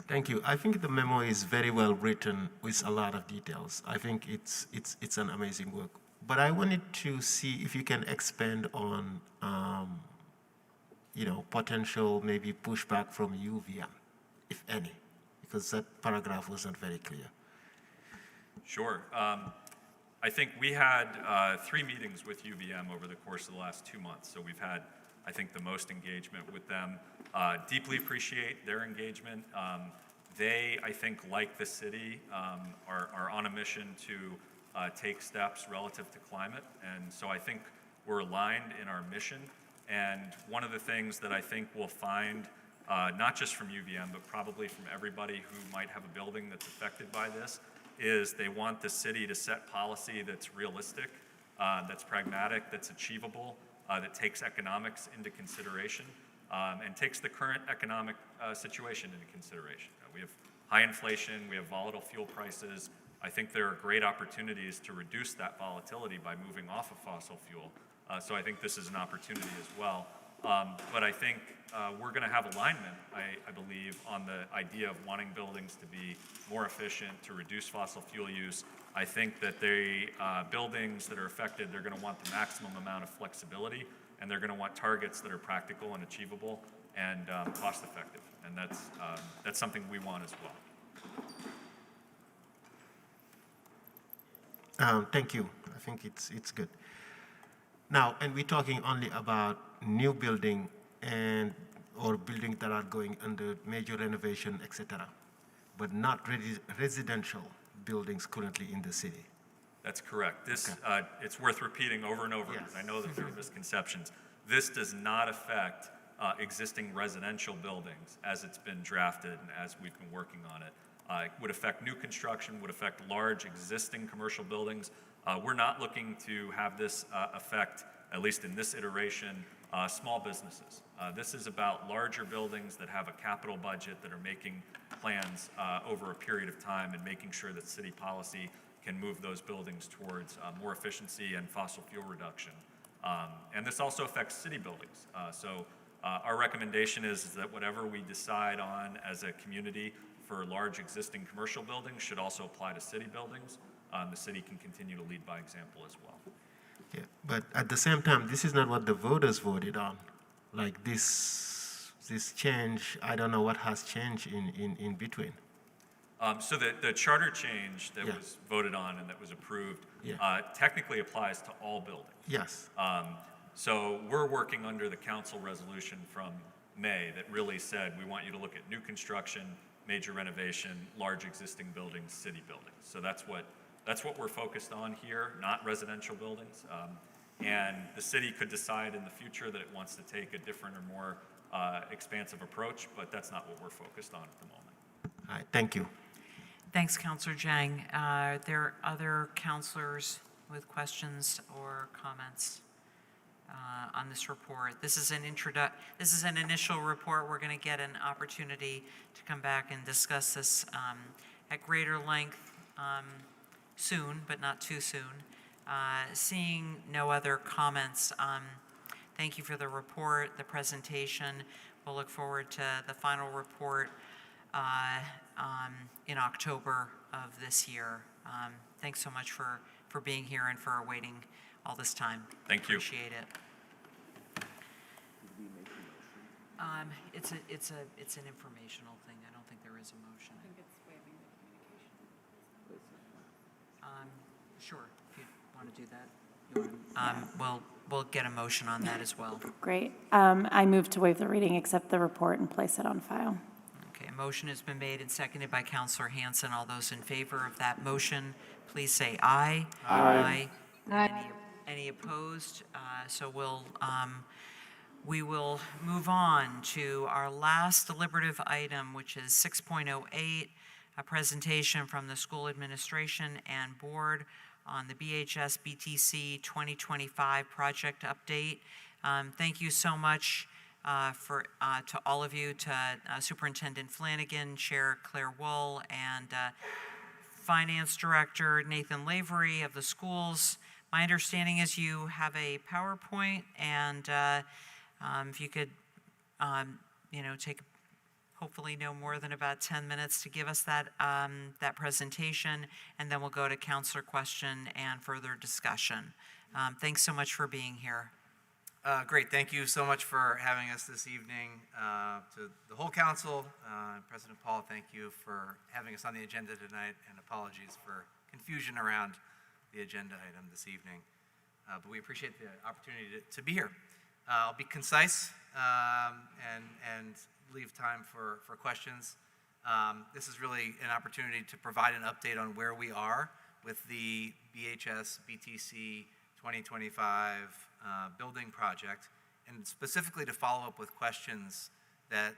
Speaker 12: Thank you. I think the memo is very well written with a lot of details. I think it's an amazing work. But I wanted to see if you can expand on, potential maybe pushback from UVM, if any, because that paragraph wasn't very clear.
Speaker 17: Sure. I think we had 3 meetings with UVM over the course of the last 2 months. So we've had, I think, the most engagement with them. Deeply appreciate their engagement. They, I think, like the city, are on a mission to take steps relative to climate. And so I think we're aligned in our mission. And one of the things that I think we'll find, not just from UVM, but probably from everybody who might have a building that's affected by this, is they want the city to set policy that's realistic, that's pragmatic, that's achievable, that takes economics into consideration, and takes the current economic situation into consideration. We have high inflation, we have volatile fuel prices. I think there are great opportunities to reduce that volatility by moving off of fossil fuel. So I think this is an opportunity as well. But I think we're going to have alignment, I believe, on the idea of wanting buildings to be more efficient, to reduce fossil fuel use. I think that buildings that are affected, they're going to want the maximum amount of flexibility, and they're going to want targets that are practical and achievable and cost-effective. And that's something we want as
Speaker 12: well. Thank you. I think it's good. Now, and we're talking only about new building, and or buildings that are going under major renovation, etc., but not residential buildings currently in the city.
Speaker 17: That's correct. This, it's worth repeating over and over because I know that there are misconceptions. This does not affect existing residential buildings as it's been drafted and as we've been working on it. It would affect new construction, would affect large existing commercial buildings. We're not looking to have this affect, at least in this iteration, small businesses. This is about larger buildings that have a capital budget, that are making plans over a period of time and making sure that city policy can move those buildings towards more efficiency and fossil fuel reduction. And this also affects city buildings. So our recommendation is that whatever we decide on as a community for large existing commercial buildings should also apply to city buildings. The city can continue to lead by example as well.
Speaker 12: Yeah, but at the same time, this is not what the voters voted on. Like this change, I don't know what has changed in between.
Speaker 17: So the charter change that was voted on and that was approved technically applies to all buildings.
Speaker 12: Yes.
Speaker 17: So we're working under the council resolution from May that really said we want you to look at new construction, major renovation, large existing buildings, city buildings. So that's what we're focused on here, not residential buildings. And the city could decide in the future that it wants to take a different or more expansive approach, but that's not what we're focused on at the moment.
Speaker 12: All right, thank you.
Speaker 1: Thanks, Councilor Jang. Are there other councilors with questions or comments on this report? This is an initial report. We're going to get an opportunity to come back and discuss this at greater length soon, but not too soon. Seeing no other comments, thank you for the report, the presentation. We'll look forward to the final report in October of this year. Thanks so much for being here and for waiting all this time.
Speaker 17: Thank you.
Speaker 1: Appreciate it. It's an informational thing. I don't think there is a motion. I think it's waiving the communication. Sure, if you want to do that. We'll get a motion on that as well.
Speaker 5: Great. I move to waive the reading, accept the report, and place it on file.
Speaker 1: Okay, a motion has been made and seconded by Councilor Hanson. All those in favor of that motion, please say aye.
Speaker 5: Aye.
Speaker 1: Any opposed? So we will move on to our last deliberative item, which is 6.08, a presentation from the school administration and board on the BHS BTC 2025 project update. Thank you so much to all of you, to Superintendent Flanagan, Chair Claire Wool, and Finance Director Nathan Lavery of the schools. My understanding is you have a PowerPoint, and if you could, take hopefully no more than about 10 minutes to give us that presentation, and then we'll go to councilor question and further discussion. Thanks so much for being here.
Speaker 4: Great, thank you so much for having us this evening. To the whole council, President Paul, thank you for having us on the agenda tonight, and apologies for confusion around the agenda item this evening. But we appreciate the opportunity to be here. I'll be concise and leave time for questions. This is really an opportunity to provide an update on where we are with the BHS BTC 2025 building project, and specifically to follow up with questions that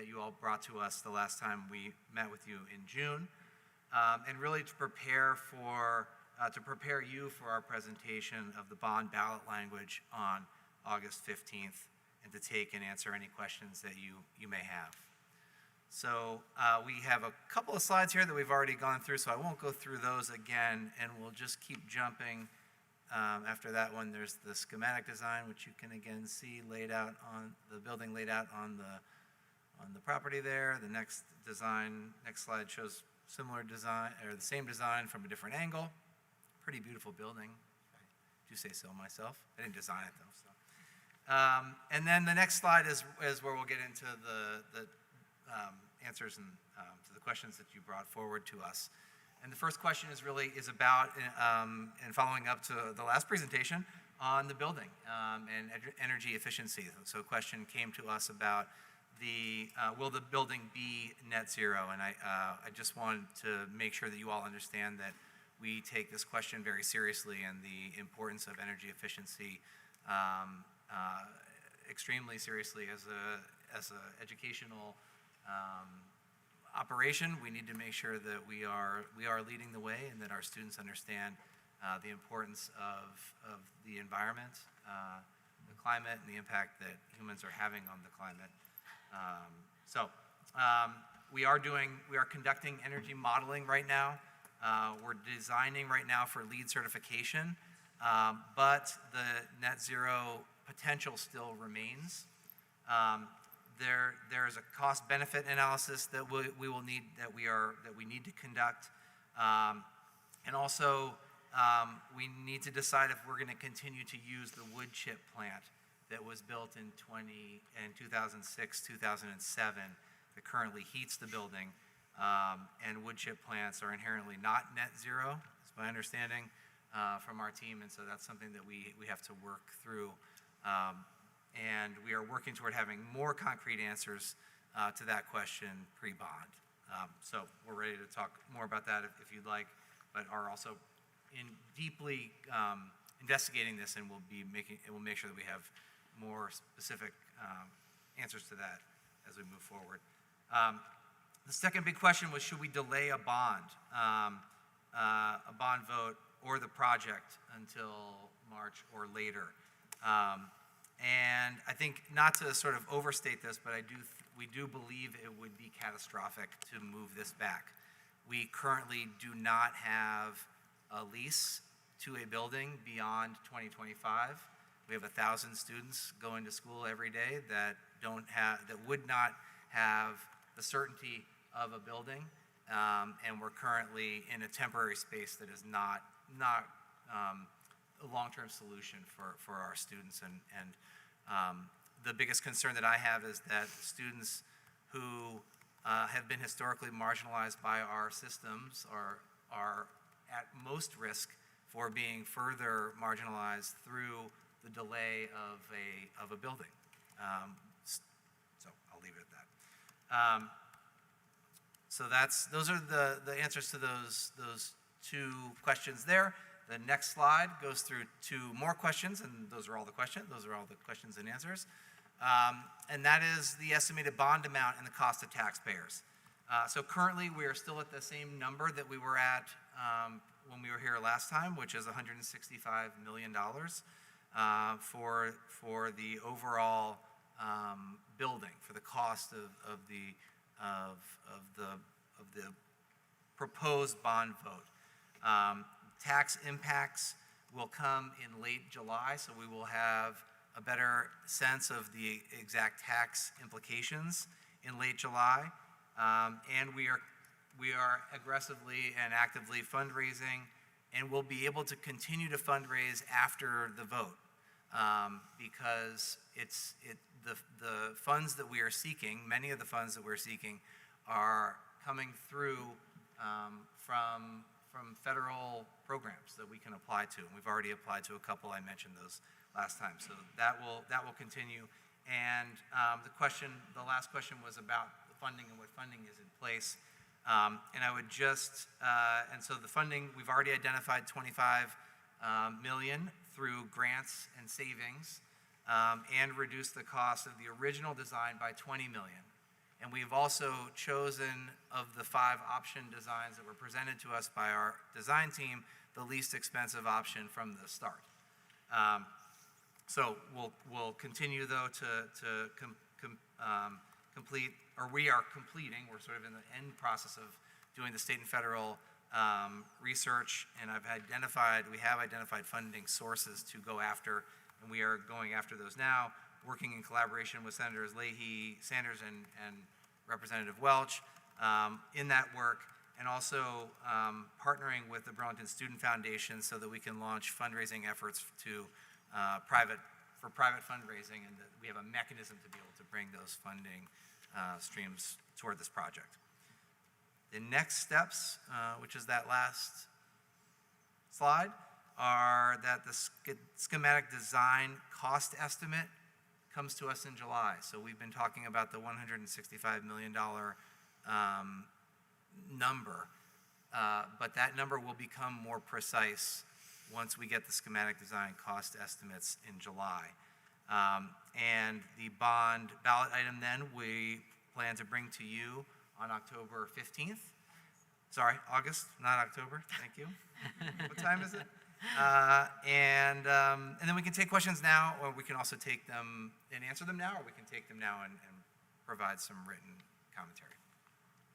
Speaker 4: you all brought to us the last time we met with you in June, and really to prepare you for our presentation of the bond ballot language on August 15th, and to take and answer any questions that you may have. So we have a couple of slides here that we've already gone through, so I won't go through those again, and we'll just keep jumping. After that one, there's the schematic design, which you can again see laid out on the building, laid out on the property there. The next slide shows similar design, or the same design from a different angle. Pretty beautiful building. I do say so myself. I didn't design it though. So. And then the next slide is where we'll get into the answers and to the questions that you brought forward to us. And the first question is about, and following up to the last presentation, on the building and energy efficiency. So a question came to us about will the building be net zero? And I just wanted to make sure that you all understand that we take this question very seriously, and the importance of energy efficiency extremely seriously as a educational operation. We need to make sure that we are leading the way, and that our students understand the importance of the environment, the climate, and the impact that humans are having on the climate. We are conducting energy modeling right now. We're designing right now for LEED certification, but the net zero potential still remains. There is a cost-benefit analysis that we need to conduct, and also we need to decide if we're going to continue to use the wood chip plant that was built in 2006, 2007, that currently heats the building. And wood chip plants are inherently not net zero, is my understanding from our team, and so that's something that we have to work through. And we are working toward having more concrete answers to that question pre-bond. So we're ready to talk more about that if you'd like, but are also deeply investigating this, and we'll make sure that we have more specific answers to that as we move forward. The second big question was, should we delay a bond vote or the project until March or later? And I think, not to sort of overstate this, but we do believe it would be catastrophic to move this back. We currently do not have a lease to a building beyond 2025. We have 1,000 students going to school every day that would not have the certainty of a building, and we're currently in a temporary space that is not a long-term solution for our students. And the biggest concern that I have is that students who have been historically marginalized by our systems are at most risk for being further marginalized through the delay of a building. So I'll leave it at that. So those are the answers to those two questions there. The next slide goes through two more questions, and those are all the questions. Those are all the questions and answers. And that is the estimated bond amount and the cost to taxpayers. So currently, we are still at the same number that we were at when we were here last time, which is $165 million for the overall building, for the cost of the proposed bond vote. Tax impacts will come in late July, so we will have a better sense of the exact tax implications in late July. And we are aggressively and actively fundraising, and we'll be able to continue to fundraise after the vote, because the funds that we are seeking, many of the funds that we're seeking, are coming through from federal programs that we can apply to. And we've already applied to a couple. I mentioned those last time. So that will continue. And the last question was about the funding and what funding is in place. And I would and so the funding, we've already identified $25 million through grants and savings, and reduced the cost of the original design by $20 million. And we've also chosen, of the 5 option designs that were presented to us by our design team, the least expensive option from the start. So we'll continue, though, to complete, or we are completing, we're sort of in the end process of doing the state and federal research, and we have identified funding sources to go after, and we are going after those now, working in collaboration with Senators Leahy, Sanders, and Representative Welch in that work, and also partnering with the Burlington Student Foundation so that we can launch fundraising efforts to private fundraising, and that we have a mechanism to be able to bring those funding streams toward this project. The next steps, which is that last slide, are that the schematic design cost estimate comes to us in July. So we've been talking about the $165 million number, but that number will become more precise once we get the schematic design cost estimates in July. And the bond ballot item then we plan to bring to you on October 15th. Sorry, August, not October. Thank you. What time is it? And then we can take questions now, or we can also take them and answer them now, or we can take them now and provide some written commentary.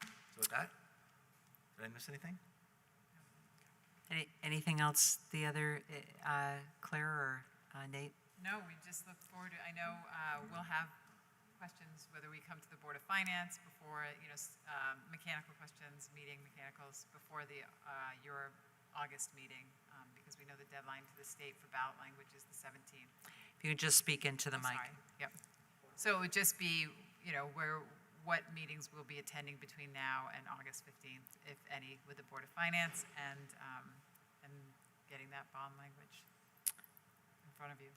Speaker 4: So with that, did I miss anything?
Speaker 1: Anything else, the other, Claire or Nate?
Speaker 6: No, we just look forward to, I know we'll have questions, whether we come to the Board of Finance before, mechanical questions, meeting mechanicals before the your August meeting, because we know the deadline to the state for ballot language is the 17th.
Speaker 1: If you could just speak into the mic.
Speaker 6: Sorry. Yep. So it would just be, what meetings we'll be attending between now and August 15th, if any, with the Board of Finance and getting that bond language in front of you.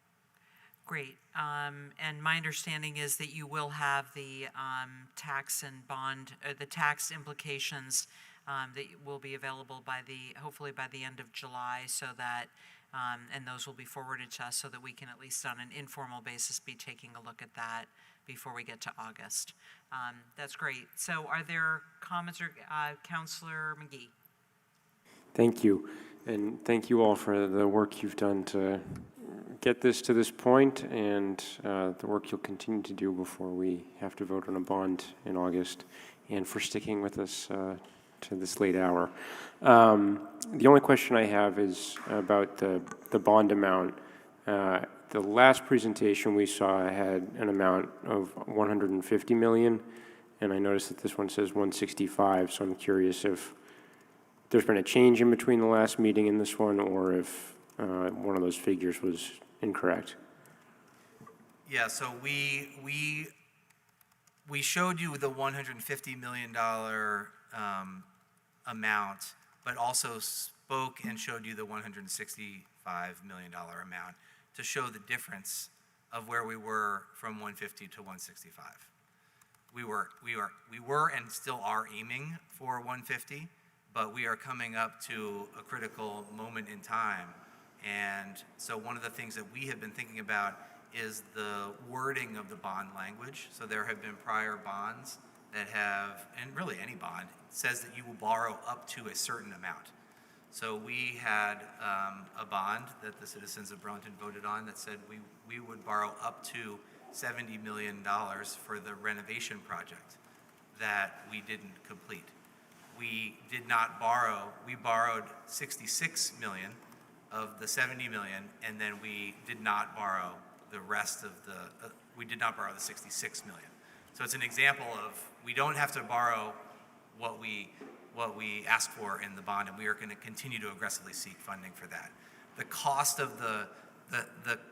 Speaker 1: Great. And my understanding is that you will have the tax and bond, the tax implications that will be available hopefully by the end of July, so that, and those will be forwarded to us so that we can at least on an informal basis be taking a look at that before we get to August. That's great. So are there comments, or Councillor McGee?
Speaker 22: Thank you. And thank you all for the work you've done to get this to this point, and the work you'll continue to do before we have to vote on a bond in August, and for sticking with us to this late hour. The only question I have is about the bond amount. The last presentation we saw had an amount of 150 million, and I noticed that this one says 165, so I'm curious if there's been a change in between the last meeting and this one, or if one of those figures was incorrect.
Speaker 4: Yeah, so we showed you the $150 million amount, but also spoke and showed you the $165 million amount to show the difference of where we were from 150 to 165. We were and still are aiming for 150, but we are coming up to a critical moment in time. And so one of the things that we have been thinking about is the wording of the bond language. So there have been prior bonds that have, and really any bond, says that you will borrow up to a certain amount. So we had a bond that the citizens of Burlington voted on that said we would borrow up to $70 million for the renovation project that we didn't complete. We did not borrow, we borrowed 66 million of the 70 million, and then we did not borrow the rest of the, we did not borrow the 66 million. So it's an example of, we don't have to borrow what we asked for in the bond, and we are going to continue to aggressively seek funding for that. The cost of the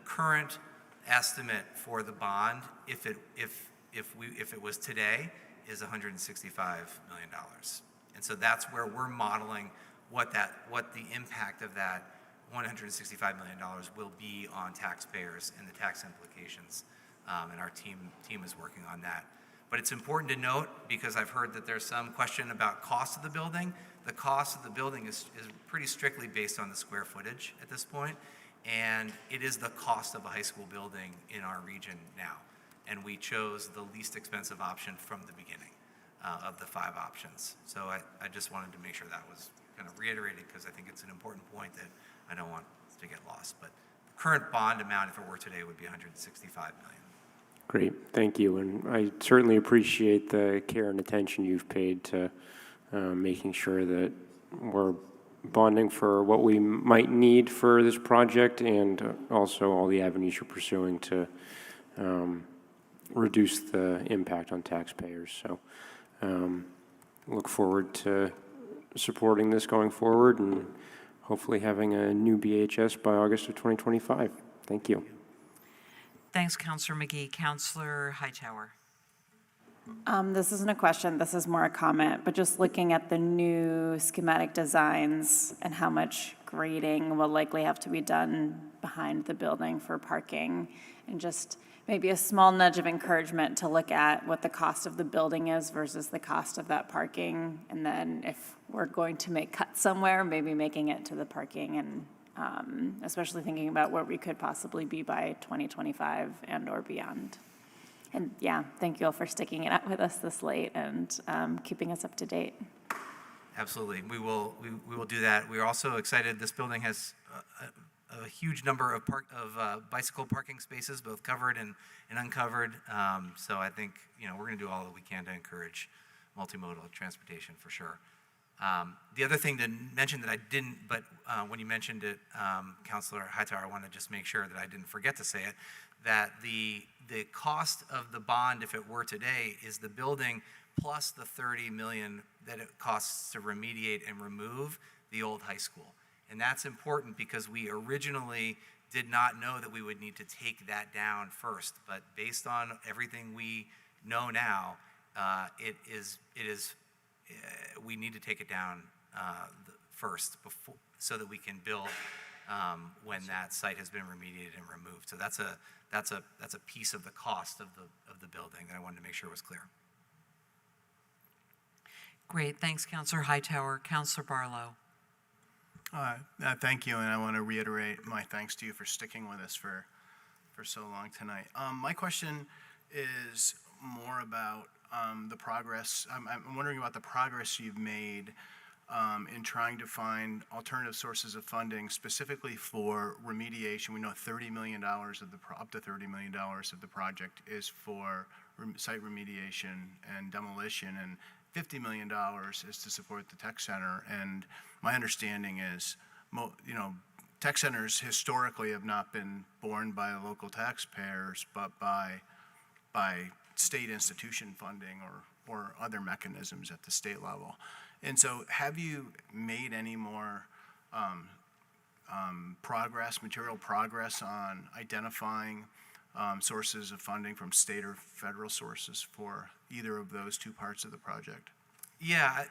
Speaker 4: current estimate for the bond, if it was today, is $165 million. And so that's where we're modeling what the impact of that $165 million will be on taxpayers and the tax implications. And our team is working on that. But it's important to note, because I've heard that there's some question about cost of the building. The cost of the building is pretty strictly based on the square footage at this point. And it is the cost of a high school building in our region now. And we chose the least expensive option from the beginning of the 5 options. So I just wanted to make sure that was kind of reiterated, because I think it's an important point that I don't want to get lost. But the current bond amount, if it were today, would be $165 million.
Speaker 22: Great, thank you. And I certainly appreciate the care and attention you've paid to making sure that we're bonding for what we might need for this project, and also all the avenues you're pursuing to reduce the impact on taxpayers. So look forward to supporting this going forward, and hopefully having a new BHS by August of 2025. Thank you.
Speaker 1: Thanks, Councillor McGee. Councillor Hightower.
Speaker 5: This isn't a question, this is more a comment, but just looking at the new schematic designs and how much grading will likely have to be done behind the building for parking, and just maybe a small nudge of encouragement to look at what the cost of the building is versus the cost of that parking, and then if we're going to make cuts somewhere, maybe making it to the parking, and especially thinking about where we could possibly be by 2025 and or beyond. And yeah, thank you all for sticking it out with us this late and keeping us up to date.
Speaker 4: Absolutely. We will do that. We're also excited. This building has a huge number of bicycle parking spaces, both covered and uncovered. So I think, we're going to do all that we can to encourage multimodal transportation for sure. The other thing to mention that I didn't, but when you mentioned it, Councilor Hightower, I want to just make sure that I didn't forget to say it, that the cost of the bond, if it were today, is the building plus the $30 million that it costs to remediate and remove the old high school. And that's important because we originally did not know that we would need to take that down first. But based on everything we know now, we need to take it down first before, so that we can build when that site has been remediated and removed. So that's a piece of the cost of the building that I wanted to make sure was clear.
Speaker 1: Great, thanks, Councilor Hightower. Councilor Barlow.
Speaker 8: Thank you, and I want to reiterate my thanks to you for sticking with us for so long tonight. My question is more about the progress. I'm wondering about the progress you've made in trying to find alternative sources of funding, specifically for remediation. We know up to $30 million of the project is for site remediation and demolition, and $50 million is to support the tech center. And my understanding is, tech centers historically have not been borne by the local taxpayers, but by state institution funding or other mechanisms at the state level. And so have you made any more material progress on identifying sources of funding from state or federal sources for either of those two parts of the project?
Speaker 4: Yeah,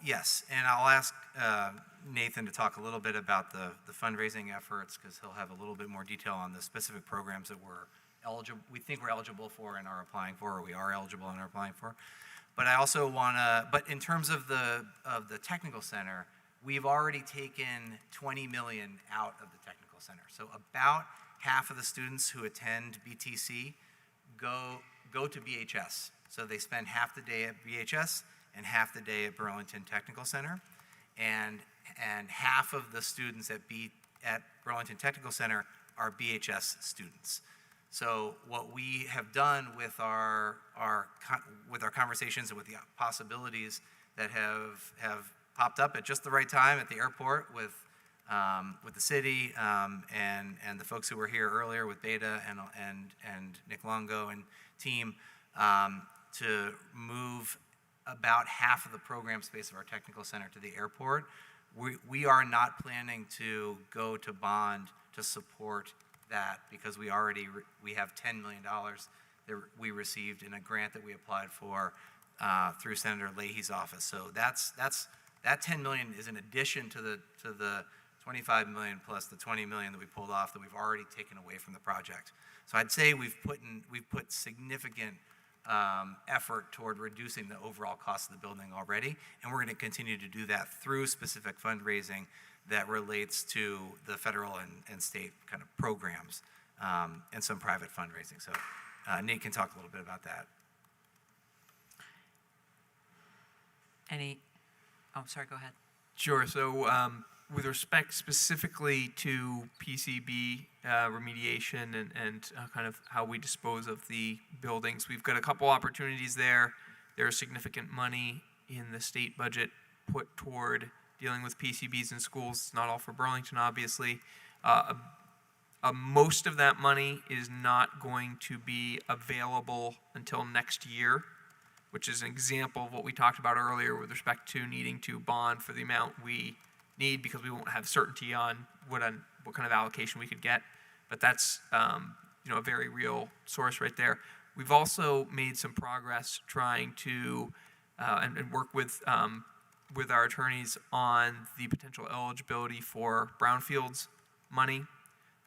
Speaker 4: yes, and I'll ask Nathan to talk a little bit about the fundraising efforts, because he'll have a little bit more detail on the specific programs that we think we're eligible for and are applying for, or we are eligible and are applying for. But I also but in terms of the technical center, we've already taken $20 million out of the technical center. So about half of the students who attend BTC go to BHS. So they spend half the day at BHS and half the day at Burlington Technical Center. And half of the students at Burlington Technical Center are BHS students. So what we have done with our conversations and with the possibilities that have popped up at just the right time at the airport with the city and the folks who were here earlier with Beta and Nick Longo and team, to move about half of the program space of our technical center to the airport. We are not planning to go to bond to support that, because we have $10 million that we received in a grant that we applied for through Senator Leahy's office. So that $10 million is in addition to the $25 million plus the $20 million that we pulled off that we've already taken away from the project. So I'd say we've put significant effort toward reducing the overall cost of the building already, and we're going to continue to do that through specific fundraising that relates to the federal and state kind of programs, and some private fundraising. So Nate can talk a little bit about that.
Speaker 1: Sorry, go ahead.
Speaker 7: Sure. So with respect specifically to PCB remediation and kind of how we dispose of the buildings, we've got a couple opportunities there. There's significant money in the state budget put toward dealing with PCBs in schools. It's not all for Burlington, obviously. Most of that money is not going to be available until next year, which is an example of what we talked about earlier with respect to needing to bond for the amount we need, because we won't have certainty on what kind of allocation we could get. But that's a very real source right there. We've also made some progress trying to and work with our attorneys on the potential eligibility for brownfields money.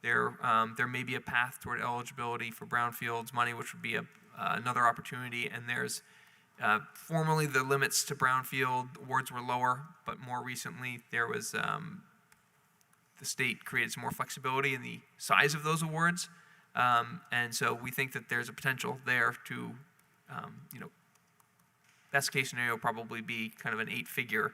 Speaker 7: There may be a path toward eligibility for brownfields money, which would be another opportunity. And there's formerly the limits to brownfield awards were lower, but more recently there was the state created some more flexibility in the size of those awards. And so we think that there's a potential there to, best case scenario probably be kind of an 8-figure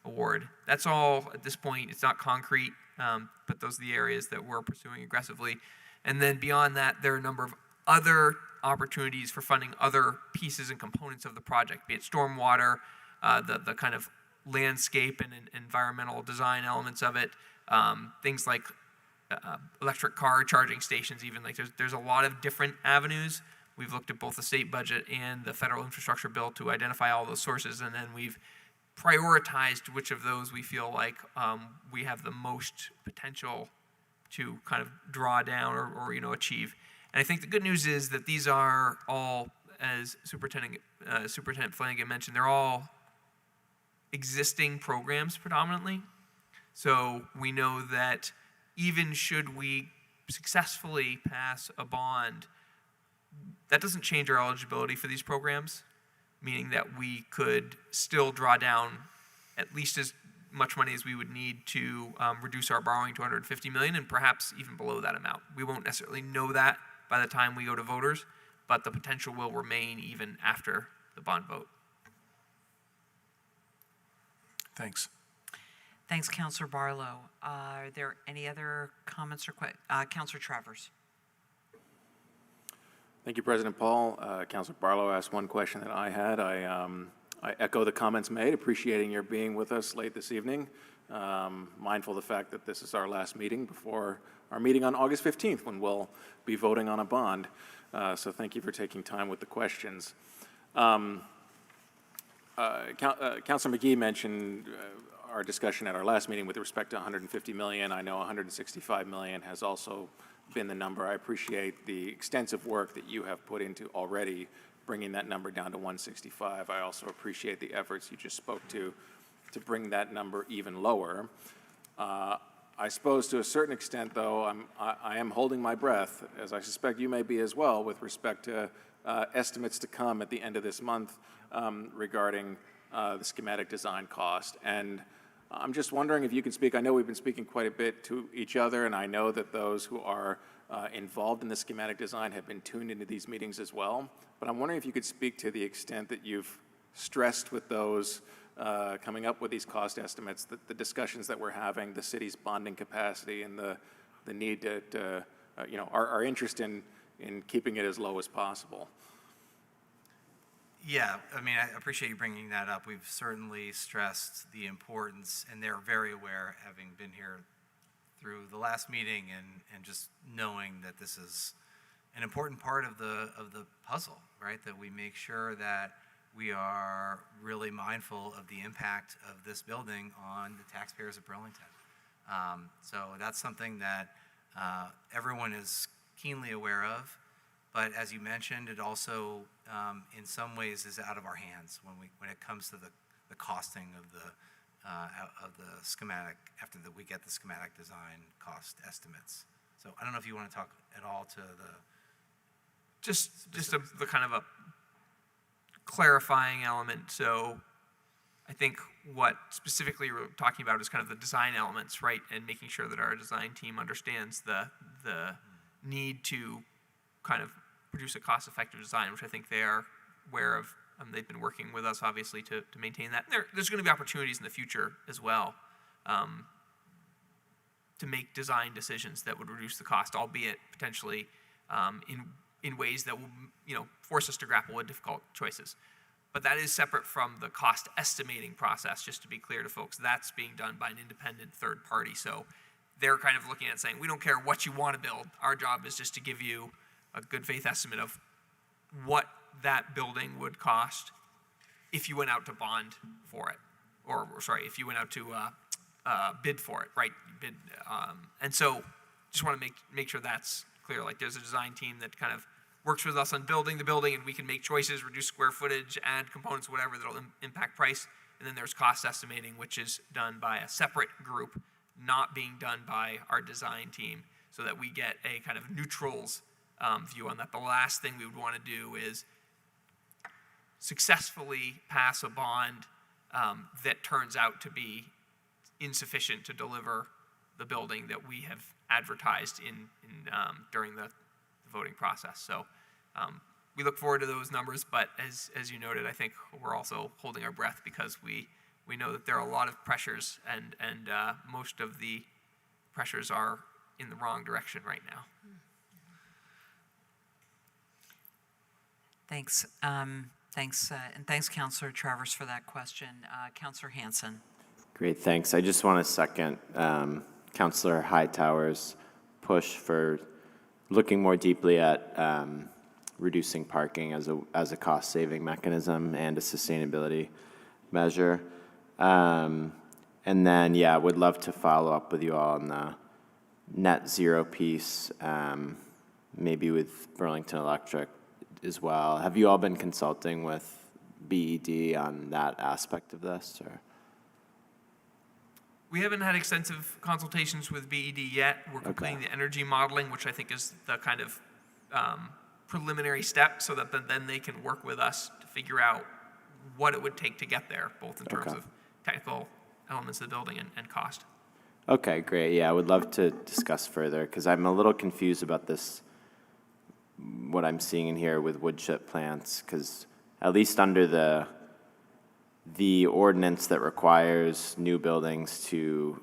Speaker 7: award. That's all at this point. It's not concrete, but those are the areas that we're pursuing aggressively. And then beyond that, there are a number of other opportunities for funding other pieces and components of the project, be it stormwater, the kind of landscape and environmental design elements of it, things like electric car charging stations, even like there's a lot of different avenues. We've looked at both the state budget and the federal infrastructure bill to identify all those sources, and then we've prioritized which of those we feel like we have the most potential to kind of draw down or achieve. And I think the good news is that these are all, as Superintendent Flanagan mentioned, they're all existing programs predominantly. So we know that even should we successfully pass a bond, that doesn't change our eligibility for these programs, meaning that we could still draw down at least as much money as we would need to reduce our borrowing to $150 million, and perhaps even below that amount. We won't necessarily know that by the time we go to voters, but the potential will remain even after the bond vote.
Speaker 8: Thanks.
Speaker 1: Thanks, Councilor Barlow. Are there any other comments or questions? Councilor Travers.
Speaker 2: Thank you, President Paul. Councilor Barlow asked one question that I had. I echo the comments made, appreciating your being with us late this evening. Mindful of the fact that this is our last meeting before our meeting on August 15th, when we'll be voting on a bond. So thank you for taking time with the questions. Councilor McGee mentioned our discussion at our last meeting with respect to $150 million. I know $165 million has also been the number. I appreciate the extensive work that you have put into already bringing that number down to 165. I also appreciate the efforts you just spoke to bring that number even lower. I suppose to a certain extent, though, I am holding my breath, as I suspect you may be as well, with respect to estimates to come at the end of this month regarding the schematic design cost. And I'm just wondering if you can speak. I know we've been speaking quite a bit to each other, and I know that those who are involved in the schematic design have been tuned into these meetings as well. But I'm wondering if you could speak to the extent that you've stressed with those coming up with these cost estimates, the discussions that we're having, the city's bonding capacity, and the need to our interest in keeping it as low as possible.
Speaker 4: Yeah, I mean, I appreciate you bringing that up. We've certainly stressed the importance, and they're very aware, having been here through the last meeting and just knowing that this is an important part of the puzzle, right? That we make sure that we are really mindful of the impact of this building on the taxpayers of Burlington. So that's something that everyone is keenly aware of. But as you mentioned, it also, in some ways, is out of our hands when it comes to the costing of the schematic after we get the schematic design cost estimates. So I don't know if you want to talk at all to the
Speaker 7: the kind of a clarifying element. So I think what specifically we're talking about is kind of the design elements, right, and making sure that our design team understands the need to kind of produce a cost-effective design, which I think they are aware of. They've been working with us, obviously, to maintain that. There's going to be opportunities in the future as well to make design decisions that would reduce the cost, albeit potentially in ways that will force us to grapple with difficult choices. But that is separate from the cost estimating process, just to be clear to folks. That's being done by an independent third party. So they're kind of looking at saying, we don't care what you want to build. Our job is just to give you a good faith estimate of what that building would cost if you went out to bond for it, or sorry, if you went out to bid for it, right? And so just want to make sure that's clear. Like there's a design team that kind of works with us on building the building, and we can make choices, reduce square footage, add components, whatever, that'll impact price. And then there's cost estimating, which is done by a separate group, not being done by our design team, so that we get a kind of neutrals view on that. The last thing we would want to do is successfully pass a bond that turns out to be insufficient to deliver the building that we have advertised during the voting process. So we look forward to those numbers, but as you noted, I think we're also holding our breath because we know that there are a lot of pressures, and most of the pressures are in the wrong direction right now.
Speaker 1: Thanks. Thanks, Councillor Travers, for that question. Councillor Hanson.
Speaker 18: Great, thanks. I just want to second Councillor Hightower's push for looking more deeply at reducing parking as a cost-saving mechanism and a sustainability measure. And then, yeah, would love to follow up with you all on the net zero piece, maybe with Burlington Electric as well. Have you all been consulting with BED on that aspect of this, or?
Speaker 7: We haven't had extensive consultations with BED yet. We're completing the energy modeling, which I think is the kind of preliminary step, so that then they can work with us to figure out what it would take to get there, both in terms of technical elements of the building and cost.
Speaker 18: Okay, great. Yeah, I would love to discuss further, because I'm a little confused about this, what I'm seeing in here with wood chip plants, because at least under the ordinance that requires new buildings to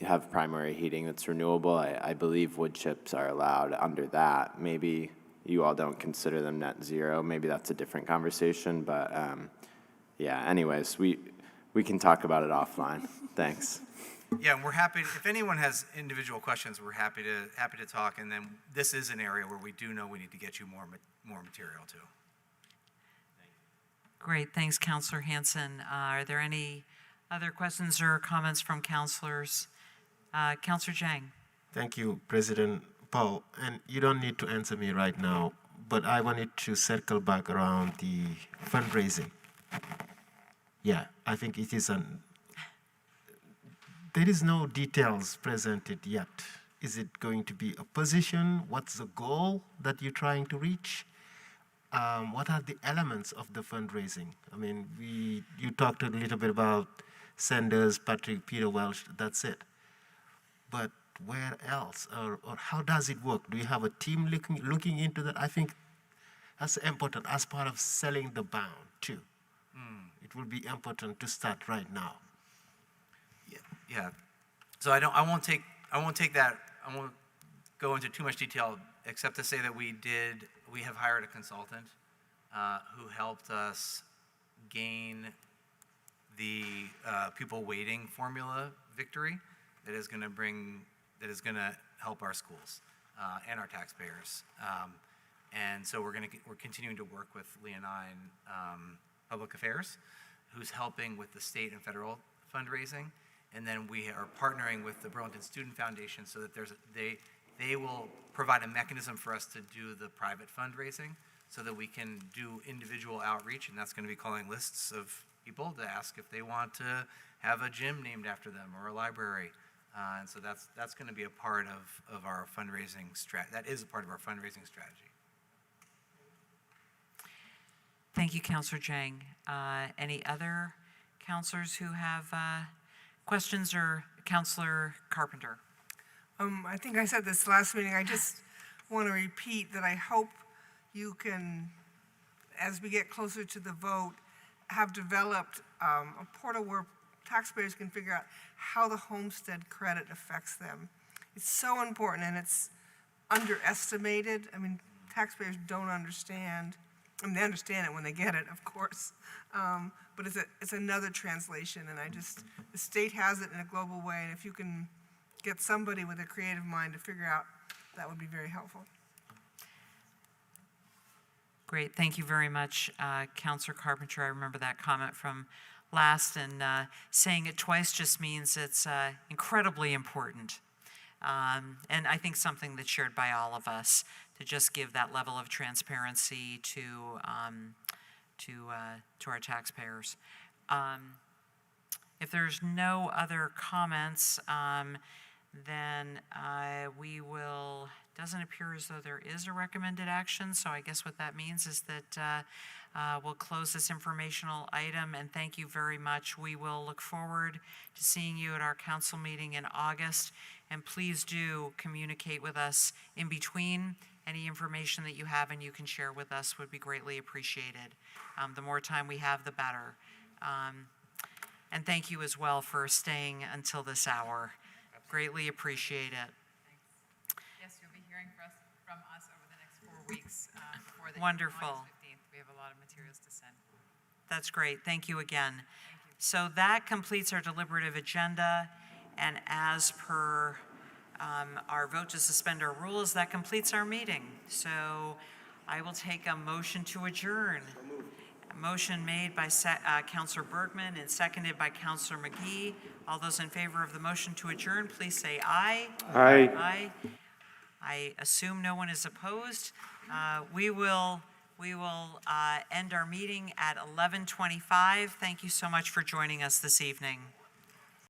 Speaker 18: have primary heating that's renewable, I believe wood chips are allowed under that. Maybe you all don't consider them net zero. Maybe that's a different conversation, but yeah, anyways, we can talk about it offline. Thanks.
Speaker 4: Yeah, and we're happy, if anyone has individual questions, we're happy to talk, and then this is an area where we do know we need to get you more material too.
Speaker 1: Great, thanks, Councillor Hanson. Are there any other questions or comments from councillors? Councillor Zhang.
Speaker 12: Thank you, President Paul. And you don't need to answer me right now, but I wanted to circle back around the fundraising. Yeah, I think it is there is no details presented yet. Is it going to be a position? What's the goal that you're trying to reach? What are the elements of the fundraising? I mean, you talked a little bit about Sanders, Patrick, Peter Welsh, that's it. But where else? Or how does it work? Do you have a team looking into that? I think that's important as part of selling the bond too. It will be important to start right now.
Speaker 4: Yeah. So I won't take that. I won't go into too much detail, except to say that we have hired a consultant who helped us gain the people waiting formula victory that is going to help our schools and our taxpayers. And so we're continuing to work with Leonine Public Affairs, who's helping with the state and federal fundraising. And then we are partnering with the Burlington Student Foundation so that they will provide a mechanism for us to do the private fundraising so that we can do individual outreach, and that's going to be calling lists of people to ask if they want to have a gym named after them or a library. And so that's going to be a part of our fundraising strategy. That is a part of our fundraising strategy.
Speaker 1: Thank you, Councillor Zhang. Any other councillors who have questions, or Councillor Carpenter?
Speaker 9: I think I said this last meeting. I just want to repeat that I hope you can, as we get closer to the vote, have developed a portal where taxpayers can figure out how the homestead credit affects them. It's so important, and it's underestimated. I mean, taxpayers don't understand. I mean, they understand it when they get it, of course. But it's another translation, and the state has it in a global way, and if you can get somebody with a creative mind to figure out, that would be very helpful.
Speaker 1: Great, thank you very much, Councillor Carpenter. I remember that comment from last, and saying it twice just means it's incredibly important. And I think something that's shared by all of us, to just give that level of transparency to our taxpayers. If there's no other comments, then we will, doesn't appear as though there is a recommended action, so I guess what that means is that we'll close this informational item, and thank you very much. We will look forward to seeing you at our council meeting in August, and please do communicate with us in between. Any information that you have and you can share with us would be greatly appreciated. The more time we have, the better. And thank you as well for staying until this hour. Greatly appreciate it.
Speaker 6: Yes, you'll be hearing from us over the next 4 weeks before the
Speaker 1: Wonderful.
Speaker 6: August 15th. We have a lot of materials to send.
Speaker 1: That's great. Thank you again. So that completes our deliberative agenda, and as per our vote to suspend our rules, that completes our meeting. So I will take a motion to adjourn. A motion made by Councilor Bergman and seconded by Councilor McGee. All those in favor of the motion to adjourn, please say aye.
Speaker 22: Aye.
Speaker 1: Aye. I assume no one is opposed. We will end our meeting at 11:25. Thank you so much for joining us this evening.